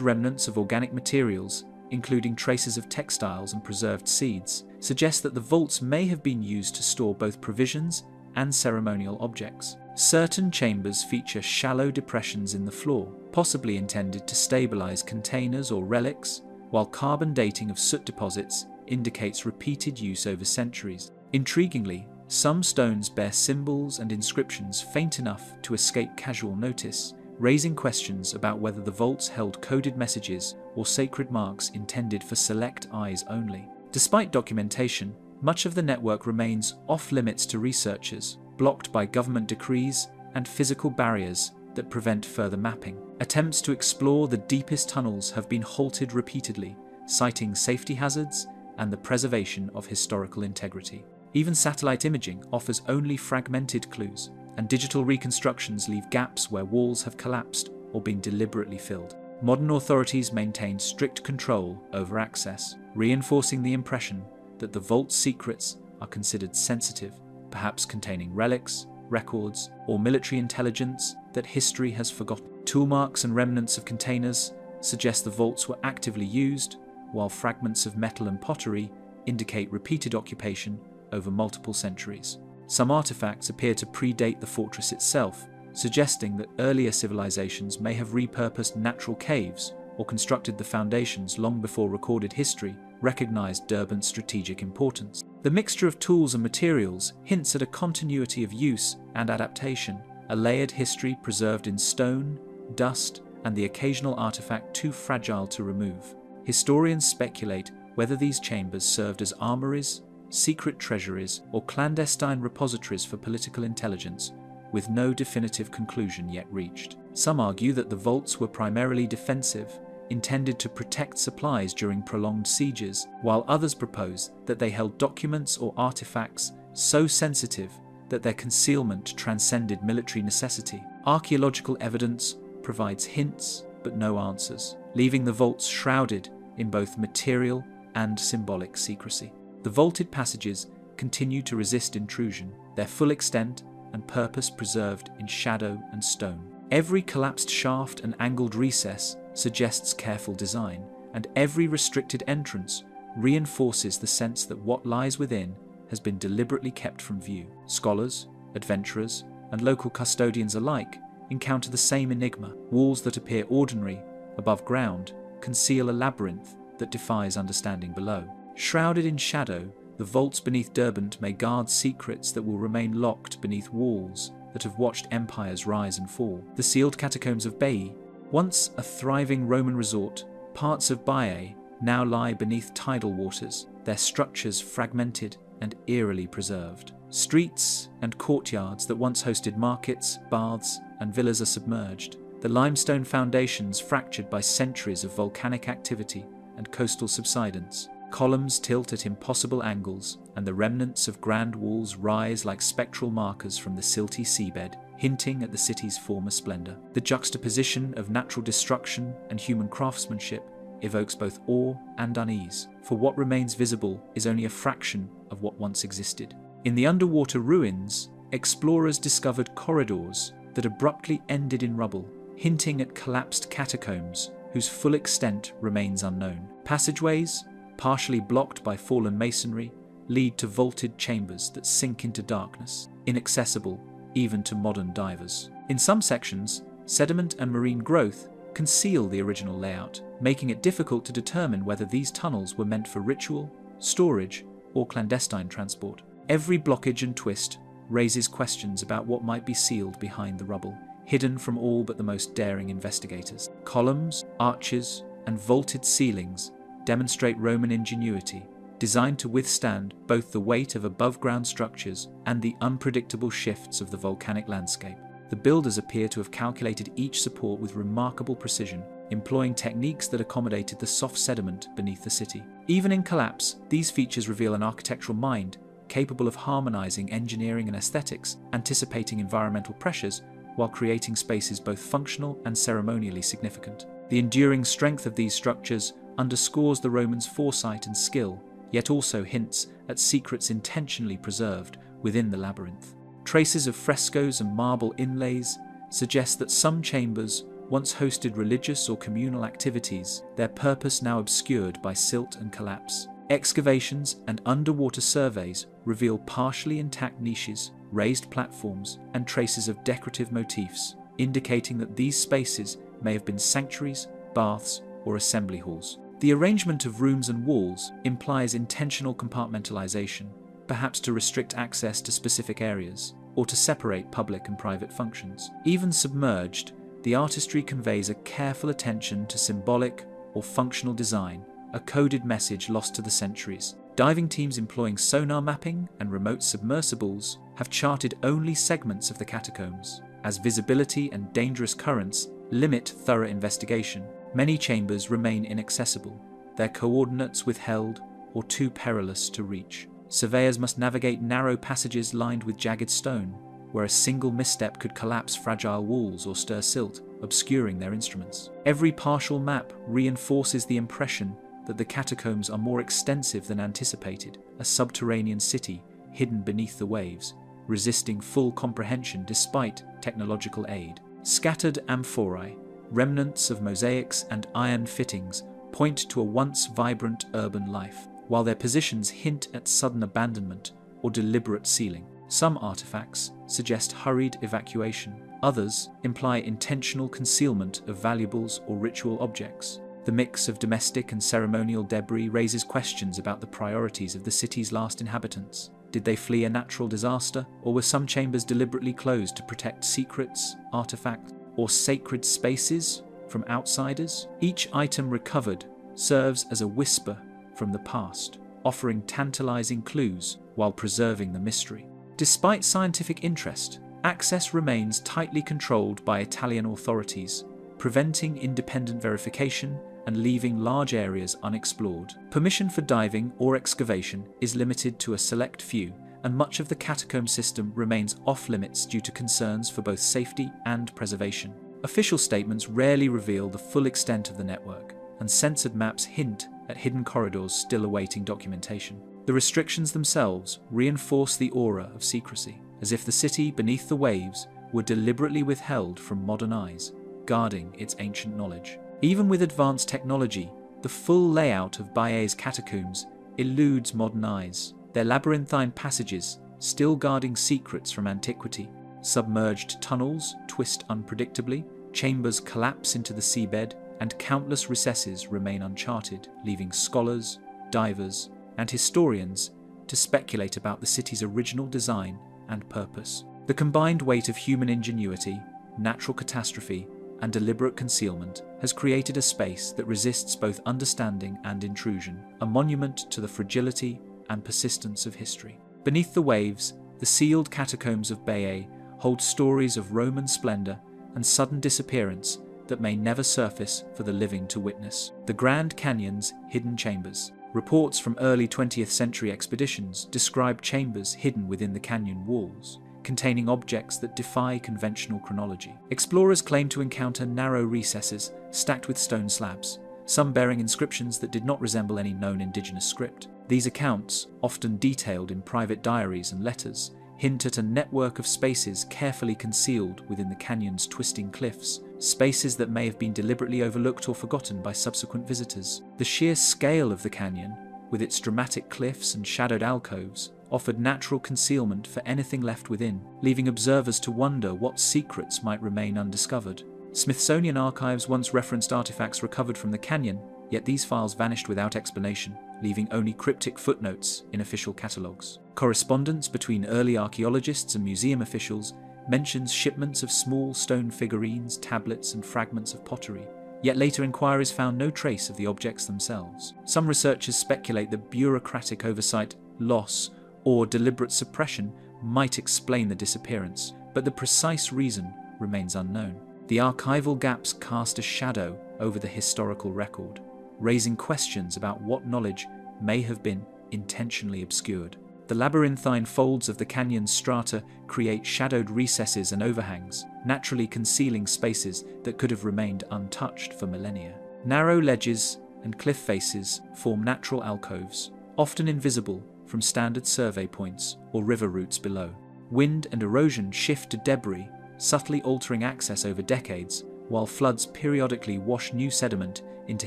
S1: remnants of organic materials, including traces of textiles and preserved seeds, suggest that the vaults may have been used to store both provisions and ceremonial objects. Certain chambers feature shallow depressions in the floor, possibly intended to stabilize containers or relics, while carbon dating of soot deposits indicates repeated use over centuries. Intriguingly, some stones bear symbols and inscriptions faint enough to escape casual notice, raising questions about whether the vaults held coded messages or sacred marks intended for select eyes only. Despite documentation, much of the network remains off-limits to researchers, blocked by government decrees and physical barriers that prevent further mapping. Attempts to explore the deepest tunnels have been halted repeatedly, citing safety hazards and the preservation of historical integrity. Even satellite imaging offers only fragmented clues, and digital reconstructions leave gaps where walls have collapsed or been deliberately filled. Modern authorities maintain strict control over access, reinforcing the impression that the vault's secrets are considered sensitive, perhaps containing relics, records, or military intelligence that history has forgotten. Tool marks and remnants of containers suggest the vaults were actively used, while fragments of metal and pottery indicate repeated occupation over multiple centuries. Some artifacts appear to predate the fortress itself, suggesting that earlier civilizations may have repurposed natural caves or constructed the foundations long before recorded history recognized Derbent's strategic importance. The mixture of tools and materials hints at a continuity of use and adaptation, a layered history preserved in stone, dust, and the occasional artifact too fragile to remove. Historians speculate whether these chambers served as armories, secret treasuries, or clandestine repositories for political intelligence, with no definitive conclusion yet reached. Some argue that the vaults were primarily defensive, intended to protect supplies during prolonged sieges, while others propose that they held documents or artifacts so sensitive that their concealment transcended military necessity. Archaeological evidence provides hints but no answers, leaving the vaults shrouded in both material and symbolic secrecy. The vaulted passages continue to resist intrusion, their full extent and purpose preserved in shadow and stone. Every collapsed shaft and angled recess suggests careful design, and every restricted entrance reinforces the sense that what lies within has been deliberately kept from view. Scholars, adventurers, and local custodians alike encounter the same enigma. Walls that appear ordinary above ground conceal a labyrinth that defies understanding below. Shrouded in shadow, the vaults beneath Derbent may guard secrets that will remain locked beneath walls that have watched empires rise and fall. The sealed catacombs of Baiae, once a thriving Roman resort, parts of Baiae now lie beneath tidal waters, their structures fragmented and eerily preserved. Streets and courtyards that once hosted markets, baths, and villas are submerged, the limestone foundations fractured by centuries of volcanic activity and coastal subsidence. Columns tilt at impossible angles, and the remnants of grand walls rise like spectral markers from the silty seabed, hinting at the city's former splendor. The juxtaposition of natural destruction and human craftsmanship evokes both awe and unease, for what remains visible is only a fraction of what once existed. In the underwater ruins, explorers discovered corridors that abruptly ended in rubble, hinting at collapsed catacombs whose full extent remains unknown. Passageways, partially blocked by fallen masonry, lead to vaulted chambers that sink into darkness, inaccessible even to modern divers. In some sections, sediment and marine growth conceal the original layout, making it difficult to determine whether these tunnels were meant for ritual, storage, or clandestine transport. Every blockage and twist raises questions about what might be sealed behind the rubble, hidden from all but the most daring investigators. Columns, arches, and vaulted ceilings demonstrate Roman ingenuity, designed to withstand both the weight of above-ground structures and the unpredictable shifts of the volcanic landscape. The builders appear to have calculated each support with remarkable precision, employing techniques that accommodated the soft sediment beneath the city. Even in collapse, these features reveal an architectural mind capable of harmonizing engineering and aesthetics, anticipating environmental pressures, while creating spaces both functional and ceremonially significant. The enduring strength of these structures underscores the Romans' foresight and skill, yet also hints at secrets intentionally preserved within the labyrinth. Traces of frescoes and marble inlays suggest that some chambers once hosted religious or communal activities, their purpose now obscured by silt and collapse. Excavations and underwater surveys reveal partially intact niches, raised platforms, and traces of decorative motifs, indicating that these spaces may have been sanctuaries, baths, or assembly halls. The arrangement of rooms and walls implies intentional compartmentalization, perhaps to restrict access to specific areas, or to separate public and private functions. Even submerged, the artistry conveys a careful attention to symbolic or functional design, a coded message lost to the centuries. Diving teams employing sonar mapping and remote submersibles have charted only segments of the catacombs, as visibility and dangerous currents limit thorough investigation. Many chambers remain inaccessible, their coordinates withheld or too perilous to reach. Surveyors must navigate narrow passages lined with jagged stone, where a single misstep could collapse fragile walls or stir silt, obscuring their instruments. Every partial map reinforces the impression that the catacombs are more extensive than anticipated, a subterranean city hidden beneath the waves, resisting full comprehension despite technological aid. Scattered amphorae, remnants of mosaics and iron fittings, point to a once vibrant urban life, while their positions hint at sudden abandonment or deliberate sealing. Some artifacts suggest hurried evacuation, others imply intentional concealment of valuables or ritual objects. The mix of domestic and ceremonial debris raises questions about the priorities of the city's last inhabitants. Did they flee a natural disaster, or were some chambers deliberately closed to protect secrets, artifacts, or sacred spaces from outsiders? Each item recovered serves as a whisper from the past, offering tantalizing clues while preserving the mystery. Despite scientific interest, access remains tightly controlled by Italian authorities, preventing independent verification and leaving large areas unexplored. Permission for diving or excavation is limited to a select few, and much of the catacomb system remains off-limits due to concerns for both safety and preservation. Official statements rarely reveal the full extent of the network, and censored maps hint at hidden corridors still awaiting documentation. The restrictions themselves reinforce the aura of secrecy, as if the city beneath the waves were deliberately withheld from modern eyes, guarding its ancient knowledge. Even with advanced technology, the full layout of Baiae's catacombs eludes modern eyes, their labyrinthine passages still guarding secrets from antiquity. Submerged tunnels twist unpredictably, chambers collapse into the seabed, and countless recesses remain uncharted, leaving scholars, divers, and historians to speculate about the city's original design and purpose. The combined weight of human ingenuity, natural catastrophe, and deliberate concealment has created a space that resists both understanding and intrusion, a monument to the fragility and persistence of history. Beneath the waves, the sealed catacombs of Baiae hold stories of Roman splendor and sudden disappearance that may never surface for the living to witness. The Grand Canyon's hidden chambers. Reports from early 20th century expeditions describe chambers hidden within the canyon walls, containing objects that defy conventional chronology. Explorers claim to encounter narrow recesses stacked with stone slabs, some bearing inscriptions that did not resemble any known indigenous script. These accounts, often detailed in private diaries and letters, hint at a network of spaces carefully concealed within the canyon's twisting cliffs, spaces that may have been deliberately overlooked or forgotten by subsequent visitors. The sheer scale of the canyon, with its dramatic cliffs and shadowed alcoves, offered natural concealment for anything left within, leaving observers to wonder what secrets might remain undiscovered. Smithsonian archives once referenced artifacts recovered from the canyon, yet these files vanished without explanation, leaving only cryptic footnotes in official catalogues. Correspondence between early archaeologists and museum officials mentions shipments of small stone figurines, tablets, and fragments of pottery, yet later inquiries found no trace of the objects themselves. Some researchers speculate that bureaucratic oversight, loss, or deliberate suppression might explain the disappearance, but the precise reason remains unknown. The archival gaps cast a shadow over the historical record, raising questions about what knowledge may have been intentionally obscured. The labyrinthine folds of the canyon's strata create shadowed recesses and overhangs, naturally concealing spaces that could have remained untouched for millennia. Narrow ledges and cliff faces form natural alcoves, often invisible from standard survey points or river routes below. Wind and erosion shift to debris, subtly altering access over decades, while floods periodically wash new sediment into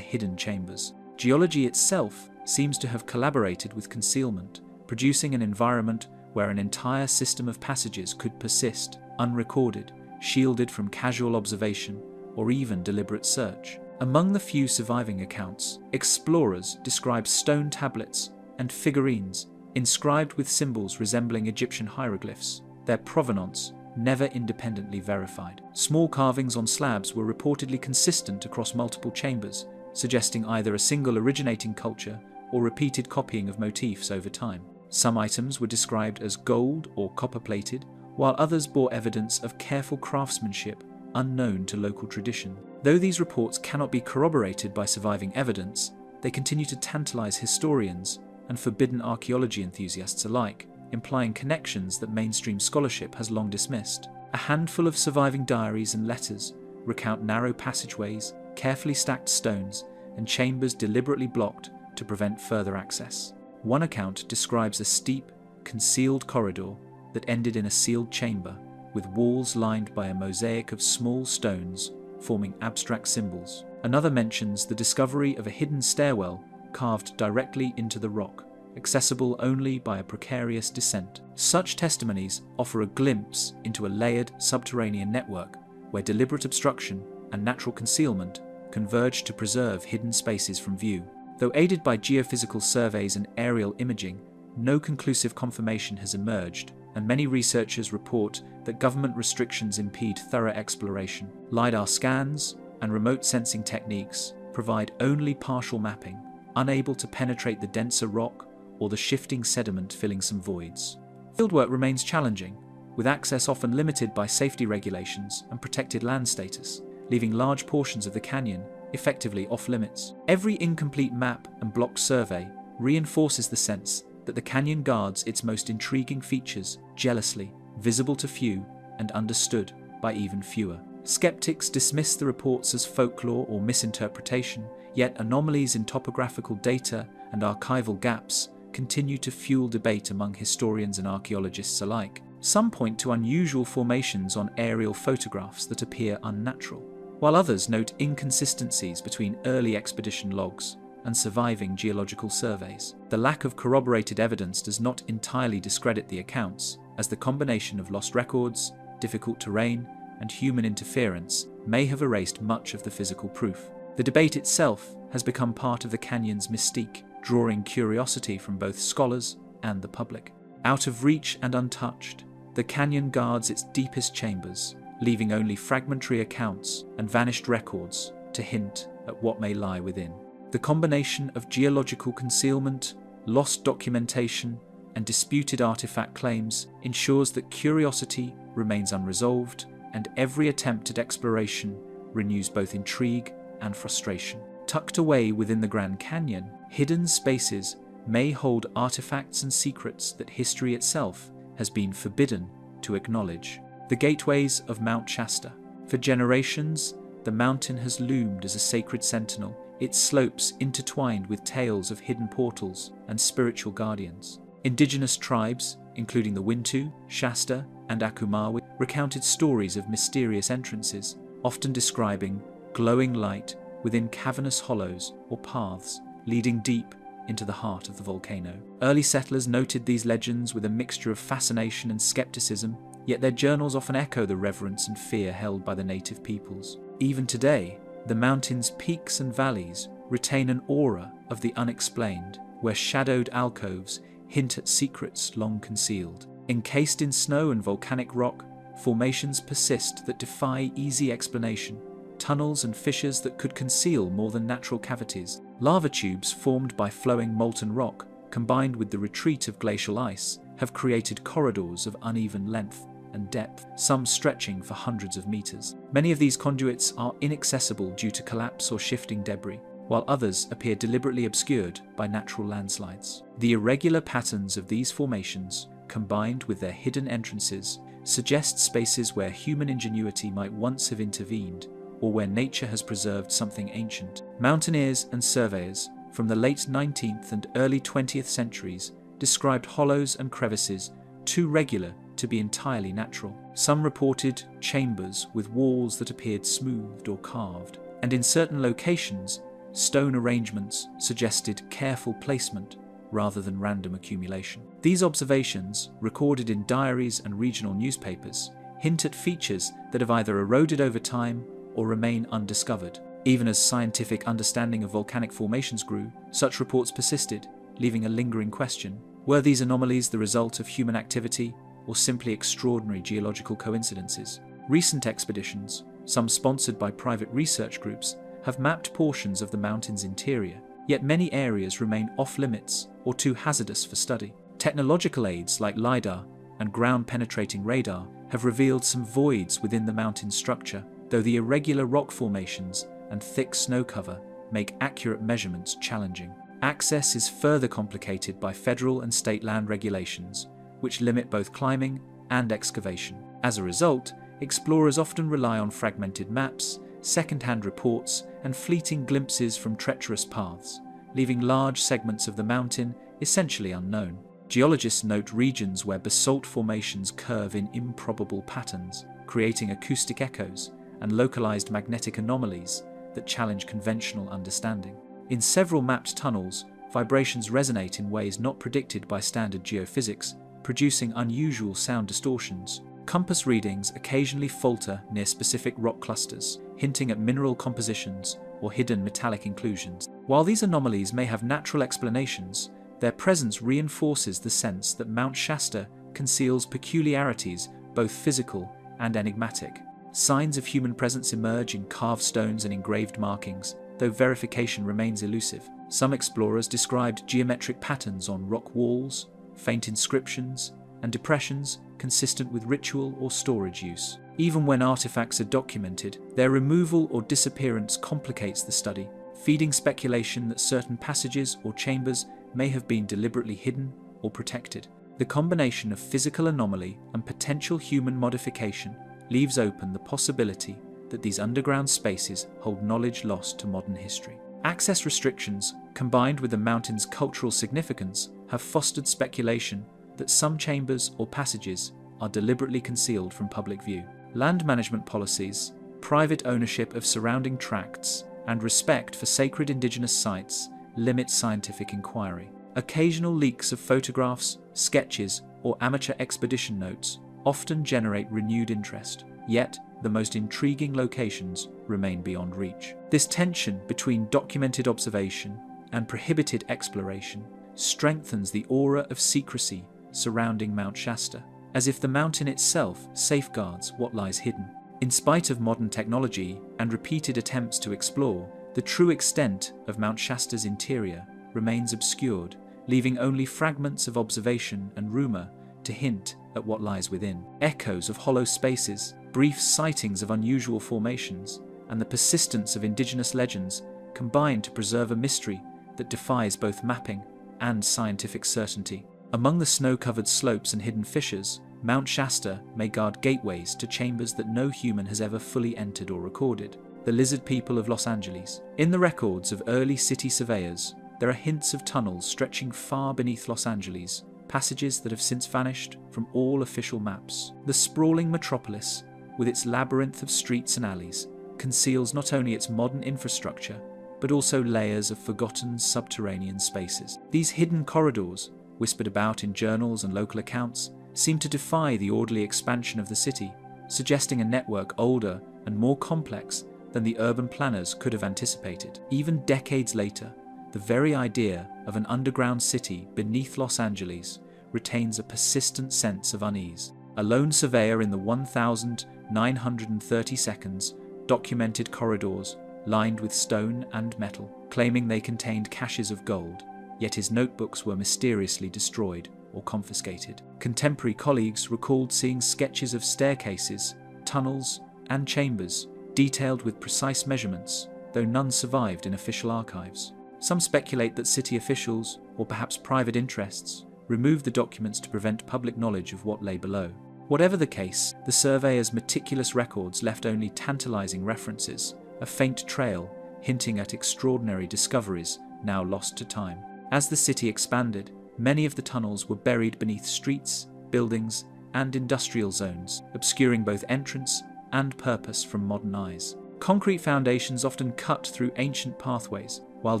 S1: hidden chambers. Geology itself seems to have collaborated with concealment, producing an environment where an entire system of passages could persist, unrecorded, shielded from casual observation or even deliberate search. Among the few surviving accounts, explorers describe stone tablets and figurines inscribed with symbols resembling Egyptian hieroglyphs, their provenance never independently verified. Small carvings on slabs were reportedly consistent across multiple chambers, suggesting either a single originating culture or repeated copying of motifs over time. Some items were described as gold or copper-plated, while others bore evidence of careful craftsmanship unknown to local tradition. Though these reports cannot be corroborated by surviving evidence, they continue to tantalize historians and forbidden archaeology enthusiasts alike, implying connections that mainstream scholarship has long dismissed. A handful of surviving diaries and letters recount narrow passageways, carefully stacked stones, and chambers deliberately blocked to prevent further access. One account describes a steep, concealed corridor that ended in a sealed chamber, with walls lined by a mosaic of small stones forming abstract symbols. Another mentions the discovery of a hidden stairwell carved directly into the rock, accessible only by a precarious descent. Such testimonies offer a glimpse into a layered subterranean network where deliberate obstruction and natural concealment converge to preserve hidden spaces from view. Though aided by geophysical surveys and aerial imaging, no conclusive confirmation has emerged, and many researchers report that government restrictions impede thorough exploration. LiDAR scans and remote sensing techniques provide only partial mapping, unable to penetrate the denser rock or the shifting sediment filling some voids. Fieldwork remains challenging, with access often limited by safety regulations and protected land status, leaving large portions of the canyon effectively off-limits. Every incomplete map and block survey reinforces the sense that the canyon guards its most intriguing features jealously, visible to few and understood by even fewer. Skeptics dismiss the reports as folklore or misinterpretation, yet anomalies in topographical data and archival gaps continue to fuel debate among historians and archaeologists alike. Some point to unusual formations on aerial photographs that appear unnatural, while others note inconsistencies between early expedition logs and surviving geological surveys. The lack of corroborated evidence does not entirely discredit the accounts, as the combination of lost records, difficult terrain, and human interference may have erased much of the physical proof. The debate itself has become part of the canyon's mystique, drawing curiosity from both scholars and the public. Out of reach and untouched, the canyon guards its deepest chambers, leaving only fragmentary accounts and vanished records to hint at what may lie within. The combination of geological concealment, lost documentation, and disputed artifact claims ensures that curiosity remains unresolved, and every attempt at exploration renews both intrigue and frustration. Tucked away within the Grand Canyon, hidden spaces may hold artifacts and secrets that history itself has been forbidden to acknowledge. The gateways of Mount Shasta. For generations, the mountain has loomed as a sacred sentinel, its slopes intertwined with tales of hidden portals and spiritual guardians. Indigenous tribes, including the Wintu, Shasta, and Akumawi, recounted stories of mysterious entrances, often describing glowing light within cavernous hollows or paths leading deep into the heart of the volcano. Early settlers noted these legends with a mixture of fascination and skepticism, yet their journals often echo the reverence and fear held by the native peoples. Even today, the mountain's peaks and valleys retain an aura of the unexplained, where shadowed alcoves hint at secrets long concealed. Encased in snow and volcanic rock, formations persist that defy easy explanation, tunnels and fissures that could conceal more than natural cavities. Lava tubes formed by flowing molten rock, combined with the retreat of glacial ice, have created corridors of uneven length and depth, some stretching for hundreds of meters. Many of these conduits are inaccessible due to collapse or shifting debris, while others appear deliberately obscured by natural landslides. The irregular patterns of these formations, combined with their hidden entrances, suggest spaces where human ingenuity might once have intervened, or where nature has preserved something ancient. Mountaineers and surveyors from the late 19th and early 20th centuries described hollows and crevices too regular to be entirely natural. Some reported chambers with walls that appeared smoothed or carved, and in certain locations, stone arrangements suggested careful placement rather than random accumulation. These observations, recorded in diaries and regional newspapers, hint at features that have either eroded over time or remain undiscovered. Even as scientific understanding of volcanic formations grew, such reports persisted, leaving a lingering question. Were these anomalies the result of human activity or simply extraordinary geological coincidences? Recent expeditions, some sponsored by private research groups, have mapped portions of the mountain's interior, yet many areas remain off-limits or too hazardous for study. Technological aids like LiDAR and ground-penetrating radar have revealed some voids within the mountain's structure, though the irregular rock formations and thick snow cover make accurate measurements challenging. Access is further complicated by federal and state land regulations, which limit both climbing and excavation. As a result, explorers often rely on fragmented maps, second-hand reports, and fleeting glimpses from treacherous paths, leaving large segments of the mountain essentially unknown. Geologists note regions where basalt formations curve in improbable patterns, creating acoustic echoes and localized magnetic anomalies that challenge conventional understanding. In several mapped tunnels, vibrations resonate in ways not predicted by standard geophysics, producing unusual sound distortions. Compass readings occasionally falter near specific rock clusters, hinting at mineral compositions or hidden metallic inclusions. While these anomalies may have natural explanations, their presence reinforces the sense that Mount Shasta conceals peculiarities both physical and enigmatic. Signs of human presence emerge in carved stones and engraved markings, though verification remains elusive. Some explorers described geometric patterns on rock walls, faint inscriptions, and depressions consistent with ritual or storage use. Even when artifacts are documented, their removal or disappearance complicates the study, feeding speculation that certain passages or chambers may have been deliberately hidden or protected. The combination of physical anomaly and potential human modification leaves open the possibility that these underground spaces hold knowledge lost to modern history. Access restrictions, combined with the mountain's cultural significance, have fostered speculation that some chambers or passages are deliberately concealed from public view. Land management policies, private ownership of surrounding tracts, and respect for sacred indigenous sites limit scientific inquiry. Occasional leaks of photographs, sketches, or amateur expedition notes often generate renewed interest, yet the most intriguing locations remain beyond reach. This tension between documented observation and prohibited exploration strengthens the aura of secrecy surrounding Mount Shasta, as if the mountain itself safeguards what lies hidden. In spite of modern technology and repeated attempts to explore, the true extent of Mount Shasta's interior remains obscured, leaving only fragments of observation and rumor to hint at what lies within. Echoes of hollow spaces, brief sightings of unusual formations, and the persistence of indigenous legends combine to preserve a mystery that defies both mapping and scientific certainty. Among the snow-covered slopes and hidden fissures, Mount Shasta may guard gateways to chambers that no human has ever fully entered or recorded. The lizard people of Los Angeles. In the records of early city surveyors, there are hints of tunnels stretching far beneath Los Angeles, passages that have since vanished from all official maps. The sprawling metropolis, with its labyrinth of streets and alleys, conceals not only its modern infrastructure, but also layers of forgotten subterranean spaces. These hidden corridors, whispered about in journals and local accounts, seem to defy the orderly expansion of the city, suggesting a network older and more complex than the urban planners could have anticipated. Even decades later, the very idea of an underground city beneath Los Angeles retains a persistent sense of unease. A lone surveyor in the 1,930 seconds documented corridors lined with stone and metal, claiming they contained caches of gold, yet his notebooks were mysteriously destroyed or confiscated. Contemporary colleagues recalled seeing sketches of staircases, tunnels, and chambers, detailed with precise measurements, though none survived in official archives. Some speculate that city officials, or perhaps private interests, removed the documents to prevent public knowledge of what lay below. Whatever the case, the surveyor's meticulous records left only tantalizing references, a faint trail hinting at extraordinary discoveries now lost to time. As the city expanded, many of the tunnels were buried beneath streets, buildings, and industrial zones, obscuring both entrance and purpose from modern eyes. Concrete foundations often cut through ancient pathways, while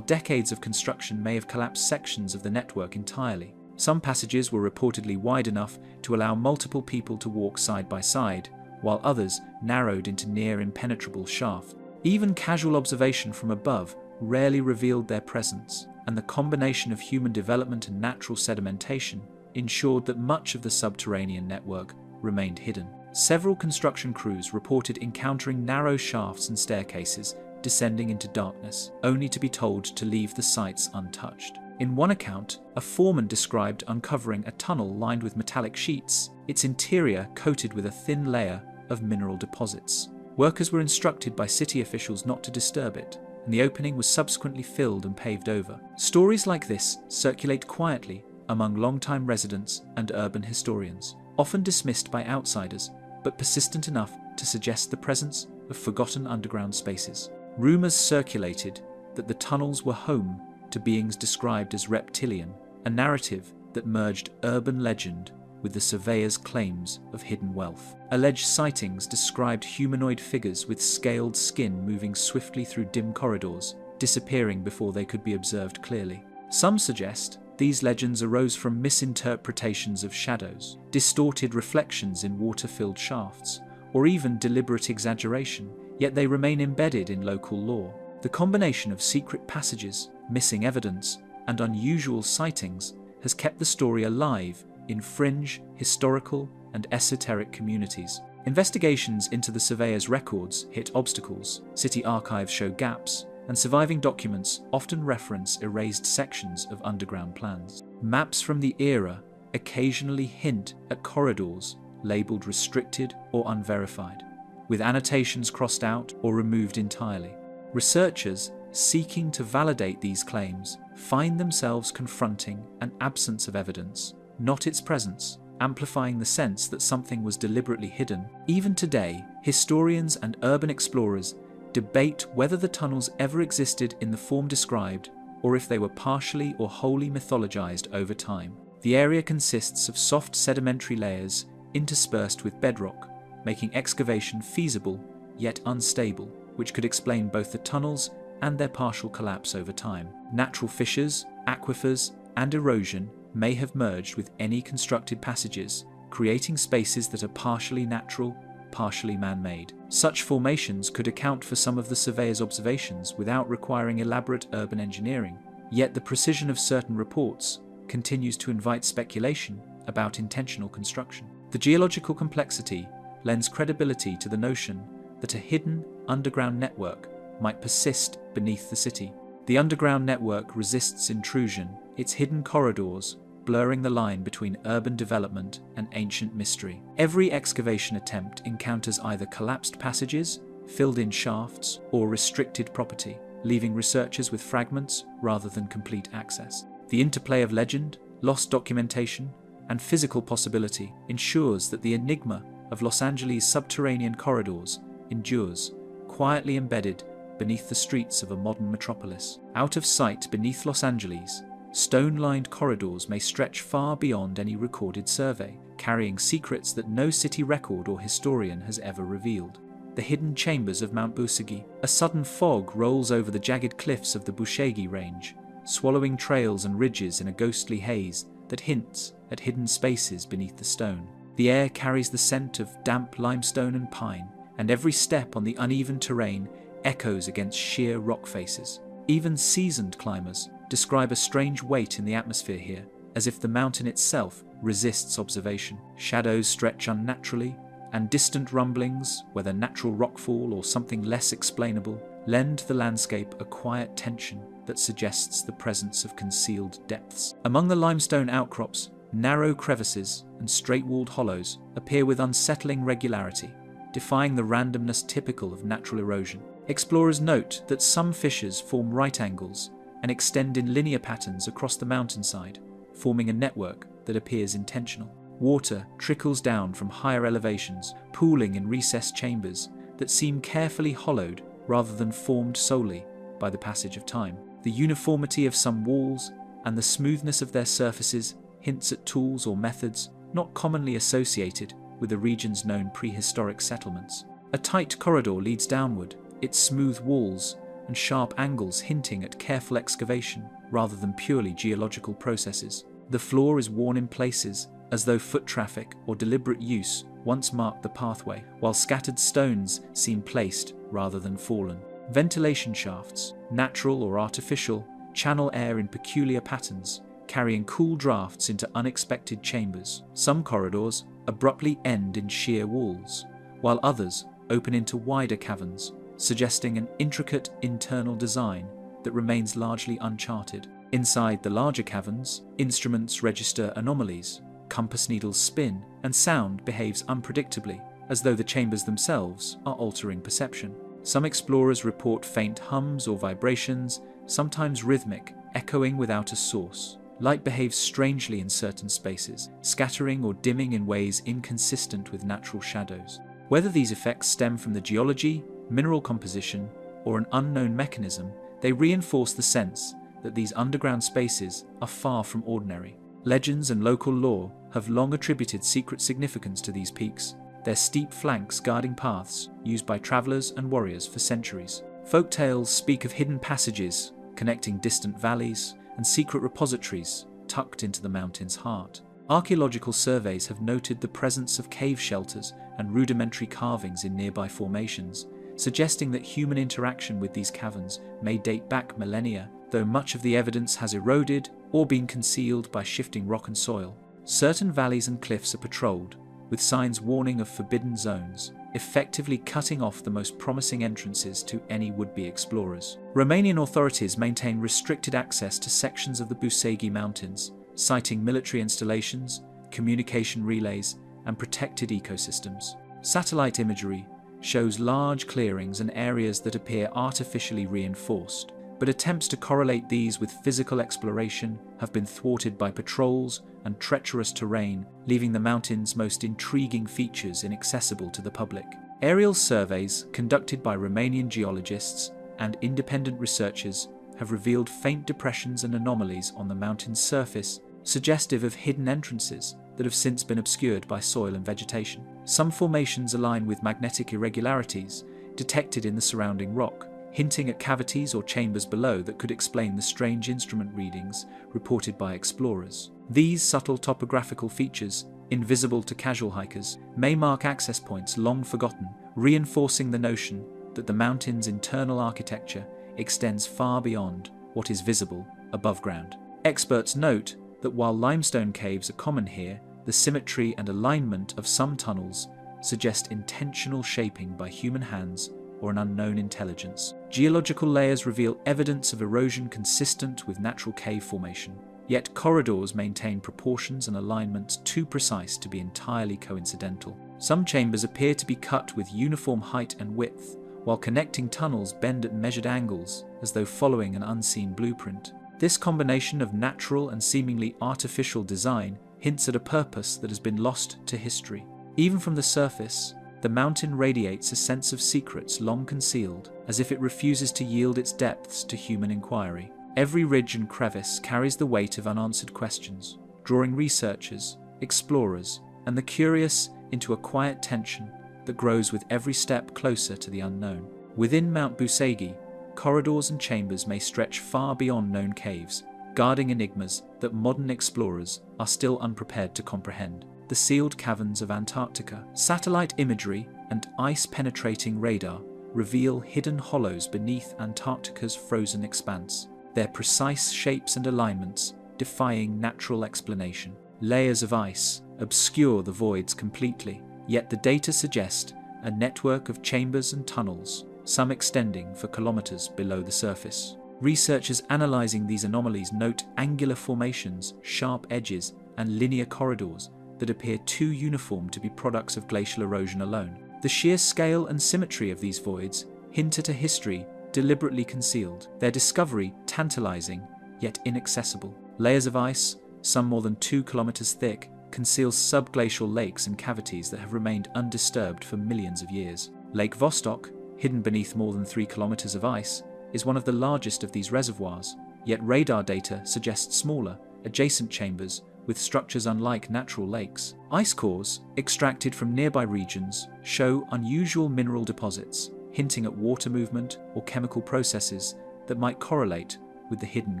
S1: decades of construction may have collapsed sections of the network entirely. Some passages were reportedly wide enough to allow multiple people to walk side by side, while others narrowed into near impenetrable shafts. Even casual observation from above rarely revealed their presence, and the combination of human development and natural sedimentation ensured that much of the subterranean network remained hidden. Several construction crews reported encountering narrow shafts and staircases descending into darkness, only to be told to leave the sites untouched. In one account, a foreman described uncovering a tunnel lined with metallic sheets, its interior coated with a thin layer of mineral deposits. Workers were instructed by city officials not to disturb it, and the opening was subsequently filled and paved over. Stories like this circulate quietly among longtime residents and urban historians, often dismissed by outsiders, but persistent enough to suggest the presence of forgotten underground spaces. Rumours circulated that the tunnels were home to beings described as reptilian, a narrative that merged urban legend with the surveyor's claims of hidden wealth. Alleged sightings described humanoid figures with scaled skin moving swiftly through dim corridors, disappearing before they could be observed clearly. Some suggest these legends arose from misinterpretations of shadows, distorted reflections in water-filled shafts, or even deliberate exaggeration, yet they remain embedded in local lore. The combination of secret passages, missing evidence, and unusual sightings has kept the story alive in fringe, historical, and esoteric communities. Investigations into the surveyor's records hit obstacles, city archives show gaps, and surviving documents often reference erased sections of underground plans. Maps from the era occasionally hint at corridors labelled restricted or unverified, with annotations crossed out or removed entirely. Researchers seeking to validate these claims find themselves confronting an absence of evidence, not its presence, amplifying the sense that something was deliberately hidden. Even today, historians and urban explorers debate whether the tunnels ever existed in the form described, or if they were partially or wholly mythologized over time. The area consists of soft sedimentary layers interspersed with bedrock, making excavation feasible yet unstable, which could explain both the tunnels and their partial collapse over time. Natural fissures, aquifers, and erosion may have merged with any constructed passages, creating spaces that are partially natural, partially man-made. Such formations could account for some of the surveyor's observations without requiring elaborate urban engineering, yet the precision of certain reports continues to invite speculation about intentional construction. The geological complexity lends credibility to the notion that a hidden underground network might persist beneath the city. The underground network resists intrusion, its hidden corridors blurring the line between urban development and ancient mystery. Every excavation attempt encounters either collapsed passages, filled-in shafts, or restricted property, leaving researchers with fragments rather than complete access. The interplay of legend, lost documentation, and physical possibility ensures that the enigma of Los Angeles' subterranean corridors endures, quietly embedded beneath the streets of a modern metropolis. Out of sight beneath Los Angeles, stone-lined corridors may stretch far beyond any recorded survey, carrying secrets that no city record or historian has ever revealed. The hidden chambers of Mount Busagi. A sudden fog rolls over the jagged cliffs of the Bushegi Range, swallowing trails and ridges in a ghostly haze that hints at hidden spaces beneath the stone. The air carries the scent of damp limestone and pine, and every step on the uneven terrain echoes against sheer rock faces. Even seasoned climbers describe a strange weight in the atmosphere here, as if the mountain itself resists observation. Shadows stretch unnaturally, and distant rumblings, whether natural rockfall or something less explainable, lend the landscape a quiet tension that suggests the presence of concealed depths. Among the limestone outcrops, narrow crevices and straight-walled hollows appear with unsettling regularity, defying the randomness typical of natural erosion. Explorers note that some fissures form right angles and extend in linear patterns across the mountainside, forming a network that appears intentional. Water trickles down from higher elevations, pooling in recessed chambers that seem carefully hollowed rather than formed solely by the passage of time. The uniformity of some walls and the smoothness of their surfaces hints at tools or methods not commonly associated with the region's known prehistoric settlements. A tight corridor leads downward, its smooth walls and sharp angles hinting at careful excavation rather than purely geological processes. The floor is worn in places, as though foot traffic or deliberate use once marked the pathway, while scattered stones seem placed rather than fallen. Ventilation shafts, natural or artificial, channel air in peculiar patterns, carrying cool drafts into unexpected chambers. Some corridors abruptly end in sheer walls, while others open into wider caverns, suggesting an intricate internal design that remains largely uncharted. Inside the larger caverns, instruments register anomalies, compass needles spin, and sound behaves unpredictably, as though the chambers themselves are altering perception. Some explorers report faint hums or vibrations, sometimes rhythmic, echoing without a source. Light behaves strangely in certain spaces, scattering or dimming in ways inconsistent with natural shadows. Whether these effects stem from the geology, mineral composition, or an unknown mechanism, they reinforce the sense that these underground spaces are far from ordinary. Legends and local lore have long attributed secret significance to these peaks, their steep flanks guarding paths used by travelers and warriors for centuries. Folk tales speak of hidden passages connecting distant valleys and secret repositories tucked into the mountain's heart. Archaeological surveys have noted the presence of cave shelters and rudimentary carvings in nearby formations, suggesting that human interaction with these caverns may date back millennia, though much of the evidence has eroded or been concealed by shifting rock and soil. Certain valleys and cliffs are patrolled, with signs warning of forbidden zones, effectively cutting off the most promising entrances to any would-be explorers. Romanian authorities maintain restricted access to sections of the Busegi Mountains, citing military installations, communication relays, and protected ecosystems. Satellite imagery shows large clearings and areas that appear artificially reinforced, but attempts to correlate these with physical exploration have been thwarted by patrols and treacherous terrain, leaving the mountain's most intriguing features inaccessible to the public. Aerial surveys conducted by Romanian geologists and independent researchers have revealed faint depressions and anomalies on the mountain's surface, suggestive of hidden entrances that have since been obscured by soil and vegetation. Some formations align with magnetic irregularities detected in the surrounding rock, hinting at cavities or chambers below that could explain the strange instrument readings reported by explorers. These subtle topographical features, invisible to casual hikers, may mark access points long forgotten, reinforcing the notion that the mountain's internal architecture extends far beyond what is visible above ground. Experts note that while limestone caves are common here, the symmetry and alignment of some tunnels suggest intentional shaping by human hands or an unknown intelligence. Geological layers reveal evidence of erosion consistent with natural cave formation, yet corridors maintain proportions and alignments too precise to be entirely coincidental. Some chambers appear to be cut with uniform height and width, while connecting tunnels bend at measured angles as though following an unseen blueprint. This combination of natural and seemingly artificial design hints at a purpose that has been lost to history. Even from the surface, the mountain radiates a sense of secrets long concealed, as if it refuses to yield its depths to human inquiry. Every ridge and crevice carries the weight of unanswered questions, drawing researchers, explorers, and the curious into a quiet tension that grows with every step closer to the unknown. Within Mount Busegi, corridors and chambers may stretch far beyond known caves, guarding enigmas that modern explorers are still unprepared to comprehend. The sealed caverns of Antarctica. Satellite imagery and ice-penetrating radar reveal hidden hollows beneath Antarctica's frozen expanse. Their precise shapes and alignments defying natural explanation. Layers of ice obscure the voids completely, yet the data suggest a network of chambers and tunnels, some extending for kilometers below the surface. Researchers analyzing these anomalies note angular formations, sharp edges, and linear corridors that appear too uniform to be products of glacial erosion alone. The sheer scale and symmetry of these voids hint at a history deliberately concealed, their discovery tantalizing yet inaccessible. Layers of ice, some more than 2 kilometers thick, conceal subglacial lakes and cavities that have remained undisturbed for millions of years. Lake Vostok, hidden beneath more than 3 kilometers of ice, is one of the largest of these reservoirs, yet radar data suggests smaller, adjacent chambers with structures unlike natural lakes. Ice cores, extracted from nearby regions, show unusual mineral deposits, hinting at water movement or chemical processes that might correlate with the hidden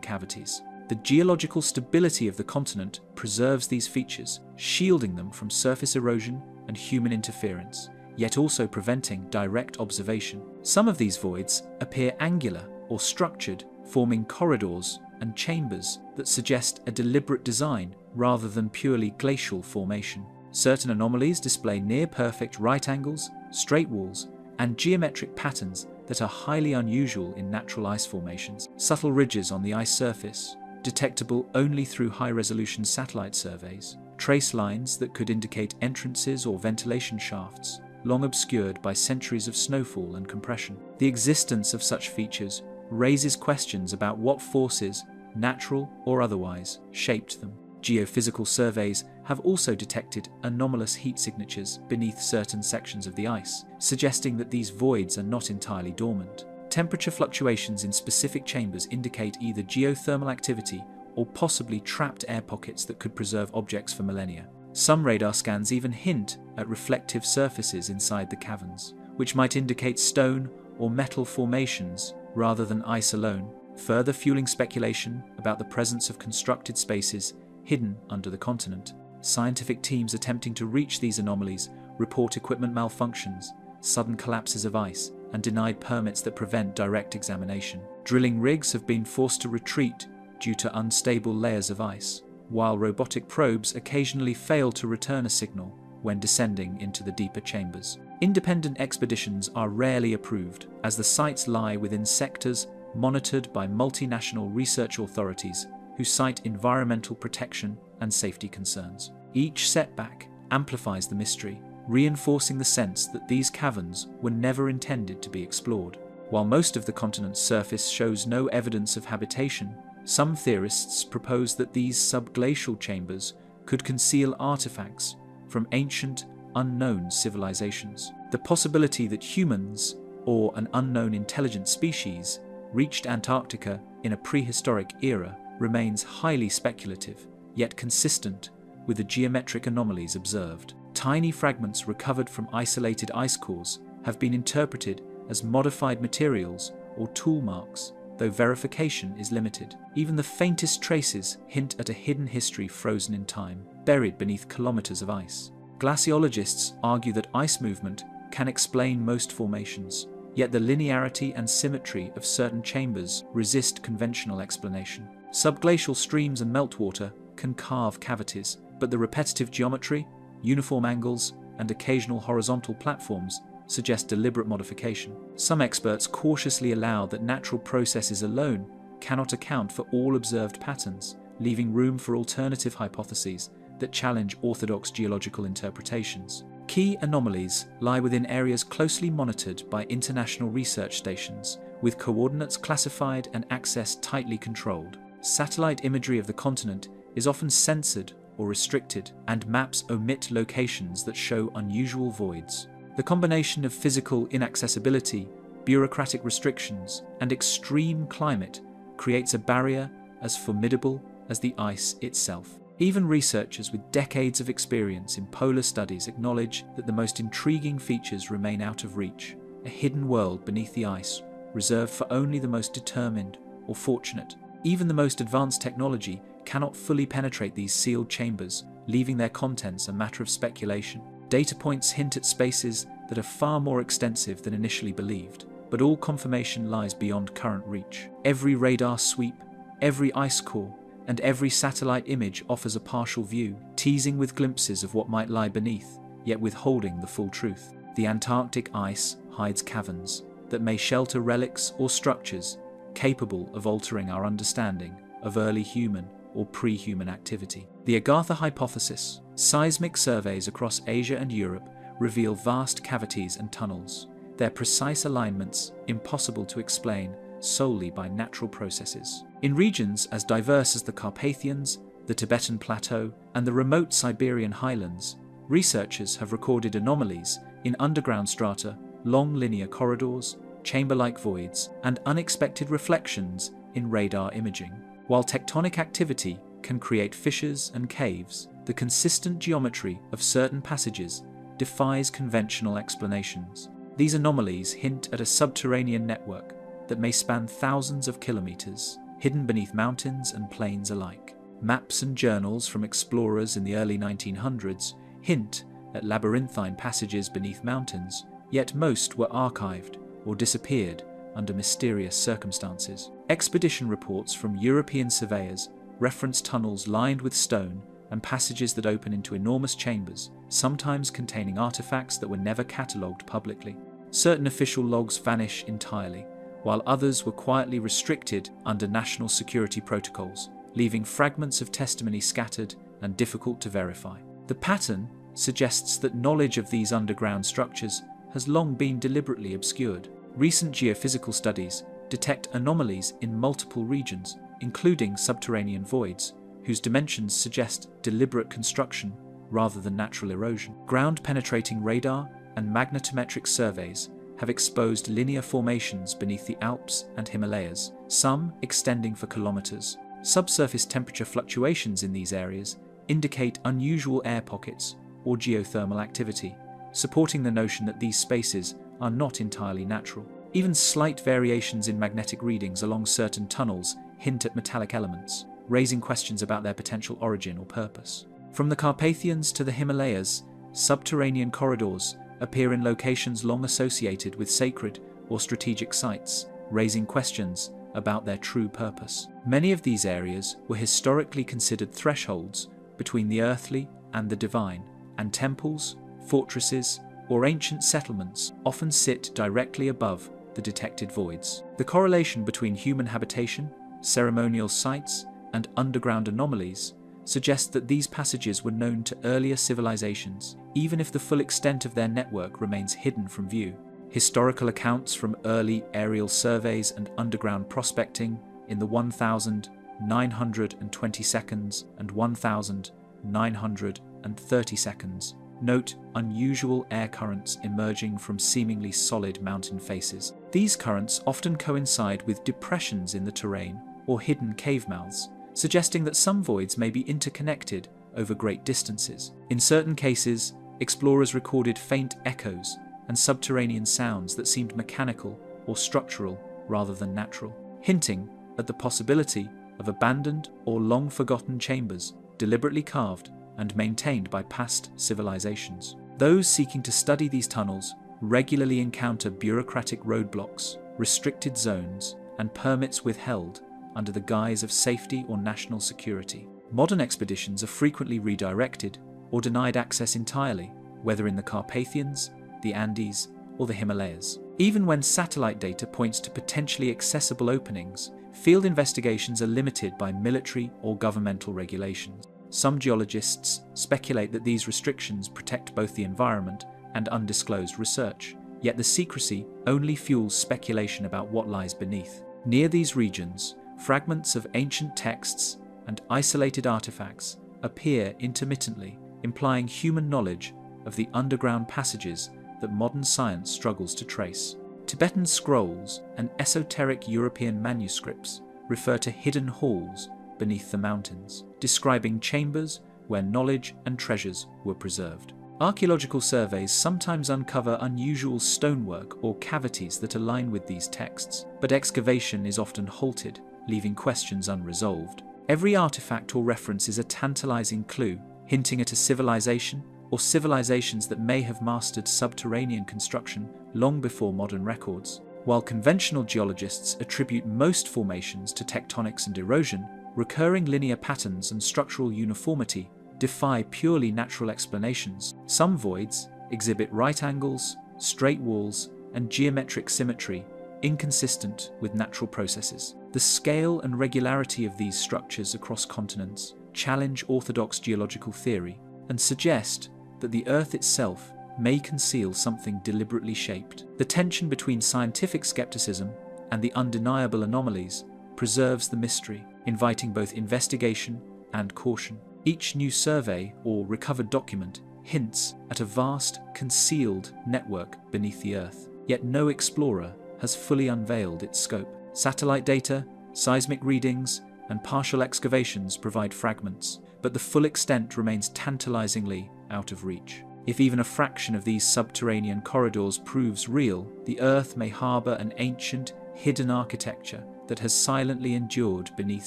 S1: cavities. The geological stability of the continent preserves these features, shielding them from surface erosion and human interference, yet also preventing direct observation. Some of these voids appear angular or structured, forming corridors and chambers that suggest a deliberate design rather than purely glacial formation. Certain anomalies display near-perfect right angles, straight walls, and geometric patterns that are highly unusual in natural ice formations. Subtle ridges on the ice surface, detectable only through high-resolution satellite surveys, trace lines that could indicate entrances or ventilation shafts, long obscured by centuries of snowfall and compression. The existence of such features raises questions about what forces, natural or otherwise, shaped them. Geophysical surveys have also detected anomalous heat signatures beneath certain sections of the ice, suggesting that these voids are not entirely dormant. Temperature fluctuations in specific chambers indicate either geothermal activity or possibly trapped air pockets that could preserve objects for millennia. Some radar scans even hint at reflective surfaces inside the caverns, which might indicate stone or metal formations rather than ice alone, further fueling speculation about the presence of constructed spaces hidden under the continent. Scientific teams attempting to reach these anomalies report equipment malfunctions, sudden collapses of ice, and denied permits that prevent direct examination. Drilling rigs have been forced to retreat due to unstable layers of ice, while robotic probes occasionally fail to return a signal when descending into the deeper chambers. Independent expeditions are rarely approved, as the sites lie within sectors monitored by multinational research authorities who cite environmental protection and safety concerns. Each setback amplifies the mystery, reinforcing the sense that these caverns were never intended to be explored. While most of the continent's surface shows no evidence of habitation, some theorists propose that these subglacial chambers could conceal artifacts from ancient, unknown civilizations. The possibility that humans, or an unknown intelligent species, reached Antarctica in a prehistoric era remains highly speculative, yet consistent with the geometric anomalies observed. Tiny fragments recovered from isolated ice cores have been interpreted as modified materials or tool marks, though verification is limited. Even the faintest traces hint at a hidden history frozen in time, buried beneath kilometers of ice. Glaciologists argue that ice movement can explain most formations, yet the linearity and symmetry of certain chambers resist conventional explanation. Subglacial streams and meltwater can carve cavities, but the repetitive geometry, uniform angles, and occasional horizontal platforms suggest deliberate modification. Some experts cautiously allow that natural processes alone cannot account for all observed patterns, leaving room for alternative hypotheses that challenge orthodox geological interpretations. Key anomalies lie within areas closely monitored by international research stations, with coordinates classified and access tightly controlled. Satellite imagery of the continent is often censored or restricted, and maps omit locations that show unusual voids. The combination of physical inaccessibility, bureaucratic restrictions, and extreme climate creates a barrier as formidable as the ice itself. Even researchers with decades of experience in polar studies acknowledge that the most intriguing features remain out of reach, a hidden world beneath the ice, reserved for only the most determined or fortunate. Even the most advanced technology cannot fully penetrate these sealed chambers, leaving their contents a matter of speculation. Data points hint at spaces that are far more extensive than initially believed, but all confirmation lies beyond current reach. Every radar sweep, every ice core, and every satellite image offers a partial view, teasing with glimpses of what might lie beneath, yet withholding the full truth. The Antarctic ice hides caverns that may shelter relics or structures capable of altering our understanding of early human or pre-human activity. The Agartha hypothesis: seismic surveys across Asia and Europe reveal vast cavities and tunnels, their precise alignments impossible to explain solely by natural processes. In regions as diverse as the Carpathians, the Tibetan Plateau, and the remote Siberian highlands, researchers have recorded anomalies in underground strata, long linear corridors, chamber-like voids, and unexpected reflections in radar imaging. While tectonic activity can create fissures and caves, the consistent geometry of certain passages defies conventional explanations. These anomalies hint at a subterranean network that may span thousands of kilometers, hidden beneath mountains and plains alike. Maps and journals from explorers in the early 1900s hint at labyrinthine passages beneath mountains, yet most were archived or disappeared under mysterious circumstances. Expedition reports from European surveyors reference tunnels lined with stone and passages that open into enormous chambers, sometimes containing artifacts that were never catalogued publicly. Certain official logs vanish entirely, while others were quietly restricted under national security protocols, leaving fragments of testimony scattered and difficult to verify. The pattern suggests that knowledge of these underground structures has long been deliberately obscured. Recent geophysical studies detect anomalies in multiple regions, including subterranean voids, whose dimensions suggest deliberate construction rather than natural erosion. Ground-penetrating radar and magnetometric surveys have exposed linear formations beneath the Alps and Himalayas, some extending for kilometers. Subsurface temperature fluctuations in these areas indicate unusual air pockets or geothermal activity, supporting the notion that these spaces are not entirely natural. Even slight variations in magnetic readings along certain tunnels hint at metallic elements, raising questions about their potential origin or purpose. From the Carpathians to the Himalayas, subterranean corridors appear in locations long associated with sacred or strategic sites, raising questions about their true purpose. Many of these areas were historically considered thresholds between the earthly and the divine, and temples, fortresses, or ancient settlements often sit directly above the detected voids. The correlation between human habitation, ceremonial sites, and underground anomalies suggests that these passages were known to earlier civilizations, even if the full extent of their network remains hidden from view. Historical accounts from early aerial surveys and underground prospecting in the 1920 seconds and 1930 seconds note unusual air currents emerging from seemingly solid mountain faces. These currents often coincide with depressions in the terrain or hidden cave mouths, suggesting that some voids may be interconnected over great distances. In certain cases, explorers recorded faint echoes and subterranean sounds that seemed mechanical or structural rather than natural, hinting at the possibility of abandoned or long-forgotten chambers deliberately carved and maintained by past civilizations. Those seeking to study these tunnels regularly encounter bureaucratic roadblocks, restricted zones, and permits withheld under the guise of safety or national security. Modern expeditions are frequently redirected or denied access entirely, whether in the Carpathians, the Andes, or the Himalayas. Even when satellite data points to potentially accessible openings, field investigations are limited by military or governmental regulations. Some geologists speculate that these restrictions protect both the environment and undisclosed research, yet the secrecy only fuels speculation about what lies beneath. Near these regions, fragments of ancient texts and isolated artifacts appear intermittently, implying human knowledge of the underground passages that modern science struggles to trace. Tibetan scrolls and esoteric European manuscripts refer to hidden halls beneath the mountains, describing chambers where knowledge and treasures were preserved. Archaeological surveys sometimes uncover unusual stonework or cavities that align with these texts, but excavation is often halted, leaving questions unresolved. Every artifact or reference is a tantalizing clue, hinting at a civilization or civilizations that may have mastered subterranean construction long before modern records. While conventional geologists attribute most formations to tectonics and erosion, recurring linear patterns and structural uniformity defy purely natural explanations. Some voids exhibit right angles, straight walls, and geometric symmetry inconsistent with natural processes. The scale and regularity of these structures across continents challenge orthodox geological theory and suggest that the Earth itself may conceal something deliberately shaped. The tension between scientific skepticism and the undeniable anomalies preserves the mystery, inviting both investigation and caution. Each new survey or recovered document hints at a vast, concealed network beneath the Earth, yet no explorer has fully unveiled its scope. Satellite data, seismic readings, and partial excavations provide fragments, but the full extent remains tantalizingly out of reach. If even a fraction of these subterranean corridors proves real, the Earth may harbor an ancient, hidden architecture that has silently endured beneath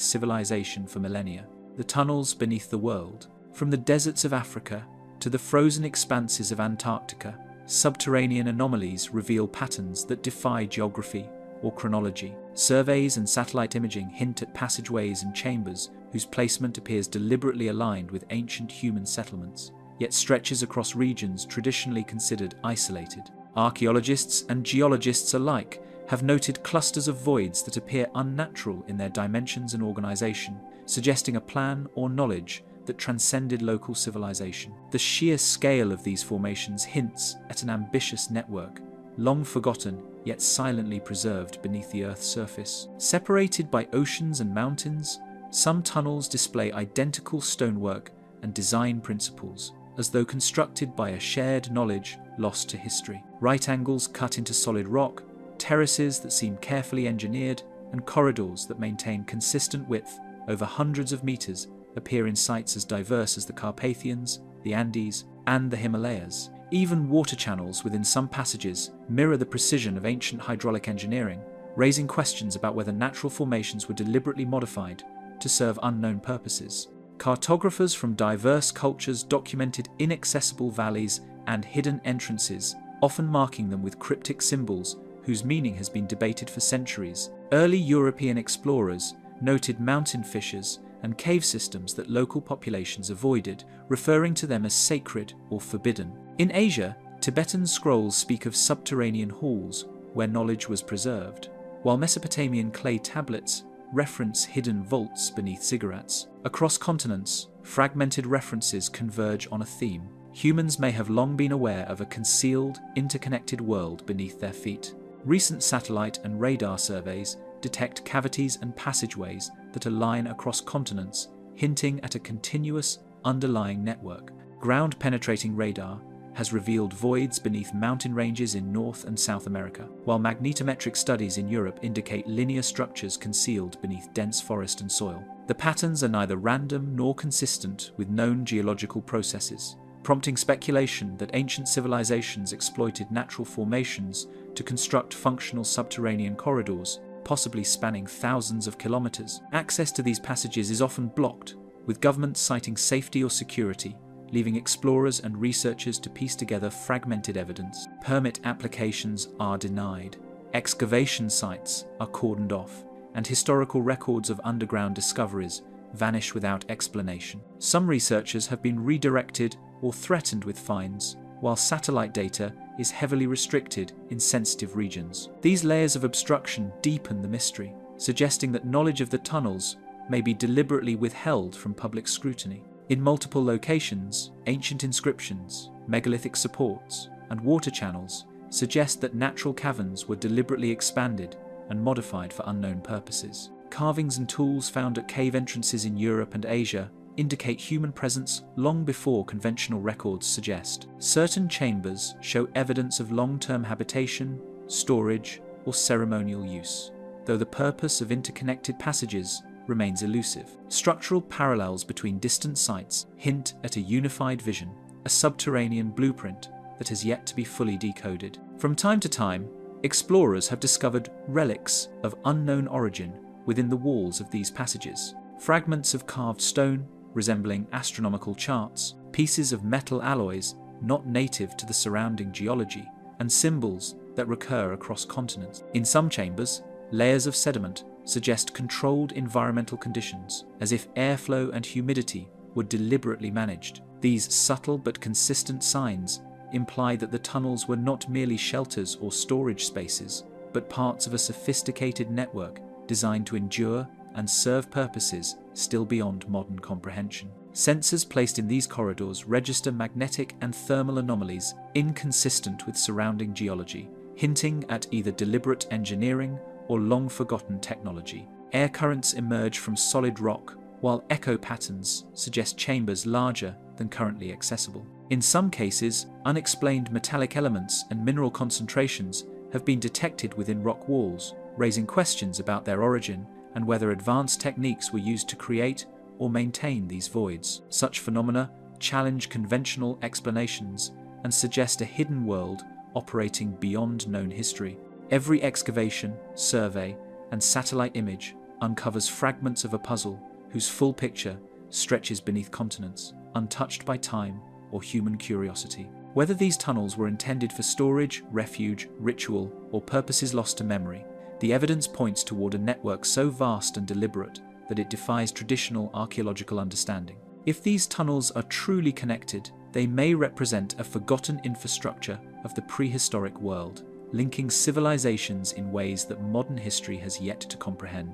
S1: civilization for millennia. The tunnels beneath the world, from the deserts of Africa to the frozen expanses of Antarctica, subterranean anomalies reveal patterns that defy geography or chronology. Surveys and satellite imaging hint at passageways and chambers whose placement appears deliberately aligned with ancient human settlements, yet stretches across regions traditionally considered isolated. Archaeologists and geologists alike have noted clusters of voids that appear unnatural in their dimensions and organization, suggesting a plan or knowledge that transcended local civilization. The sheer scale of these formations hints at an ambitious network, long forgotten yet silently preserved beneath the Earth's surface. Separated by oceans and mountains, some tunnels display identical stonework and design principles, as though constructed by a shared knowledge lost to history. Right angles cut into solid rock, terraces that seem carefully engineered, and corridors that maintain consistent width over hundreds of meters appear in sites as diverse as the Carpathians, the Andes, and the Himalayas. Even water channels within some passages mirror the precision of ancient hydraulic engineering, raising questions about whether natural formations were deliberately modified to serve unknown purposes. Cartographers from diverse cultures documented inaccessible valleys and hidden entrances, often marking them with cryptic symbols whose meaning has been debated for centuries. Early European explorers noted mountain fissures and cave systems that local populations avoided, referring to them as sacred or forbidden. In Asia, Tibetan scrolls speak of subterranean halls where knowledge was preserved, while Mesopotamian clay tablets reference hidden vaults beneath ziggurats. Across continents, fragmented references converge on a theme. Humans may have long been aware of a concealed, interconnected world beneath their feet. Recent satellite and radar surveys detect cavities and passageways that align across continents, hinting at a continuous, underlying network. Ground-penetrating radar has revealed voids beneath mountain ranges in North and South America, while magnetometric studies in Europe indicate linear structures concealed beneath dense forest and soil. The patterns are neither random nor consistent with known geological processes, prompting speculation that ancient civilizations exploited natural formations to construct functional subterranean corridors, possibly spanning thousands of kilometers. Access to these passages is often blocked, with governments citing safety or security, leaving explorers and researchers to piece together fragmented evidence. Permit applications are denied, excavation sites are cordoned off, and historical records of underground discoveries vanish without explanation. Some researchers have been redirected or threatened with fines, while satellite data is heavily restricted in sensitive regions. These layers of obstruction deepen the mystery, suggesting that knowledge of the tunnels may be deliberately withheld from public scrutiny. In multiple locations, ancient inscriptions, megalithic supports, and water channels suggest that natural caverns were deliberately expanded and modified for unknown purposes. Carvings and tools found at cave entrances in Europe and Asia indicate human presence long before conventional records suggest. Certain chambers show evidence of long-term habitation, storage, or ceremonial use, though the purpose of interconnected passages remains elusive. Structural parallels between distant sites hint at a unified vision, a subterranean blueprint that has yet to be fully decoded. From time to time, explorers have discovered relics of unknown origin within the walls of these passages. Fragments of carved stone resembling astronomical charts, pieces of metal alloys not native to the surrounding geology, and symbols that recur across continents. In some chambers, layers of sediment suggest controlled environmental conditions, as if airflow and humidity were deliberately managed. These subtle but consistent signs imply that the tunnels were not merely shelters or storage spaces, but parts of a sophisticated network designed to endure and serve purposes still beyond modern comprehension. Sensors placed in these corridors register magnetic and thermal anomalies inconsistent with surrounding geology, hinting at either deliberate engineering or long-forgotten technology. Air currents emerge from solid rock, while echo patterns suggest chambers larger than currently accessible. In some cases, unexplained metallic elements and mineral concentrations have been detected within rock walls, raising questions about their origin and whether advanced techniques were used to create or maintain these voids. Such phenomena challenge conventional explanations and suggest a hidden world operating beyond known history. Every excavation, survey, and satellite image uncovers fragments of a puzzle whose full picture stretches beneath continents, untouched by time or human curiosity. Whether these tunnels were intended for storage, refuge, ritual, or purposes lost to memory, the evidence points toward a network so vast and deliberate that it defies traditional archaeological understanding. If these tunnels are truly connected, they may represent a forgotten infrastructure of the prehistoric world, linking civilizations in ways that modern history has yet to comprehend.